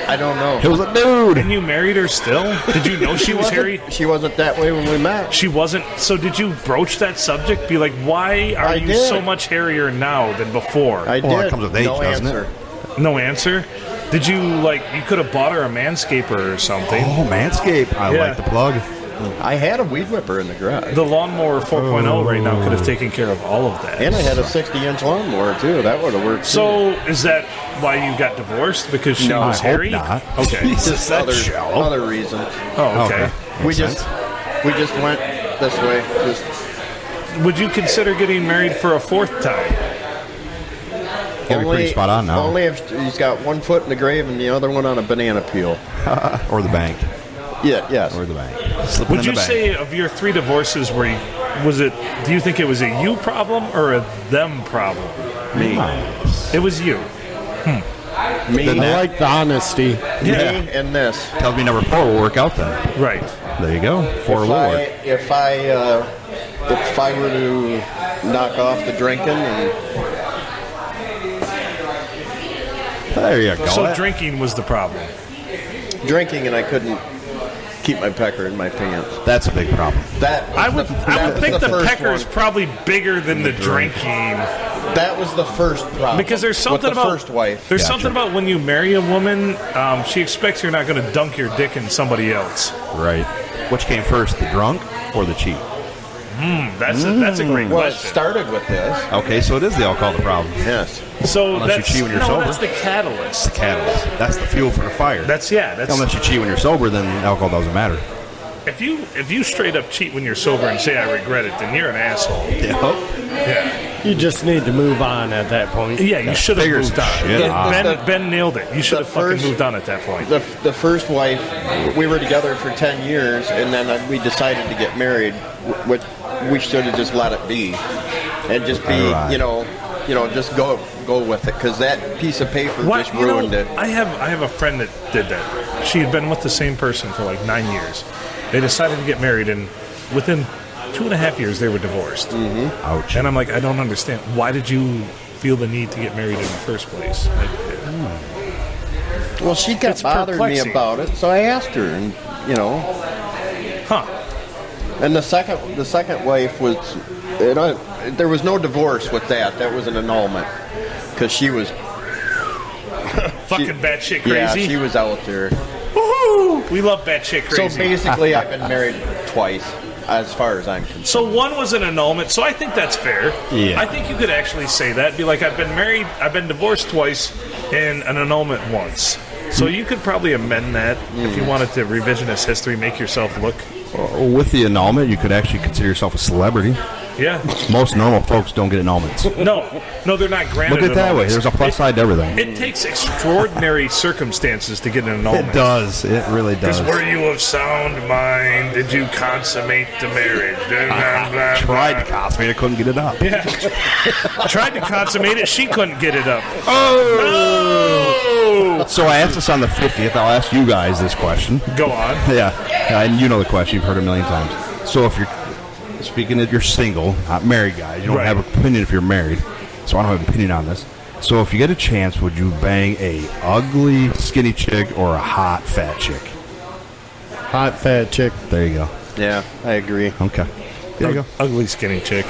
I don't know. It was a dude. And you married her still? Did you know she was hairy? She wasn't that way when we met. She wasn't. So did you broach that subject? Be like, why are you so much hairier now than before? I did. Well, it comes with age, no doesn't answer. it? No answer? Did you, you could have bought her a Manscaper or something. Oh, Manscaped. I like the plug. I had a weed whipper in the garage. The lawnmower 4.0 right now could have taken care of all of that. And I had a 60-inch lawnmower, too. That would have worked, So, is that why you got divorced? Because she was hairy? not. Okay. Just other reasons. Oh, okay. We just went this way. Would you consider getting married for a 4th time? Gotta be pretty spot on now. Only if he's got one foot in the grave and the other one on a banana peel. Or the bank. Yeah, yes. Or the bank. Slipping Would in you the bank. say of your 3 divorces, do you think it was a you problem or a them problem? Me. It was you. Me. I like the honesty. Me and this. Tells me number 4 will work out then. Right. There you go. 4 will work. If I were to knock off the drinking and there you go. So drinking was the problem. Drinking, and I couldn't keep my pecker in my pants. That's a big problem. I would think the pecker is probably bigger than the drinking. That was the first problem. Because there's something with the about first wife. There's something about when you marry a woman, she expects you're not going to dunk your dick in somebody else. Right. Which came first, the drunk or the cheat? That's a great Well, it question. started with this. Okay, so it is the alcohol the problem. Yes. So Unless you cheat when you're sober. that's the catalyst. The catalyst. That's the fuel for the fire. That's Unless you cheat when you're sober, then alcohol doesn't matter. if you straight up cheat when you're sober and say I regret it, then you're an asshole. Yeah. You just need to move on at that point. Yeah, you should have moved on. on. Ben nailed it. You should have fucking moved on at that point. The first wife, we were together for 10 years, and then we decided to get married, which we should have just let it be. And just be, just go with it, because that piece of paper just ruined it. I have a friend that did that. She had been with the same person for like 9 years. They decided to get married, and within 2.5 years they were divorced. Mm-hmm. Ouch. And I'm like, I don't understand. Why did you feel the need to get married in the first place? Well, she kept bothering me about it, so I asked her, and And the second wife was, there was no divorce with that. That was an annulment, because she was fucking batshit crazy. Yeah, she was out there. Woohoo! We love batshit crazy. So basically, I've been married twice, as far as I'm concerned. So one was an annulment, so I think that's fair. Yeah. I think you could actually say that. Be like, I've been divorced twice and an annulment once. So you could probably amend that if you wanted to revisionist history, make yourself look. With the annulment, you could actually consider yourself a celebrity. Yeah. Most normal folks don't get annulments. No, they're not granted. Look at it that way. annulments. There's a plus side to everything. It takes extraordinary circumstances to get an annulment. It does. It really does. Because were you of sound mind? Did you consummate the marriage? Tried to consummate it, couldn't get it up. Yeah. Tried to consummate it, she couldn't get it up. Oh! So I asked this on the 50th. I'll ask you guys this question. Go on. Yeah, and you know the question. You've heard it a million times. So if you're speaking that you're single, not married guys, you don't have an opinion if you're married. So I don't have an opinion on this. So if you get a chance, would you bang a ugly skinny chick or a hot fat chick? Hot fat chick. There you go. Yeah, I agree. Okay. There you go. Ugly skinny chick.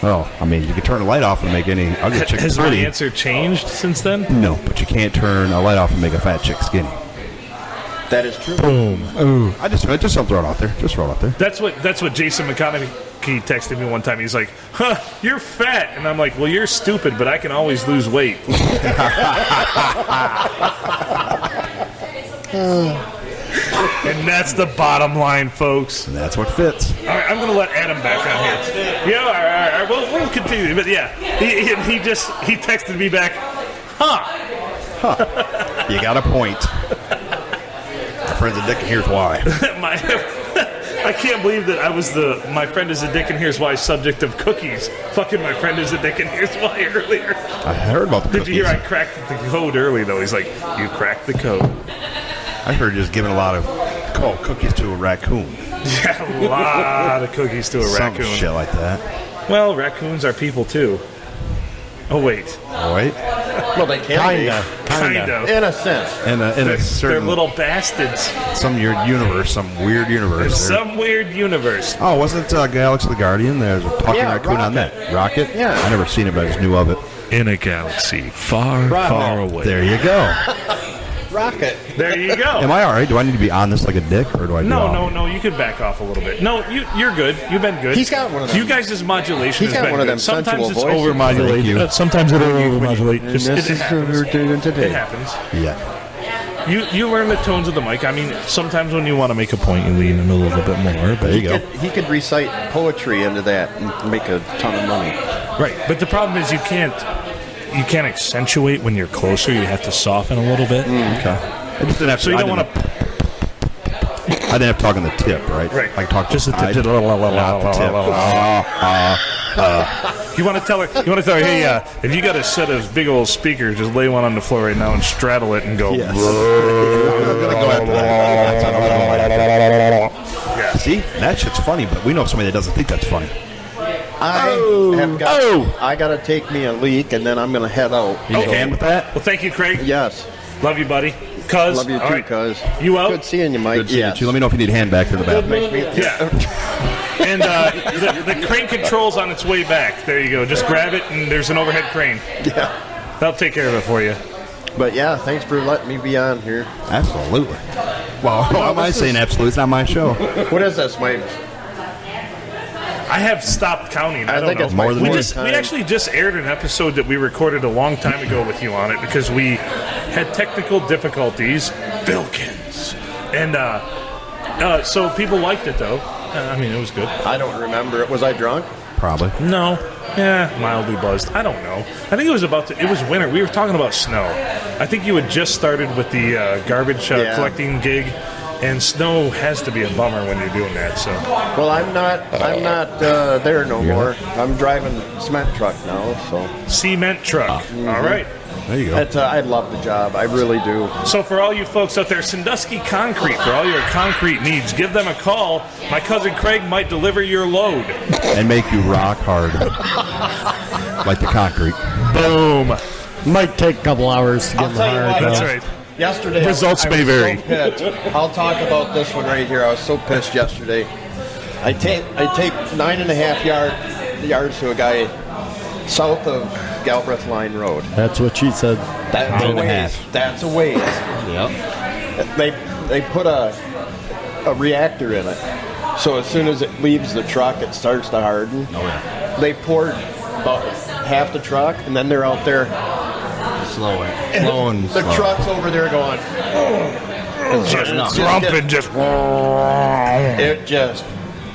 Well, I mean, you can turn the light off and make any ugly chick Has my pretty. answer changed since then? No, but you can't turn a light off and make a fat chick skinny. That is true. Boom. Ooh. I just throw it out there. Just throw it out there. That's what Jason McConaughey texted me one time. He's like, "Huh, you're fat," and I'm like, "Well, you're stupid, but I can always lose weight." And that's the bottom line, folks. And that's what fits. All right, I'm going to let Adam back on here. Yeah, all right. We'll continue. But yeah, he texted me back, huh? You got a point. My friend's a dick, and here's why. I can't believe that I was my friend is a dick and here's why subject of cookies. Fucking my friend is a dick and here's why earlier. I heard about the cookies. Did you hear I cracked the code early, though? He's like, you cracked the code. I heard just giving a lot of cookies to a raccoon. Yeah, a lot of cookies to a Some raccoon. shit like that. Well, raccoons are people, too. Oh, wait. Well, they can Kinda. in a sense. In a certain... They're little bastards. Some weird universe. In some weird universe. Oh, wasn't Galaxy the Guardian? There's a talking raccoon on that. Rocket? Yeah. I never seen it, but I just knew of it. In a galaxy far, far away. There you go. Rocket. There you go. Am I all right? Do I need to be on this like a dick, or do I? No. You can back off a little bit. No, you're good. You've been good. He's got one of them. You guys' modulation He's has got been one of good. them Sometimes it's sensual voices. over-modulated. Sometimes it'll over-modulate. And this is what we're doing today. It happens. Yeah. You learn the tones of the mic. I mean, sometimes when you want to make a point, you lean in a little bit more. But there you go. He could recite poetry into that and make a ton of money. Right, but the problem is you can't accentuate when you're closer. You have to soften a little bit. Okay. I just didn't have to. So you don't want to. I didn't have to talk on the tip, right? Right. I can talk just the tip. Not the tip. You want to tell her? Hey, if you got a set of big old speakers, just lay one on the floor right now and straddle it and go. Yes. I'm gonna go after that. Yeah. See, that shit's funny, but we know somebody that doesn't think that's funny. I gotta take me a leak, and then I'm gonna head out. You can with that? Well, thank you, Craig. Yes. Love you, buddy. Cuz. Love you too, right. cuz. You out? Good seeing you, Mike. Good seeing you too. Let me know if you need a hand back to the bathroom. Yeah. And the crane control's on its way back. There you go. Just grab it, and there's an overhead crane. Yeah. That'll take care of it for you. But yeah, thanks for letting me be on here. Absolutely. Well, how am I saying absolutely? It's not my show. What is this, Mike? I have stopped counting. I don't think know. it's more than we one actually just aired an episode that we recorded a long time ago with you on it because we had technical difficulties. Vilkins. And so people liked it, though. I mean, it was good. I don't remember it. Was I drunk? Probably. No. Yeah, mildly buzzed. I don't know. I think it was it was winter. We were talking about snow. I think you had just started with the garbage collecting gig. And snow has to be a bummer when you're doing that. So, well, I'm not there no more. I'm driving a cement truck now. So cement truck. Mm-hmm. All right. There you go. I love the job. I really do. So for all you folks out there, Sandusky Concrete, for all your concrete needs, give them a call. My cousin Craig might deliver your load. And make you rock hard. Like the concrete. Boom. Might take a couple hours to get hard. That's right. Yesterday, results may vary. So pissed. I'll talk about this one right here. I was so pissed yesterday. I take 9.5 yards to a guy south of Galbraith Line Road. That's what she said. That's a ways. That's a ways. Yep. They put a reactor in it, so as soon as it leaves the truck, it starts to harden. Oh yeah. They poured about half the truck, and then they're out there. Slow and the slow. truck's over there going. Just grumping, just. It just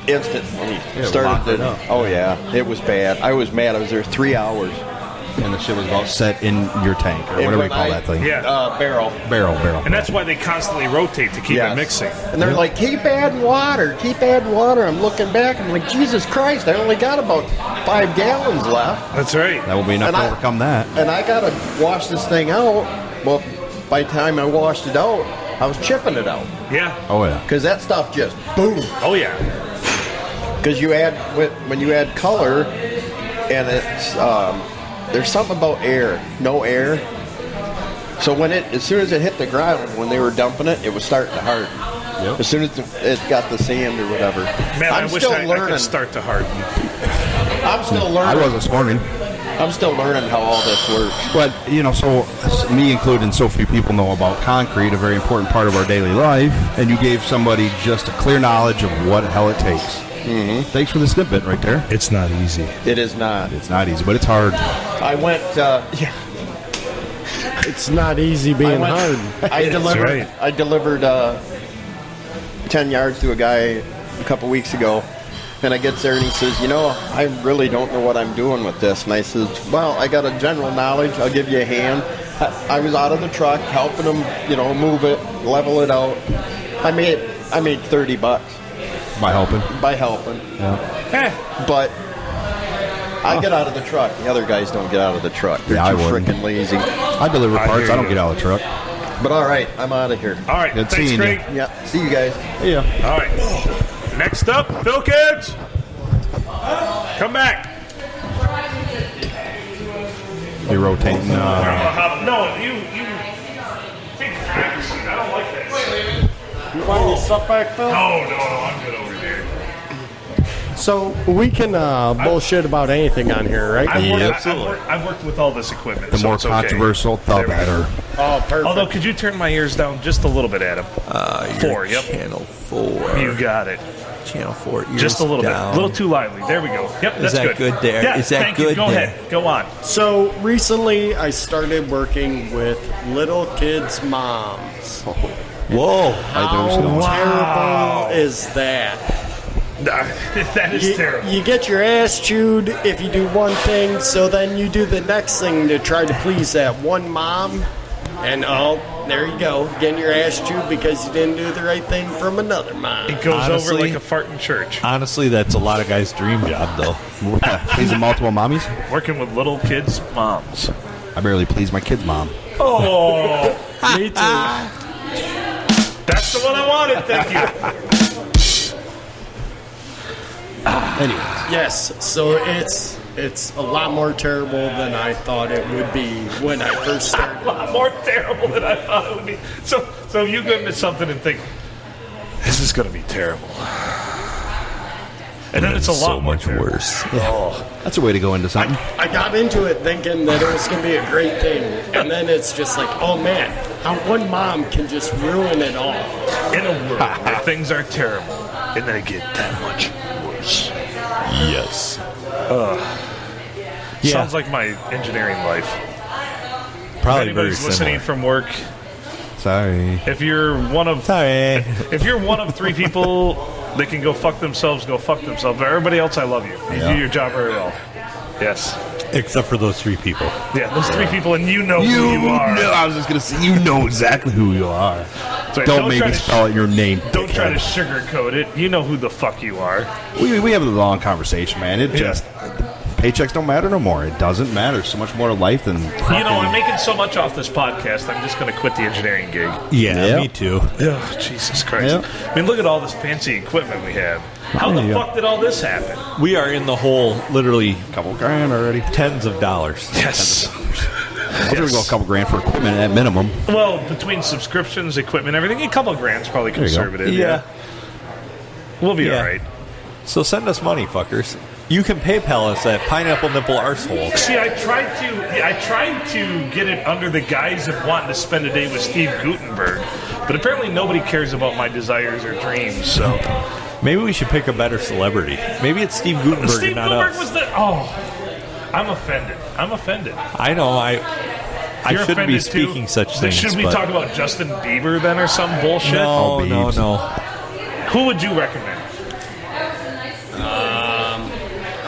instantly locked started it to. up. Oh yeah, it was bad. I was mad. I was there 3 hours. And the shit was about set in your tank, or whatever you call that thing. Yeah. Barrel. Barrel. And that's why they constantly rotate to keep it mixing. And they're like, keep adding water. I'm looking back. I'm like, Jesus Christ, I only got about 5 gallons left. That's right. That will be enough to overcome that. And I got to wash this thing out. Well, by the time I washed it out, I was chipping it out. Yeah. Oh, yeah. Because that stuff just boom. Oh, yeah. Because when you add color, and it's there's something about air, no air. So as soon as it hit the ground, when they were dumping it, it was starting to harden. Yep. As soon as it got the sand or whatever. Man, I wish I could start to harden. I'm still learning. I was this morning. I'm still learning how all this works. But, so me included, so few people know about concrete, a very important part of our daily life, and you gave somebody just a clear knowledge of what the hell it takes. Mm-hmm. Thanks for the snippet right there. It's not easy. It is not. It's not easy, but it's hard. I went, It's not easy being hard. I delivered 10 yards to a guy a couple weeks ago, and I get there and he says, I really don't know what I'm doing with this. And I says, well, I got a general knowledge. I'll give you a hand. I was out of the truck helping him, move it, level it out. I made $30 by helping. Yeah. But I get out of the truck. The other guys don't get out of the truck. They're too freaking lazy. I deliver parts. I don't get out of the truck. But all right, I'm out of here. All right, good thanks, seeing Greg. you. Yeah, see you guys. Yeah. All right. Next up, Phil Kids. Come back. You're rotating. No, you take the driver's seat. I don't like that. You want me to step back, Phil? No, I'm good over here. So we can bullshit about anything on here, right? I've worked with all this equipment. The more controversial, the better. Oh, perfect. Although, could you turn my ears down just a little bit, Adam? 4, yep. Channel 4. You got it. Channel 4 ears just a little down. bit. A little too lively. There we go. Yep, that's Is that good there? Yeah, Is that thank you. good Go there? ahead. Go on. So recently I started working with little kids' moms. Whoa. How terrible is that? That is terrible. You get your ass chewed if you do one thing, so then you do the next thing to try to please that one mom, and there you go, getting your ass chewed because you didn't do the right thing from another mom. It goes over like a fart in church. Honestly, that's a lot of guys' dream job, though. Pleasing multiple mommies? Working with little kids' moms. I barely please my kid's mom. Oh, me too. That's the one I wanted. Thank you. Anyway. Yes, so it's a lot more terrible than I thought it would be when I first started. A lot more terrible than I thought it would be. So you go into something and think, this is going to be terrible. And then it's a lot much worse. Yeah. Oh. That's a way to go into something. I got into it thinking that it was going to be a great thing, and then it's just like, oh man, how one mom can just ruin it all. In a world where things are terrible, and then it get that much worse. Yes. Sounds like my engineering life. Probably if anybody's very listening similar. from work, sorry. If you're one of 3 people that can go fuck themselves. But everybody else, I love you. You do your job very well. Yes. Except for those 3 people. Yeah, those 3 people, and you know who you are. I was just going to say, you know exactly who you are. Right, don't make me spell out your name. Don't try to sugarcoat it. You know who the fuck you are. We have a long conversation, man. It just... Paychecks don't matter no more. It doesn't matter. So much more to life than... I'm making so much off this podcast, I'm just going to quit the engineering gig. Yeah, me too. Oh, Jesus Christ. Yep. I mean, look at all this fancy equipment we have. How the fuck did all this happen? We are in the hole, literally... A couple grand already. Tens of dollars. Yes. I was going to go a couple grand for equipment at minimum. Well, between subscriptions, equipment, everything, a couple grand's probably conservative. Yeah. We'll be all right. So send us money, fuckers. You can PayPal us at Pineapple Nipple Arsehole. See, I tried to get it under the guise of wanting to spend a day with Steve Gutenberg, but apparently nobody cares about my desires or dreams. So maybe we should pick a better celebrity. Maybe it's Steve Gutenberg Steve and not Gutenberg us. was the. I'm offended. I know. I shouldn't be speaking such things. Should we talk about Justin Bieber then, or some bullshit? No. Who would you recommend?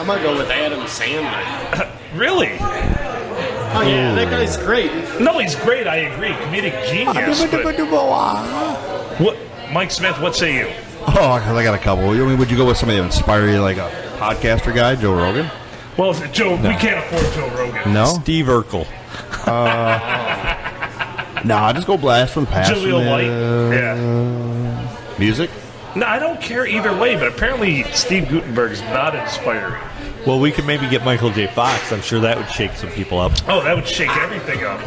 gonna go with Adam Sandler. Really? Oh yeah, that guy's great. No, he's great. I agree. Comedic genius. What, Mike Smith? What say you? Oh, I got a couple. I mean, would you go with somebody that inspire you, like a podcaster guy, Joe Rogan? Well, Joe, we can't afford Joe Rogan. No, Steve Urkel. Nah, just go blast from the past. Julia White. Yeah. Music. No, I don't care either way, but apparently Steve Gutenberg's not inspiring. Well, we could maybe get Michael J. Fox. I'm sure that would shake some people up. Oh, that would shake everything up.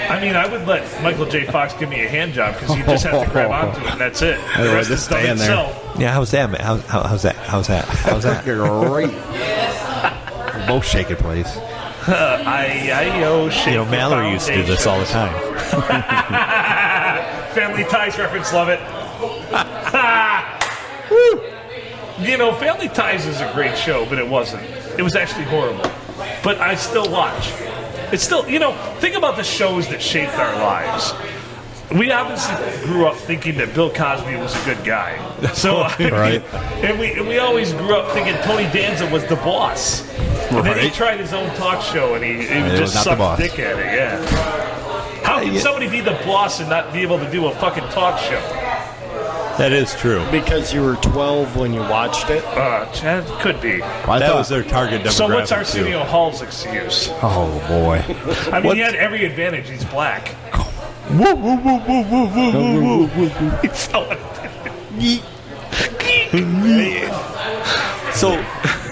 I mean, I would let Michael J. Fox give me a hand job because you just have to grab onto it and that's it. The rest is done itself. Yeah, how's that, man? How's that? Great. We're both shaking, please. You know, Mallory used to do this all the time. Family Ties reference, love it. You know, Family Ties is a great show, but it wasn't. It was actually horrible. But I still watch. It's still, you know, think about the shows that shaped our lives. We obviously grew up thinking that Bill Cosby was a good guy. So, Right. and we always grew up thinking Tony Danza was the boss. And then he tried his own talk show, and he just sucked dick at it, yeah. How can somebody be the boss and not be able to do a fucking talk show? That is true. Because you were 12 when you watched it? It could be. That was their target demographic. So what's too. Arsenio Hall's excuse? Oh, boy. I mean, he had every advantage. He's black. So,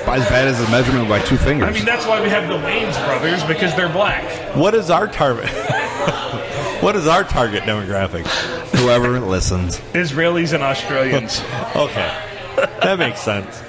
as bad as the measurement by 2 fingers. I mean, that's why we have the Wayans brothers, because they're black. what is our target? What is our target demographic? Whoever listens. Israelis and Australians. Okay. That makes sense.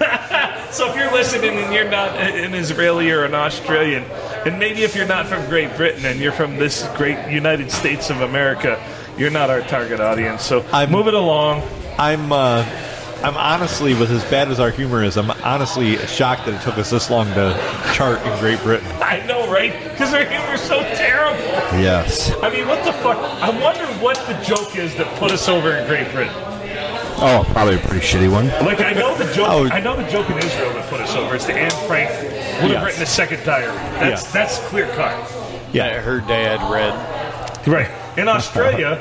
So if you're listening and you're not an Israeli or an Australian, and maybe if you're not from Great Britain and you're from this great United States of America, you're not our target audience. So move it along. I'm honestly, with as bad as our humor is, I'm honestly shocked that it took us this long to chart in Great Britain. I know, right? Because our humor's so terrible. Yes. I mean, what the fuck? I wonder what the joke is that put us over in Great Britain. Oh, probably a pretty shitty one. Like, I know the joke. I know the joke in Israel that put us over. It's the Anne Frank would have written a second diary. That's clear cut. Yeah, her dad read. Right. In Australia,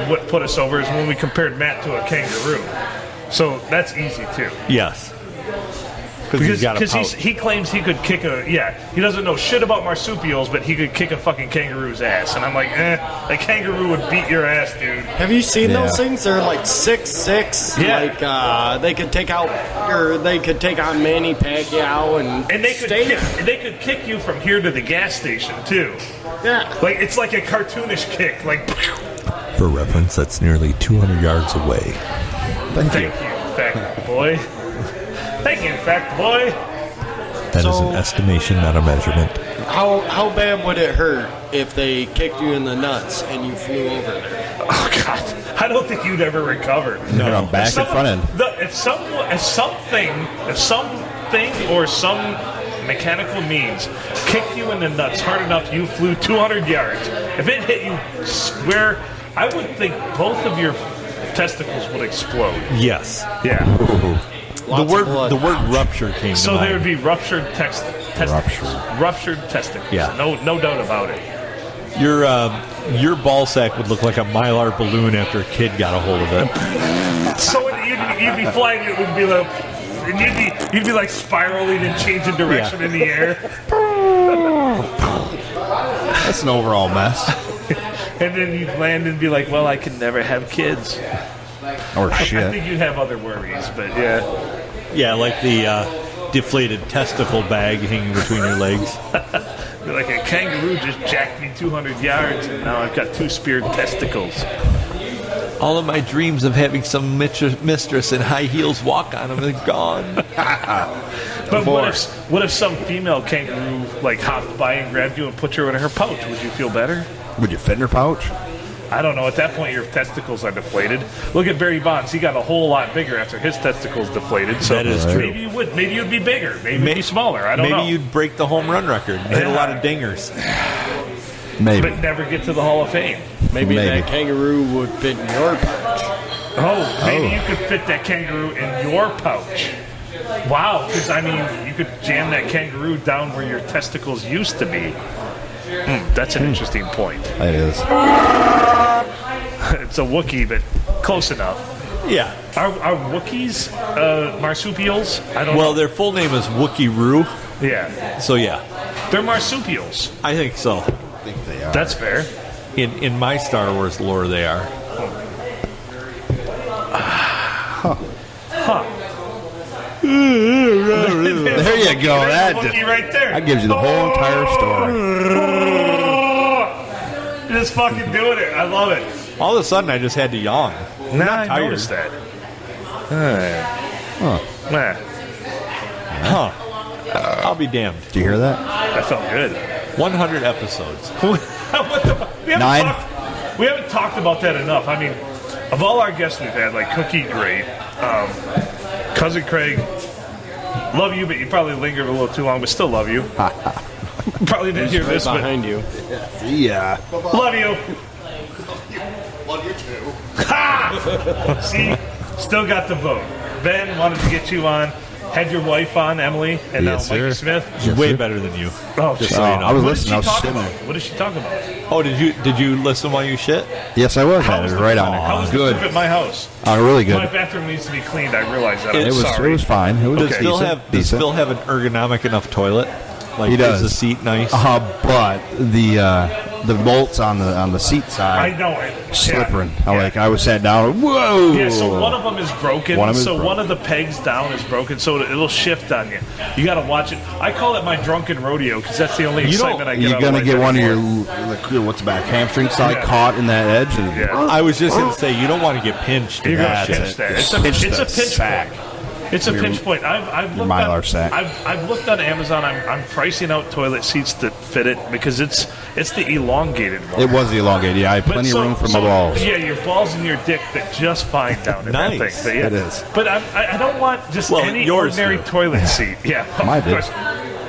what put us over is when we compared Matt to a kangaroo. So that's easy too. Yes. Because he claims he could kick he doesn't know shit about marsupials, but he could kick a fucking kangaroo's ass. And I'm like, a kangaroo would beat your ass, dude. Have you seen those things? They're like 6'6". Yeah. Like they could take out, or they could take on Manny Pacquiao, and they could kick you from here to the gas station too. Yeah. Like it's like a cartoonish kick. Like. For reference, that's nearly 200 yards away. Thank you, fact boy. Thank you, fact boy. That is an estimation, not a measurement. How bad would it hurt if they kicked you in the nuts and you flew over there? Oh God, I don't think you'd ever recover. No, on back and front end. If something or some mechanical means kicked you in the nuts hard enough, you flew 200 yards. If it hit you square, I would think both of your testicles would explode. Yes. Yeah. The word rupture came to So mind. there would be ruptured testicles. Ruptured testicles. Yeah. No doubt about it. Your ball sack would look like a Mylar balloon after a kid got a hold of it. So you'd be flying. It would be like, and you'd be like spiraling and changing direction in the air. That's an overall mess. And then you'd land and be like, well, I can never have kids. Or shit. I think you'd have other worries, but yeah. Yeah, like the deflated testicle bag hanging between your legs. Like a kangaroo just jacked me 200 yards, and now I've got 2 speared testicles. All of my dreams of having some mistress in high heels walk on them are gone. But what if some female kangaroo like hopped by and grabbed you and put you in her pouch? Would you feel better? Would you fit in her pouch? I don't know. At that point, your testicles are deflated. Look at Barry Bonds. He got a whole lot bigger after his testicles deflated. So that is true. Maybe you would. Maybe you'd be bigger. Maybe you'd be smaller. I don't know. Maybe you'd break the home run record. Hit a lot of dingers. Maybe. But never get to the Hall of Fame. Maybe that kangaroo would fit in your pouch. Oh, maybe you could fit that kangaroo in your pouch. Wow, because, I mean, you could jam that kangaroo down where your testicles used to be. That's an interesting point. It is. It's a Wookiee, but close enough. Yeah. Are Wookiees marsupials? I don't know. Well, their full name is Wookiee-Roo. Yeah. So, yeah. They're marsupials. I think so. I think they are. That's fair. In my Star Wars lore, they are. There you go. That right there. That gives you the whole entire story. Just fucking doing it. I love it. All of a sudden, I just had to yawn. I noticed that. I'll be damned. Did you hear that? That felt good. 100 episodes. What the fuck? We haven't talked about that enough. I mean, of all our guests we've had, like Cookie, great. Cousin Craig, love you, but you probably lingered a little too long, but still love you. Probably didn't hear this, but behind you. Yeah. Love you. Love you too. Ha! See, still got the vote. Ben wanted to get you on. Had your wife on, Emily, and Yes, now Mikey sir. Smith. She's way better than you. Oh, Just shit. so you know. I was What did listening. she I was talk sitting about? there. What did she talk about? Oh, did you listen while you shit? Yes, I was. How Had was it the right poop? on How was it. the Good. poop at my house? Oh, really good. My bathroom needs to be cleaned. I realize that. It I'm sorry. was fine. It was Does decent. does Phil have an ergonomic enough toilet? Like, He does. Is the seat nice? But the bolts on the seat side. I know it. Slippering. Yeah. I was sat down. Whoa. Yeah, so one of them is broken. One of them is so broken. one of the pegs down is broken, so it'll shift on you. You got to watch it. I call it my drunken rodeo because that's the only excitement I get. You're out of gonna life get one of anymore. your what's back hamstring side caught in that edge. And Yeah. I was just going to say, you don't want to get pinched. You're gonna That's pinch it. that. It's a pinch sack. point. It's a pinch point. I've looked Mylar on, sack. I've looked on Amazon. I'm pricing out toilet seats that fit it because it's the elongated one. It was the elongated. Yeah, I had But plenty of room for my balls. Yeah, your balls and your dick fit just fine down in that Nice. thing. But yeah. It is. But I don't want just any yours ordinary do. toilet seat. Yeah. Mine of did. course.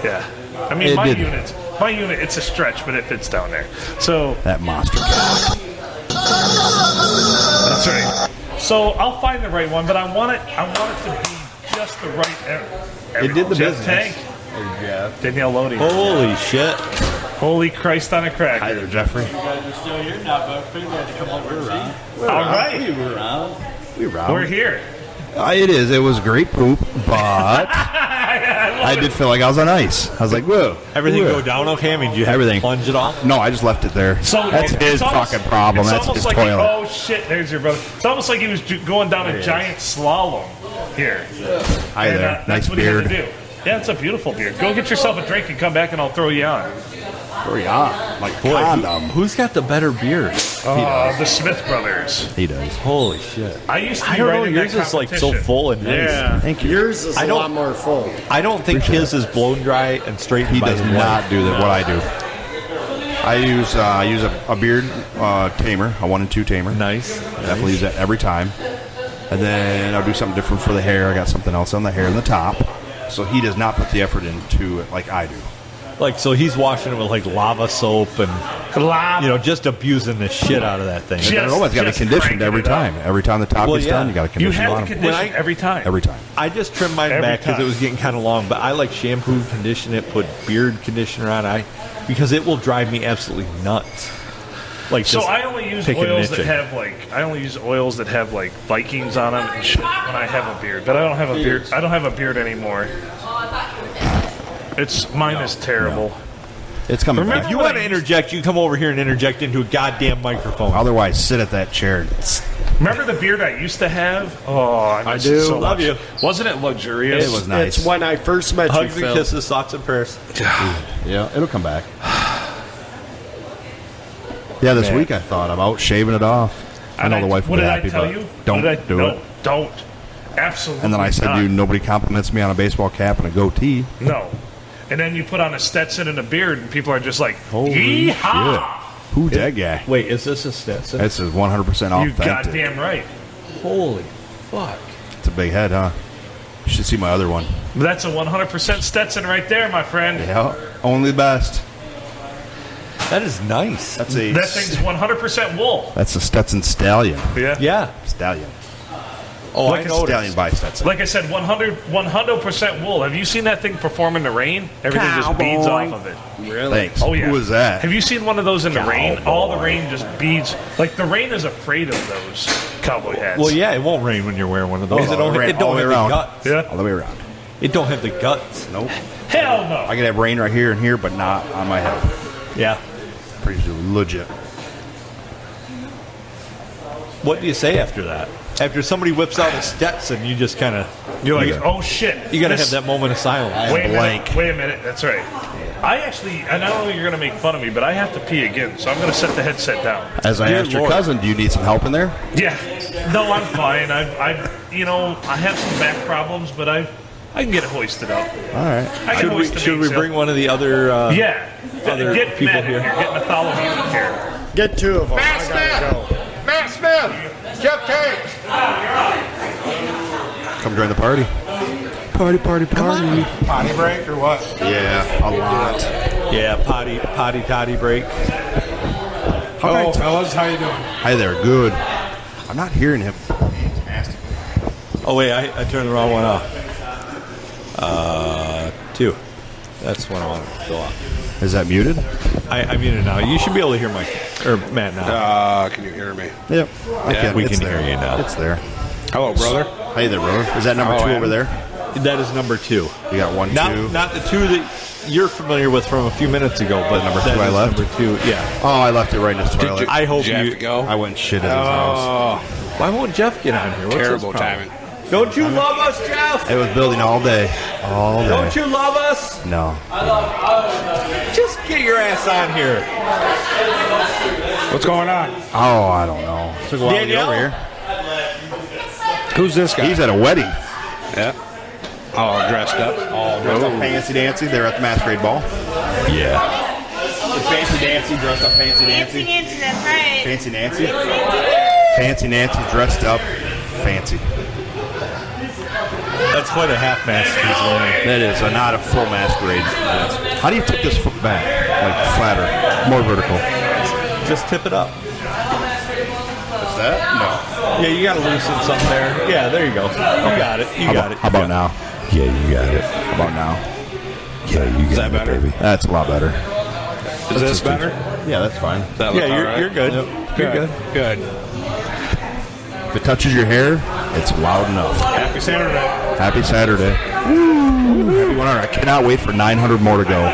Yeah. I mean, It my did. unit, it's a stretch, but it fits down there. So That monster cat. that's right. So I'll find the right one, but I want it to be just the right. It did the Jeff business. Tank. Danielle Lodi. Holy shit. Holy Christ on a crack. Hi there, Jeffrey. You guys are still here now, but I figured I had to come over and see. All right. We were around. We're here. It is. It was great poop, but I did feel like I was on ice. I was like, whoa. Everything whoa. go down okay? I mean, did you have Everything. to plunge it off? No, I just left it there. So That's it's his almost- fucking problem. It's That's almost his like toilet. oh shit, there's your brother. It's almost like he was going down a giant slalom here. Hi And, there. that's Nice what he had beard. to do. Yeah, it's a beautiful beard. Go get yourself a drink and come back, and I'll throw you on. Hurry up. Like Boy, condom. who's got the better beard? The Smith brothers. He does. Holy shit. I used to I be don't right know, in yours that is like so competition. full and nice. Yeah. Thank you. Yours is I a don't- lot more full. I don't think his is blown dry and straightened He by does his not wife. do that. What I do. I use a beard tamer, a 1 and 2 tamer. Nice. Definitely use that every time. And then I'll do something different for the hair. I got something else on the hair and the top. So he does not put the effort into it like I do. Like, so he's washing it with like lava soap and, just abusing the shit out of that thing. Just- It's got to be just conditioned cranking every it up. time. Every time the top Well, gets yeah. done, you got to You condition have on to them. condition every time. Every time. I just trimmed mine Every back because time. it was getting kind of long, but I like shampoo, condition it, put beard conditioner on. Because it will drive me absolutely nuts. Like, So just I only use picking and oils that itching. have like Vikings on them and shit when I have a beard. But I don't have a beard. I don't have a beard anymore. Mine is terrible. It's coming Remember back. If you want to interject, you come over here and interject into a goddamn microphone. Otherwise, sit at that chair. Remember the beard I used to have? Oh, I miss do. it so Love much. you. Wasn't it luxurious? It was nice. It's when I first met Hugs you, and Phil. kisses, thoughts and prayers. Yeah, it'll come back. Yeah, this week I thought about shaving it off. I know the wife What would be did happy, I tell but you? don't What did I- do no, it. Don't. Absolutely. And then I said, not. dude, nobody compliments me on a baseball cap and a goatee. No. And then you put on a Stetson and a beard, and people are just like, Holy "Yeehaw!" shit. Who's that guy? Wait, is this a Stetson? This is 100% You authentic. goddamn right. Holy fuck. It's a big head, huh? You should see my other one. But that's a 100% Stetson right there, my friend. Yeah, only the best. That is nice. That's That thing's 100% wool. That's a Stetson Stallion. Yeah. Yeah. Stallion. Oh, like I noticed. Stallion biceps. Like I said, 100% wool. Have you seen that thing perform in the rain? Everything just beads off of it. Really? Thanks. Oh, yeah. Who was that? Have you seen one of those in the rain? All the rain just beads. Like, the rain is afraid of those cowboy hats. Well, yeah, it won't rain when you're wearing one of those. It don't have the guts. Yeah. All the way around. It don't have the guts. Nope. Hell no. I could have rain right here and here, but not on my head. Yeah. Pretty legit. What do you say after that? After somebody whips out a Stetson, you just kind of... You're like, oh, shit. You got to have that moment of silence. Wait a minute. That's right. I not only you're going to make fun of me, but I have to pee again, so I'm going to set the headset down. As I asked your cousin, do you need some help in there? Yeah. No, I'm fine. I have some back problems, but I can get it hoisted up. All right. Should we bring one of the other other get people Matt here? Get Bartholomew in here. Get two of them. Matt Smith! Matt Smith! Jeff Tate! Come join the party. Party. Potty break or what? Yeah, a lot. Yeah, potty break. Hello, fellas. How you doing? Hi there. Good. I'm not hearing him. Fantastic. Oh, wait, I turned the wrong one off. 2. That's one I want to go off. Is that muted? I muted now. You should be able to hear Matt now. Can you hear me? Yep. We can hear you now. It's there. Hello, brother. Hey there, brother. Is that number 2 over there? That is number 2. You got 1, 2. Not the 2 that you're familiar with from a few minutes ago, but number 2 I left? Number 2, yeah. Oh, I left it right in his toilet. I hope Jeff you... to go? I went and shit at his house. Why won't Jeff get on here? What's Terrible his problem? timing. Don't you love us, Jeff? It was building all day. All day. Don't you love us? No. Just get your ass on here. What's going on? Oh, I don't know. Took a while to get Danielle? over here. Who's this guy? He's at a wedding. Yeah. All dressed up. All dressed up fancy dancy. They're at the masquerade ball. Yeah. Fancy Nancy dressed up fancy Nancy. Nancy, that's right. Fancy Nancy. Fancy Nancy dressed up fancy. That's quite a half mask he's wearing. That is not a full masquerade. How do you tip this foot back? Like flatter, more vertical. Just tip it up. Is that? No. Yeah, you got to loosen something there. Yeah, there you go. You got it. You got it. How about now? Yeah, you got it. How about now? Yeah, you got that it, better? baby. That's a lot better. Is this better? Yeah, that's fine. That look all right? You're good. Yep. You're good. Good. If it touches your hair, it's loud enough. Happy Saturday. Happy Saturday. Woo. Happy 100. I cannot wait for 900 more to go.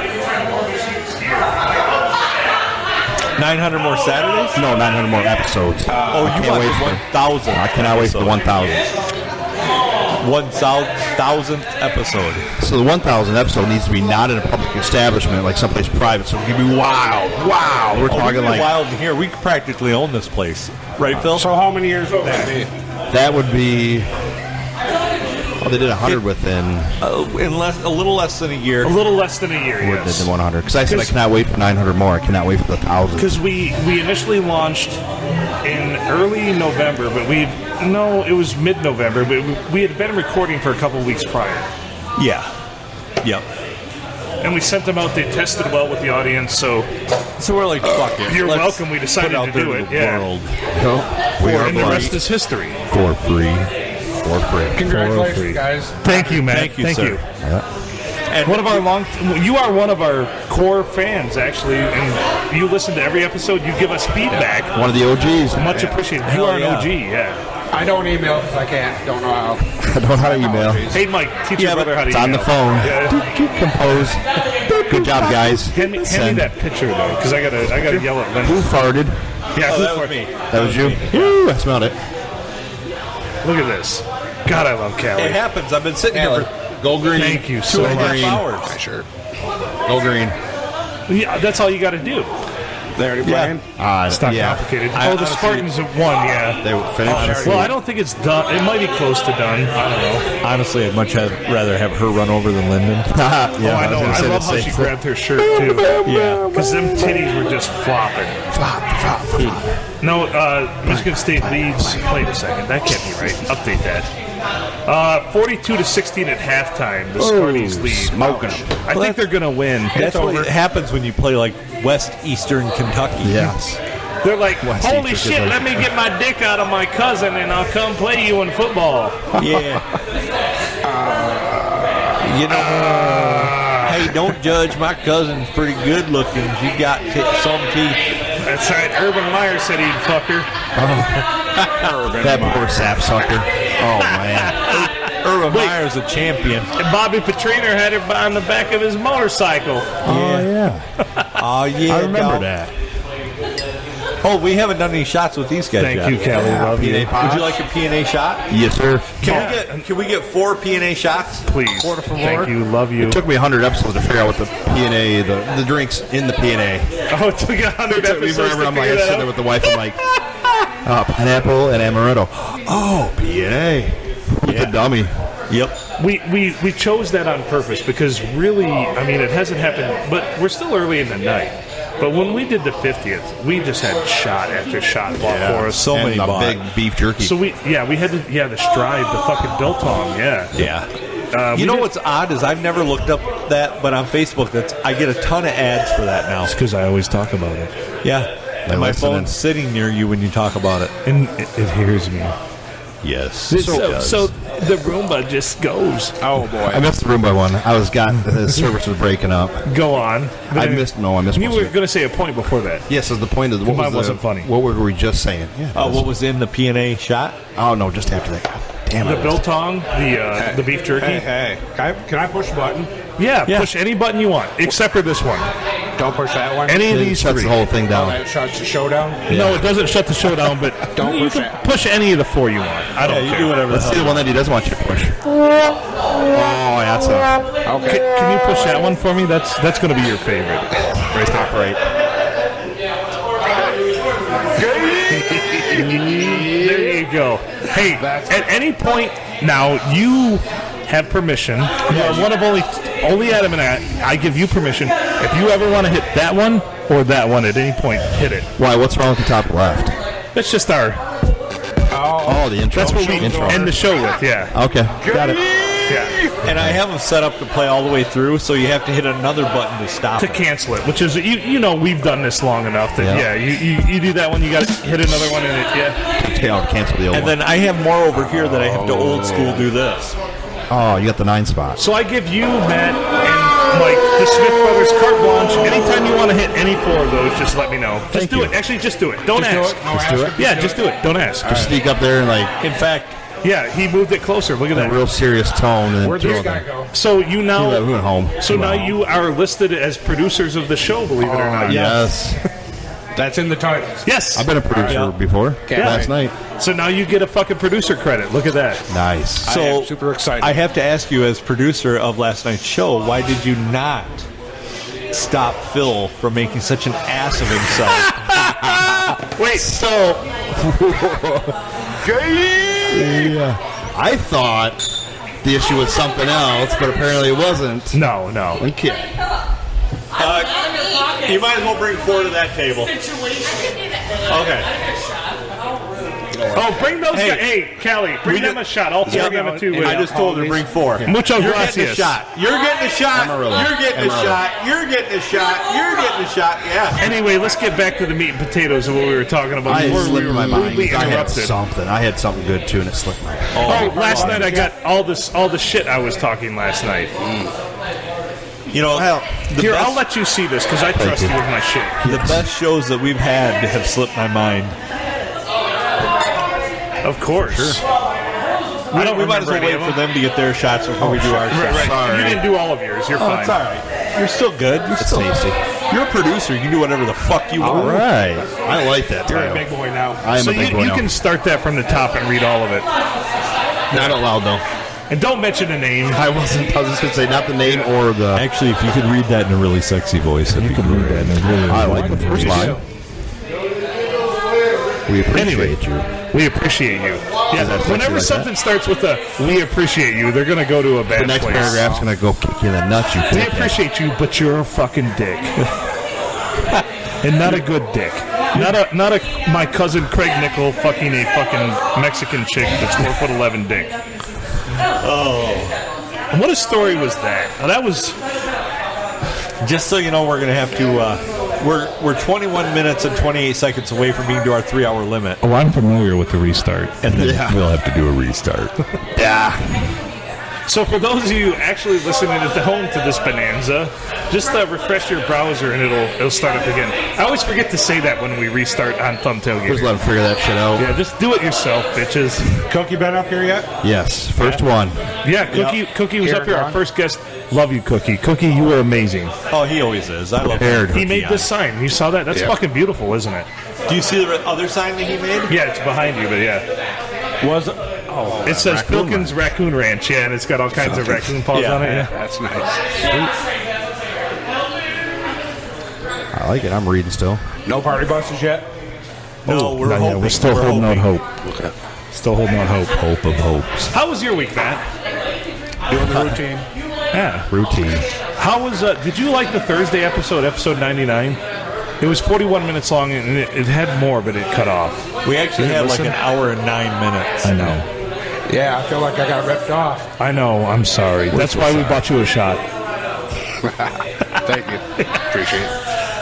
900 more Saturdays? No, 900 more episodes. You can't want wait the for 1,000. I cannot wait for the 1,000. 1,000th episode. So the 1,000th episode needs to be not in a public establishment, like someplace private. So it can be wild. We're talking like wild in here. We practically own this place, right, Phil? So how many years would that be? that would be. Oh, they did 100 within. In a little less than a year. A little less than a year, Yes. yes. Than 100. Because I said I cannot wait for 900 more. I cannot wait for the 1,000. Because we initially launched in early November, but it was mid-November, but we had been recording for a couple of weeks prior. Yeah. Yep. And we sent them out. They tested well with the audience, so we're like, fuck it. You're Let's welcome. We decided put it out to there do to it. the Yeah. world. And the rest is history. For free. For free. Congratulations, guys. Thank you, Matt. Thank you, Thank sir. you. Yeah. And you are one of our core fans, actually, and you listen to every episode. You give us feedback. One of the OGs. Much appreciated. You are an OG, yeah. I don't email because I can't. Don't know how. I don't know how to email. Hey, Mike, teach your brother how to It's email. on the phone. Yeah. Compose. Good job, guys. Hand me that picture though, because I gotta yell at Lynn. Who farted? Yeah, that was me. That was you? Woo, I smelled it. Look at this. God, I love Callie. It happens. I've been sitting here for Go green. Thank you so 2.5 much. hours. My shirt. Go green. Yeah, that's all you got to do. They already playing? It's not complicated. The Spartans have won, yeah. They finished. Well, I don't think it's done. It might be close to done. I don't know. Honestly, I'd much rather have her run over than Lyndon. Yeah, I know. I love how she grabbed her shirt, too. Yeah. Because them titties were just flopping. Flop. No, Michigan State leads. Wait a second. That can't be right. Update that. 42-16 at halftime. The Sparties lead. Smoking them. I think they're going to win. That's what happens when you play like West Eastern Kentucky. Yes. They're like, holy shit, let me get my dick out of my cousin and I'll come play you in football. Yeah. Hey, don't judge. My cousin's pretty good looking. She got some teeth. That's right. Urban Meyer said he'd fuck her. That poor sapsucker. Oh, man. Urban Meyer's a champion. And Bobby Petriner had her on the back of his motorcycle. Oh, yeah. Oh, yeah. I remember that. Oh, we haven't done any shots with these guys Thank yet. you, Kelly. Love you. Would you like a P&A shot? Yes, sir. Can we get 4 P&A shots? Please. Thank you. Love you. It took me 100 episodes to figure out what the P&A, the drinks in the P&A. Oh, it took 100 episodes to I'm like, figure that sitting out? there with the wife, I'm like, pineapple and amaretto. Oh, P&A. With the dummy. Yep. We chose that on purpose because really, I mean, it hasn't happened, but we're still early in the night. But when we did the 50th, we just had shot after shot bought for us. So many bought. Big beef jerky. So we had to, the Stride, the fucking biltong, Yeah. You know what's odd is I've never looked up that, but on Facebook, I get a ton of ads for that now. It's because I always talk about it. Yeah. And my phone's sitting near you when you talk about it. And it hears me. Yes. So the Roomba just goes. Oh, boy. I missed the Roomba one. The service was breaking up. Go on. I missed You one. were going to say a point before that. Yes, so the point of Mine wasn't funny. What were we just saying? Yeah, what was in the P&A shot? Oh, no, just after that. God damn it. The biltong, the beef jerky. Hey. Can I push a button? Yeah, push any button you want, except for this one. Don't push that one. Any of It these shuts three. the whole thing down. That shuts the show down? No, it doesn't shut the show down, but Don't you push can that. push any of the 4 you want. I don't care. do whatever. Let's see the one that he doesn't want you to push. Oh, that's a... Okay. Can you push that one for me? That's going to be your favorite. Right, top right. There you go. Hey, at any point now, you have permission. You are one of only Adam and I give you permission. If you ever want to hit that one or that one at any point, hit it. Why? What's wrong with the top left? That's just our... Oh, the intro. That's what we end the show with, yeah. Okay, got it. Yeah. And I have them set up to play all the way through, so you have to hit another button to stop To it. cancel it, which is, we've done this long enough that, you do that one, you got to hit another one in it, Cancel the old And one. then I have more over here that I have to old school do this. Oh, you got the 9 spot. So I give you, Matt, and Mike, the Smith Brothers carte blanche. Anytime you want to hit any 4 of those, just let me know. Just do it. Actually, just do it. Don't ask. Just do it? Yeah, just do it. Don't ask. Just sneak up there and In fact, yeah, he moved it closer. Look at a that. real serious tone. And Where'd this guy go? So you now, we went home. so now you are listed as producers of the show. Believe it or not. Yes. That's in the titles. Yes. I've been a producer before. Last night. So now you get a fucking producer credit. Look at that. Nice. I so am super excited. I have to ask you, as producer of last night's show, why did you not stop Phil from making such an ass of himself? Wait. So, Yeah. I thought the issue was something else, but apparently it wasn't. No. Okay. you might as well bring 4 to that table. Okay. Oh, bring those guys. Hey, Callie, bring them a shot. All 4 of them a 2. I just told her to bring 4. Mucho You're gracias. getting a shot. You're getting a shot. You're getting a shot. You're getting a shot. You're getting a shot. Yeah. Anyway, let's get back to the meat and potatoes of what we were talking about I before we slipped were my mind. rudely I had interrupted. something. I had something good too, and it slipped my mind. Oh, last night I got all the shit I was talking last night. You know, Here, I'll let you see this because I trust you with my shit. The best shows that we've had have slipped my mind. Of course. We might as well wait for them to get their shots before we do our shots. Right. You didn't do all of yours. You're fine. It's all right. You're still good. You're still tasty. You're a producer. You can do whatever the fuck you want. All right. I like that You're a title. big boy now. I am So a big boy you now. can start that from the top and read all of it. Not out loud, though. And don't mention the name. I was just going to say not the name or the... Actually, if you could read that in a really sexy voice, if you could read that in a really, I like the first line. We appreciate you. We appreciate you. Yeah, whenever something starts with a "we appreciate you," they're gonna go to a bad The next place. paragraph's going to go kick you in the nuts, you We dickhead. appreciate you, but you're a fucking dick, and not a good dick. Not a my cousin Craig Nickel fucking a fucking Mexican chick that's 4'11" dick. Oh, and what a story was that? Now, that was Just so you know, we're going to have to We're 21 minutes and 28 seconds away from being to our 3-hour limit. Oh, I'm familiar with the restart. And then we'll have to do a restart. Yeah. So for those of you actually listening at home to this bonanza, just refresh your browser and it'll start up again. I always forget to say that when we restart on Thumb Tailgate. Just let them figure that shit out. Yeah, just do it yourself, bitches. Cookie been up here yet? Yes, first one. Yeah, Cookie was up here, our first guest. Love you, Cookie. Cookie, you were amazing. Oh, he always is. I love him. He made this sign. You saw that? That's fucking beautiful, isn't it? Do you see the other sign that he made? Yeah, it's behind you, but yeah. It says Pilkins Raccoon Ranch, yeah, and it's got all kinds of raccoon paws on it. Yeah, that's nice. I like it. I'm reading still. No party buses yet? No, we're hoping. We're still holding out hope. Okay. Still holding out hope. Hope of hopes. How was your week, Matt? Doing the routine. Yeah. Routine. How was, did you like the Thursday episode 99? It was 41 minutes long, and it had more, but it cut off. We actually had like an hour and 9 minutes. I know. Yeah, I feel like I got ripped off. I know. I'm sorry. That's why we bought you a shot. Thank you. Appreciate it.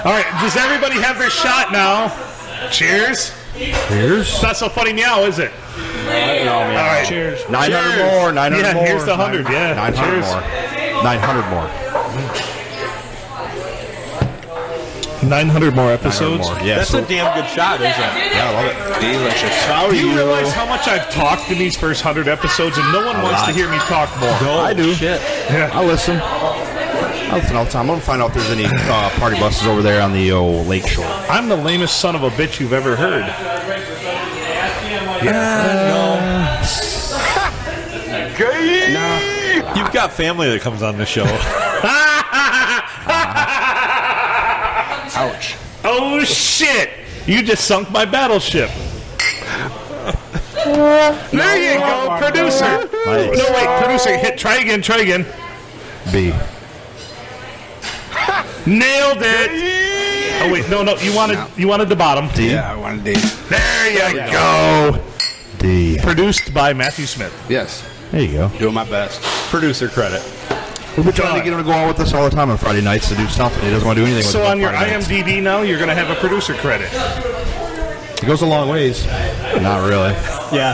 All right. Does everybody have their shot now? Cheers. Cheers. It's not so funny meow, is it? No, All right. Cheers. 900 more. 900 more. Here's the 100. 900 Cheers. more. 900 more. 900 more episodes. 900 more. Yeah, That's a damn good shot, isn't it? Yeah, I love it. Delicious. Do you realize how much I've talked in these first 100 episodes, and no one wants to hear me talk more? I do. Shit. Yeah. I listen. I listen all the time. I'm gonna find out if there's any party buses over there on the lake shore. I'm the lamest son of a bitch you've ever heard. No. You've got family that comes on the show. Ouch. Oh shit! You just sunk my battleship. There you go, producer. Nice. No wait, producer. Try again. B. Nailed it. Oh wait, no. You wanted the bottom. D. Yeah, I wanted D. There you go. D. Produced by Matthew Smith. Yes. There you go. Doing my best. Producer credit. We've been trying to get him to go on with us all the time on Friday nights to do something. He doesn't want to do anything with So us on your Friday nights. IMDb now, you're going to have a producer credit. It goes a long ways. Not really. Yeah.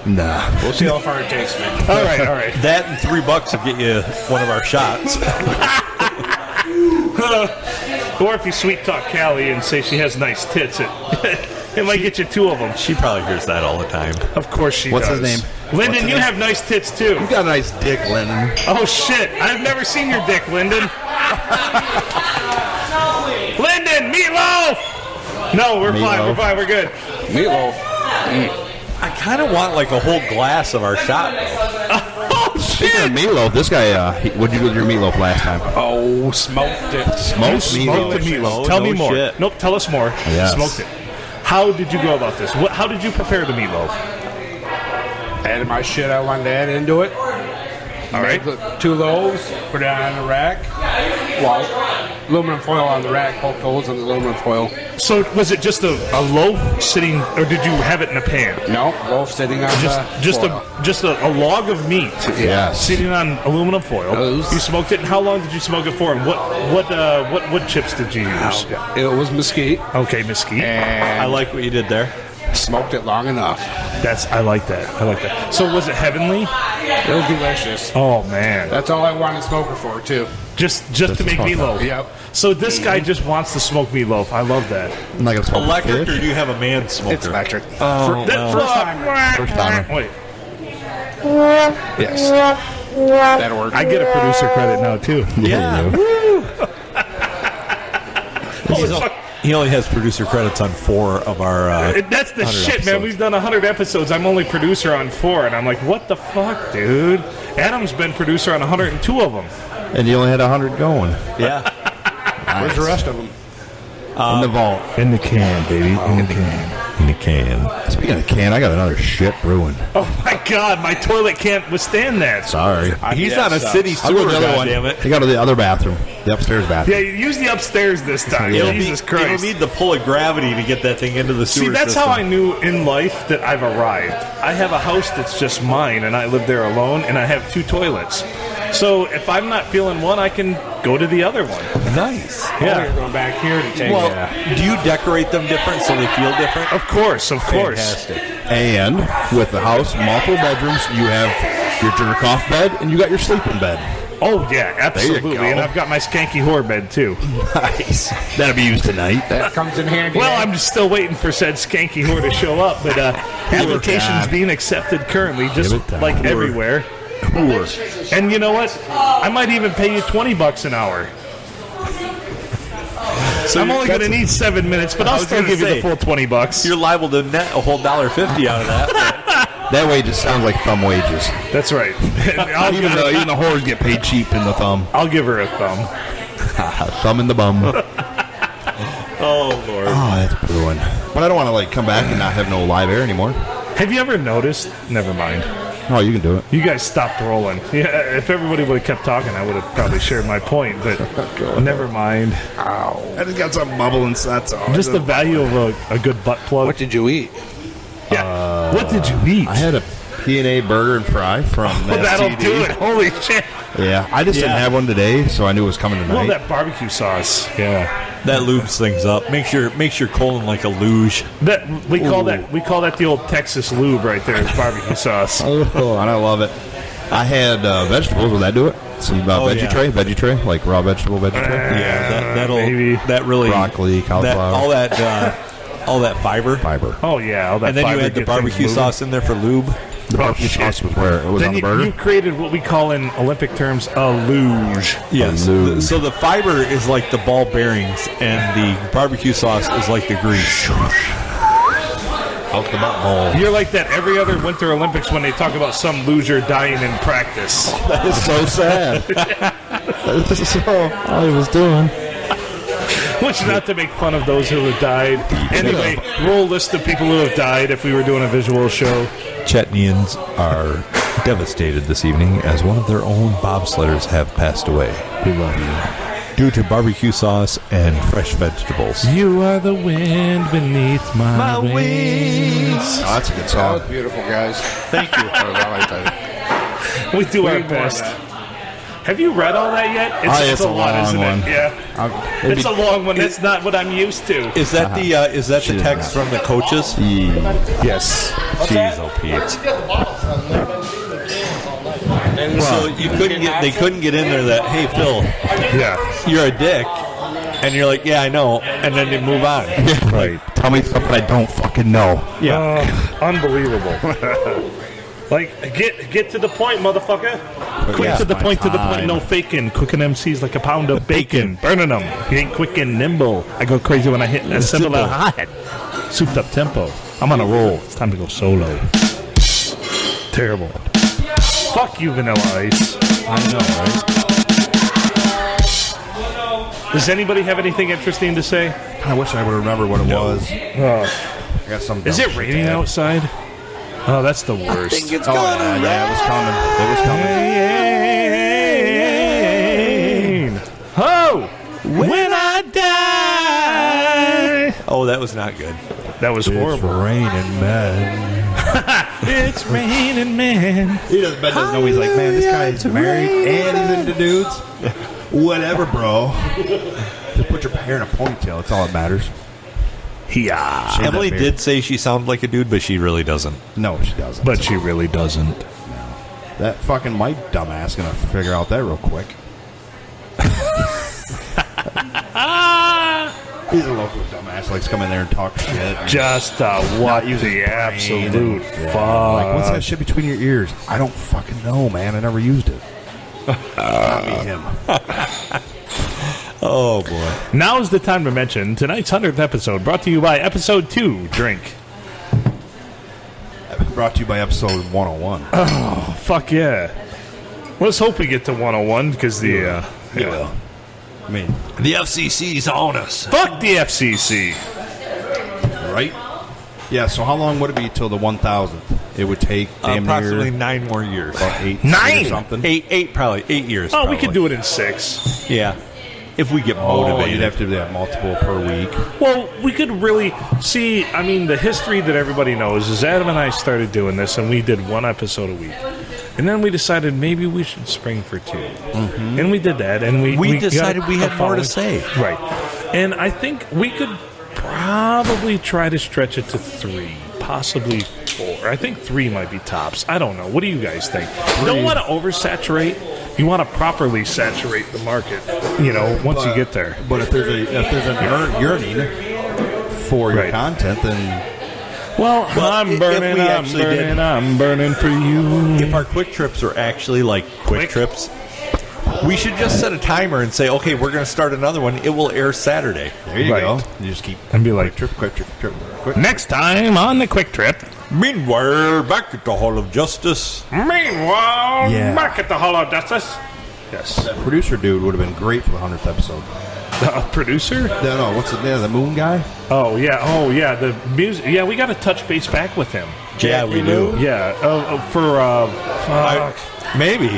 Nah. We'll see how far it takes me. All right. That and $3 will get you one of our shots. Or if you sweet talk Callie and say she has nice tits, it might get you 2 of them. She probably hears that all the time. Of course she What's does. his name? Lyndon, you have nice tits too. You got a nice dick, Lyndon. Oh shit! I've never seen your dick, Lyndon. Lyndon, meatloaf. No, we're fine. We're good. Meatloaf. I kind of want like a whole glass of our shot. Oh Speaking shit! of meatloaf, this guy, what'd you do with your meatloaf last time? Oh, smoked it. Smoked Smoked the meatloaf. Tell me more. Shit. Nope. Tell us more. Yes. Smoked it. How did you go about this? How did you prepare the meatloaf? Added my shit I wanted to add into it. All right. 2 loaves, put it on the rack. Well, aluminum foil on the rack, poke holes in the aluminum foil. So was it just a loaf sitting, or did you have it in a pan? No, loaf sitting on Just a log of meat. Yeah. Sitting on aluminum foil. Those. You smoked it, and how long did you smoke it for? And what wood chips did you use? It was mesquite. Okay, mesquite. And I like what you did there. smoked it long enough. I like that. So was it heavenly? It was delicious. Oh man. That's all I wanted to smoke it for too. Just to make meatloaf. Yep. So this guy just wants to smoke meatloaf. I love that. I'm not gonna smoke Electric, fish. or do you have a man smoker? It's electric. Oh, First timer. Wait. Yes. That'll work. I get a producer credit now too. Yeah. He only has producer credits on 4 of our. That's the 100 shit, episodes. man. We've done 100 episodes. I'm only producer on 4, and I'm like, what the fuck, dude? Adam's been producer on 102 of them. And you only had 100 going. Yeah. Where's the rest of them? In the vault. In the can, baby. In the can. In the can. Speaking of can, I got another shit brewing. Oh my god, my toilet can't withstand that. Sorry. He's on a city I'll go sewer, to the other one. goddammit. You go to the other bathroom, the upstairs bathroom. Yeah, you use the upstairs this time. Jesus Christ. You'll need the pull of gravity to get that thing into the sewer See, that's system. how I knew in life that I've arrived. I have a house that's just mine, and I live there alone, and I have 2 toilets. So if I'm not feeling one, I can go to the other one. Nice. Yeah. You're going back here to take Well, it. do you decorate them different so they feel different? Of course. Fantastic. And with the house, multiple bedrooms, you have your jerk-off bed and you got your sleeping bed. Oh, yeah, absolutely. There you go. And I've got my skanky whore bed, too. Nice. That'll be used tonight. That comes in handy. Well, I'm just still waiting for said skanky whore to show up, but applications being accepted currently, just like everywhere. And you know what? I might even pay you $20 an hour. So I'm only going to need 7 minutes, but I'll still give you the full $20. You're liable to net a whole $1.50 out of that. That way it just sounds like thumb wages. That's right. Even the whores get paid cheap in the thumb. I'll give her a thumb. Thumb in the bum. Oh, Lord. Oh, that's brewing. But I don't want to come back and not have no live air anymore. Have you ever noticed? Never mind. Oh, you can do it. You guys stopped rolling. Yeah, if everybody would have kept talking, I would have probably shared my point, but never mind. Ow. I just got some bubbling, so that's all. Just the value of a good butt plug. What did you eat? Yeah. What did you eat? I had a P&A burger and fry from that'll STD. do it. Holy shit. Yeah, I just didn't have one today, so I knew it was coming tonight. Well, that barbecue sauce. Yeah. That lubes things up. Makes your colon like a luge. That we call that the old Texas lube right there. Is barbecue sauce. Oh, and I love it. I had vegetables. Will that do it? Some veggie tray, like raw vegetable veggie tray. Yeah, maybe. that really broccoli, cauliflower, all that fiber. Oh yeah, all that. And then fiber you had the barbecue sauce in there for lube. The barbecue sauce was where it was then on the burger. You created what we call in Olympic terms a luge. Yes. So the fiber is like the ball bearings, and the barbecue sauce is like the grease. Out the butthole. You're like that every other Winter Olympics when they talk about some loser dying in practice. That is so sad. This is all he was doing. Which, not to make fun of those who have died. Anyway, roll list of people who have died if we were doing a visual show. Chetnians are devastated this evening as one of their own bobsledders have passed away. We love you. Due to barbecue sauce and fresh vegetables. You are the wind beneath my wings. Oh, that's a good That song. was beautiful, guys. Thank you. I like that. We do our best. Have you read all that yet? It's a lot, isn't one. it? Yeah. It's a long one. That's not what I'm used to. Is that the text from the coaches? Yes. Jeez, oh Pete. So they couldn't get in there that, hey Phil, yeah, you're a dick, and you're like, yeah, I know, and then they move on. Right. Tell me something I don't fucking know. Yeah. Unbelievable. Like, get to the point, motherfucker. Quick to the point, no faking. Cooking MCs like a pound of bacon. Burning them. He ain't quick and nimble. I go crazy when I hit a cymbal out hot. Souped up tempo. I'm on a roll. It's time to go solo. Terrible. Fuck you, Vanilla Ice. I know, right? Does anybody have anything interesting to say? I wish I would remember what it was. I got some. Is it raining outside? Oh, that's the worst. I think it's Yeah, it was coming. It was coming. Oh, when I die. Oh, that was not good. That was horrible. It's raining, man. It's raining, man. Ben doesn't know. He's like, man, this guy's married and he's into dudes. Whatever, bro. Just put your hair in a ponytail. That's all that matters. Yeah. Emily did say she sounded like a dude, but she really doesn't. No, she doesn't. But she really doesn't. That fucking Mike dumbass gonna figure out that real quick. He's a local dumbass. Likes to come in there and talk shit. Just what the absolute fuck. Like, what's that shit between your ears? I don't fucking know, man. I never used it. Not me, him. Oh, boy. Now is the time to mention tonight's 100th episode, brought to you by Episode 2, Drink. Brought to you by Episode 101. Oh, fuck yeah. Let's hope we get to 101, because the... I mean, the FCC's on us. Fuck the FCC. Right? Yeah, so how long would it be till the 1,000th? It would take damn approximately near 9 more years. About 8 9? or something. 8 probably. 8 years. Oh, probably. we could do it in 6. Yeah. If we get Oh, motivated. you'd have to do that multiple per week. Well, we could really see. I mean, the history that everybody knows is Adam and I started doing this, and we did one episode a week. And then we decided maybe we should spring for 2. Mm-hmm. And we did that. And we decided we had more to say. Right. And I think we could probably try to stretch it to 3, possibly 4. I think 3 might be tops. I don't know. What do you guys think? You don't want to oversaturate. You want to properly saturate the market, once you get there. But if there's a yearning for your content, then... Well, I'm burning for you. If our quick trips were actually like quick trips, we should just set a timer and say, okay, we're going to start another one. It will air Saturday. There you go. You just keep... And be like, quick trip. Next time on the quick trip. Meanwhile, back at the Hall of Justice. Back at the Hall of Justice. Yes. That producer dude would have been great for the 100th episode. The producer? No, what's the name? The moon guy? Oh, yeah. The music. Yeah, we got to touch base back with him. Yeah, we do. Yeah. Maybe.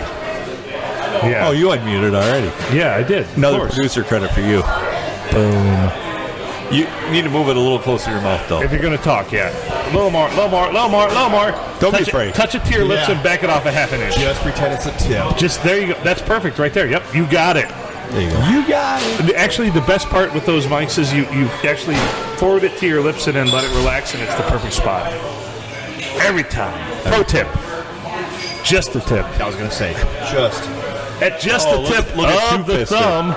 Yeah. Oh, you unmuted already. Yeah, I did. Another producer credit for you. Boom. You need to move it a little closer to your mouth, though. If you're going to talk, yeah. A little more. Don't be afraid. Touch it to your lips and back it off a half an inch. Just pretend it's a tip. Just, there you go. That's perfect right there. Yep, you got it. There you go. You got it. Actually, the best part with those mics is you actually forward it to your lips and then let it relax, and it's the perfect spot. Every time. Pro tip. Just the tip. I was going to say, just. At just the tip look at of the thumb.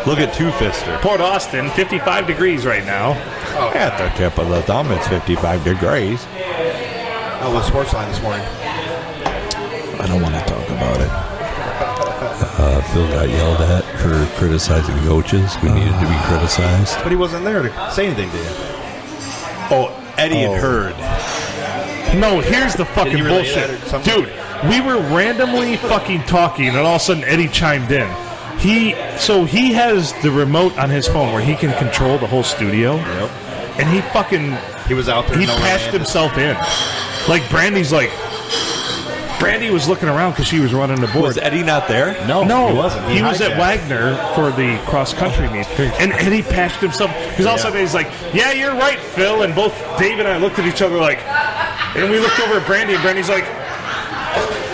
Look at Two-Fister. Port Austin, 55 degrees right now. Oh. At the tip of the thumb, it's 55 degrees. Oh, the sports line this morning. I don't want to talk about it. Phil got yelled at for criticizing coaches. We needed to be criticized. But he wasn't there to say anything to you. Oh, Eddie had heard. No, here's the fucking bullshit. Dude, we were randomly fucking talking, and all of a sudden Eddie chimed in. He has the remote on his phone where he can control the whole studio. Yep. And he was out there. He patched himself in. Like Brandy was looking around because she was running the board. Was Eddie not there? No, he wasn't. He was at Wagner for the cross-country meet. And Eddie patched himself. Because all of a sudden he's like, yeah, you're right, Phil. And both Dave and I looked at each other like... And we looked over at Brandy, and Brandy's like...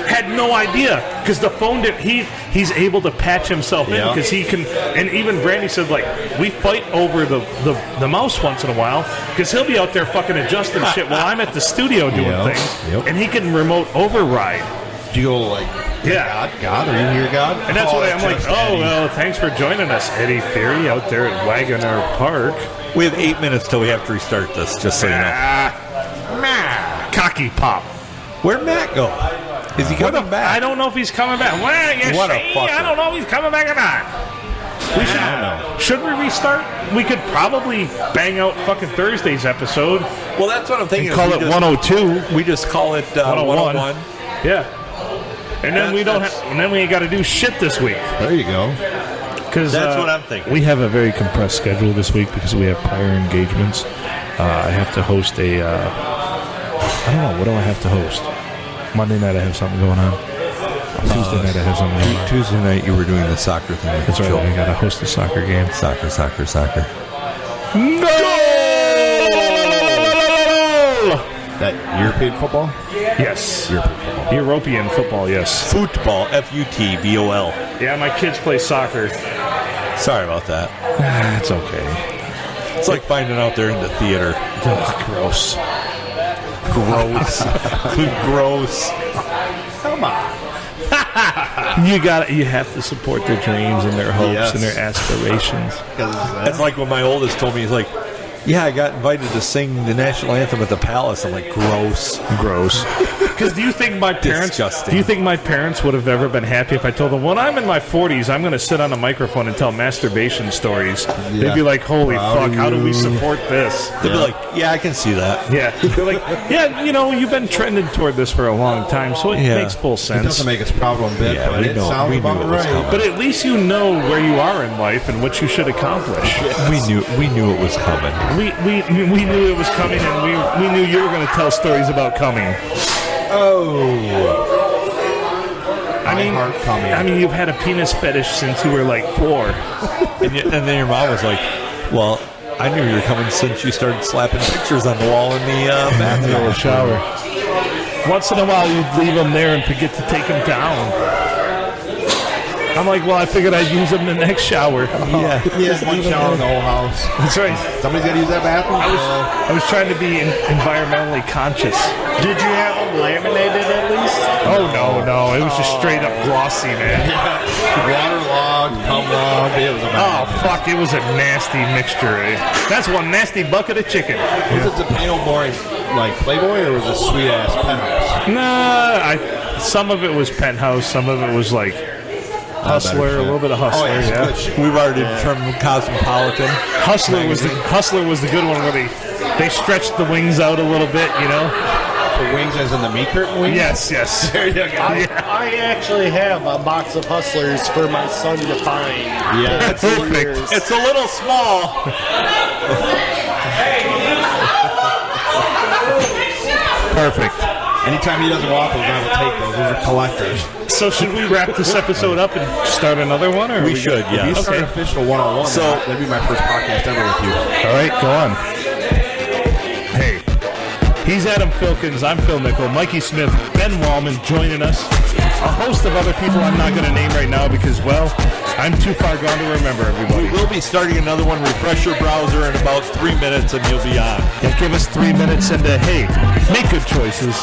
Had no idea. Because the phone didn't... He's able to patch himself in because he can... And even Brandy said, like, we fight over the mouse once in a while because he'll be out there fucking adjusting shit while I'm at the studio doing things. Yep. And he can remote override. Do you go like, God, are you here, God? And that's what I'm like, well, thanks for joining us, Eddie Theory, out there at Wagner Park. We have 8 minutes till we have to restart this, just so you know. Cocky pop. Where'd Matt go? Is he coming back? I don't know if he's coming back. Well, what a fucker. I don't know if he's coming back or not. Should we restart? We could probably bang out fucking Thursday's episode. Well, that's what I'm thinking. And call it 102. We just call it 101. Yeah. And then and then we ain't got to do shit this week. There you go. Because that's what I'm thinking. We have a very compressed schedule this week because we have prior engagements. I have to host I don't know, what do I have to host? Monday night I have something going on. Tuesday night I have something going on. Tuesday night you were doing the soccer thing. That's right. I got to host a soccer game. Soccer. No! That European football? Yes. European football, yes. Football, F-U-T-B-O-L. Yeah, my kids play soccer. Sorry about that. It's okay. It's like finding out they're into theater. Ugh, gross. Gross. Come on. You have to support their dreams and their hopes and their aspirations. That's like when my oldest told me, he's like, yeah, I got invited to sing the national anthem at the Palace. I'm like, gross. Because do you think my parents would have ever been happy if I told them, when I'm in my 40s, I'm going to sit on a microphone and tell masturbation stories? Yeah. They'd be like, holy fuck, how do we support this? They'd be like, yeah, I can see that. Yeah. They're like, yeah, you've been trending toward this for a long time, so it makes full sense. It doesn't make us proud one bit, but it sounds about right. But at least you know where you are in life and what you should accomplish. Yes. We knew it was coming. We knew it was coming, and we knew you were going to tell stories about coming. I mean, you've had a penis fetish since you were like 4. and then your mom was like, well, I knew you were coming since you started slapping pictures on the wall in the bathroom. shower. Once in a while, you'd leave them there and forget to take them down. I'm like, well, I figured I'd use them in the next shower. Yeah, one shower in the whole house. That's right. Somebody's got to use that bathroom. I was trying to be environmentally conscious. Did you have them laminated at least? Oh, no. It was just straight up glossy, man. Waterlogged, cum-logged. It was a Oh, fuck. It was a nasty mixture, eh? That's one nasty bucket of chicken. Was it the panel more like Playboy, or was it sweet-ass Penthouse? Nah, some of it was Penthouse. Some of it was like Hustler, a little bit of Hustler. Oh, yeah. We've already determined Cosmopolitan. Hustler was the good one where they stretched the wings out a little bit, you know. The wings as in the meat curtain wings? Yes. There you go. I actually have a box of Hustlers for my son to find. Yeah, that's perfect. It's a little small. Perfect. Anytime he doesn't want those, I will take those. Those are collectors. So should we wrap this episode up and start another one? Or we should, If yeah. you start official 101, So that'd be my first podcast ever with you. All right, go on. Hey, he's Adam Filkins. I'm Phil Nickel. Mikey Smith, Ben Wallman joining us. A host of other people I'm not going to name right now because, well, I'm too far gone to remember everybody. We will be starting another one. Refresh your browser in about 3 minutes and you'll be on. Yeah, give us 3 minutes and, hey, make good choices.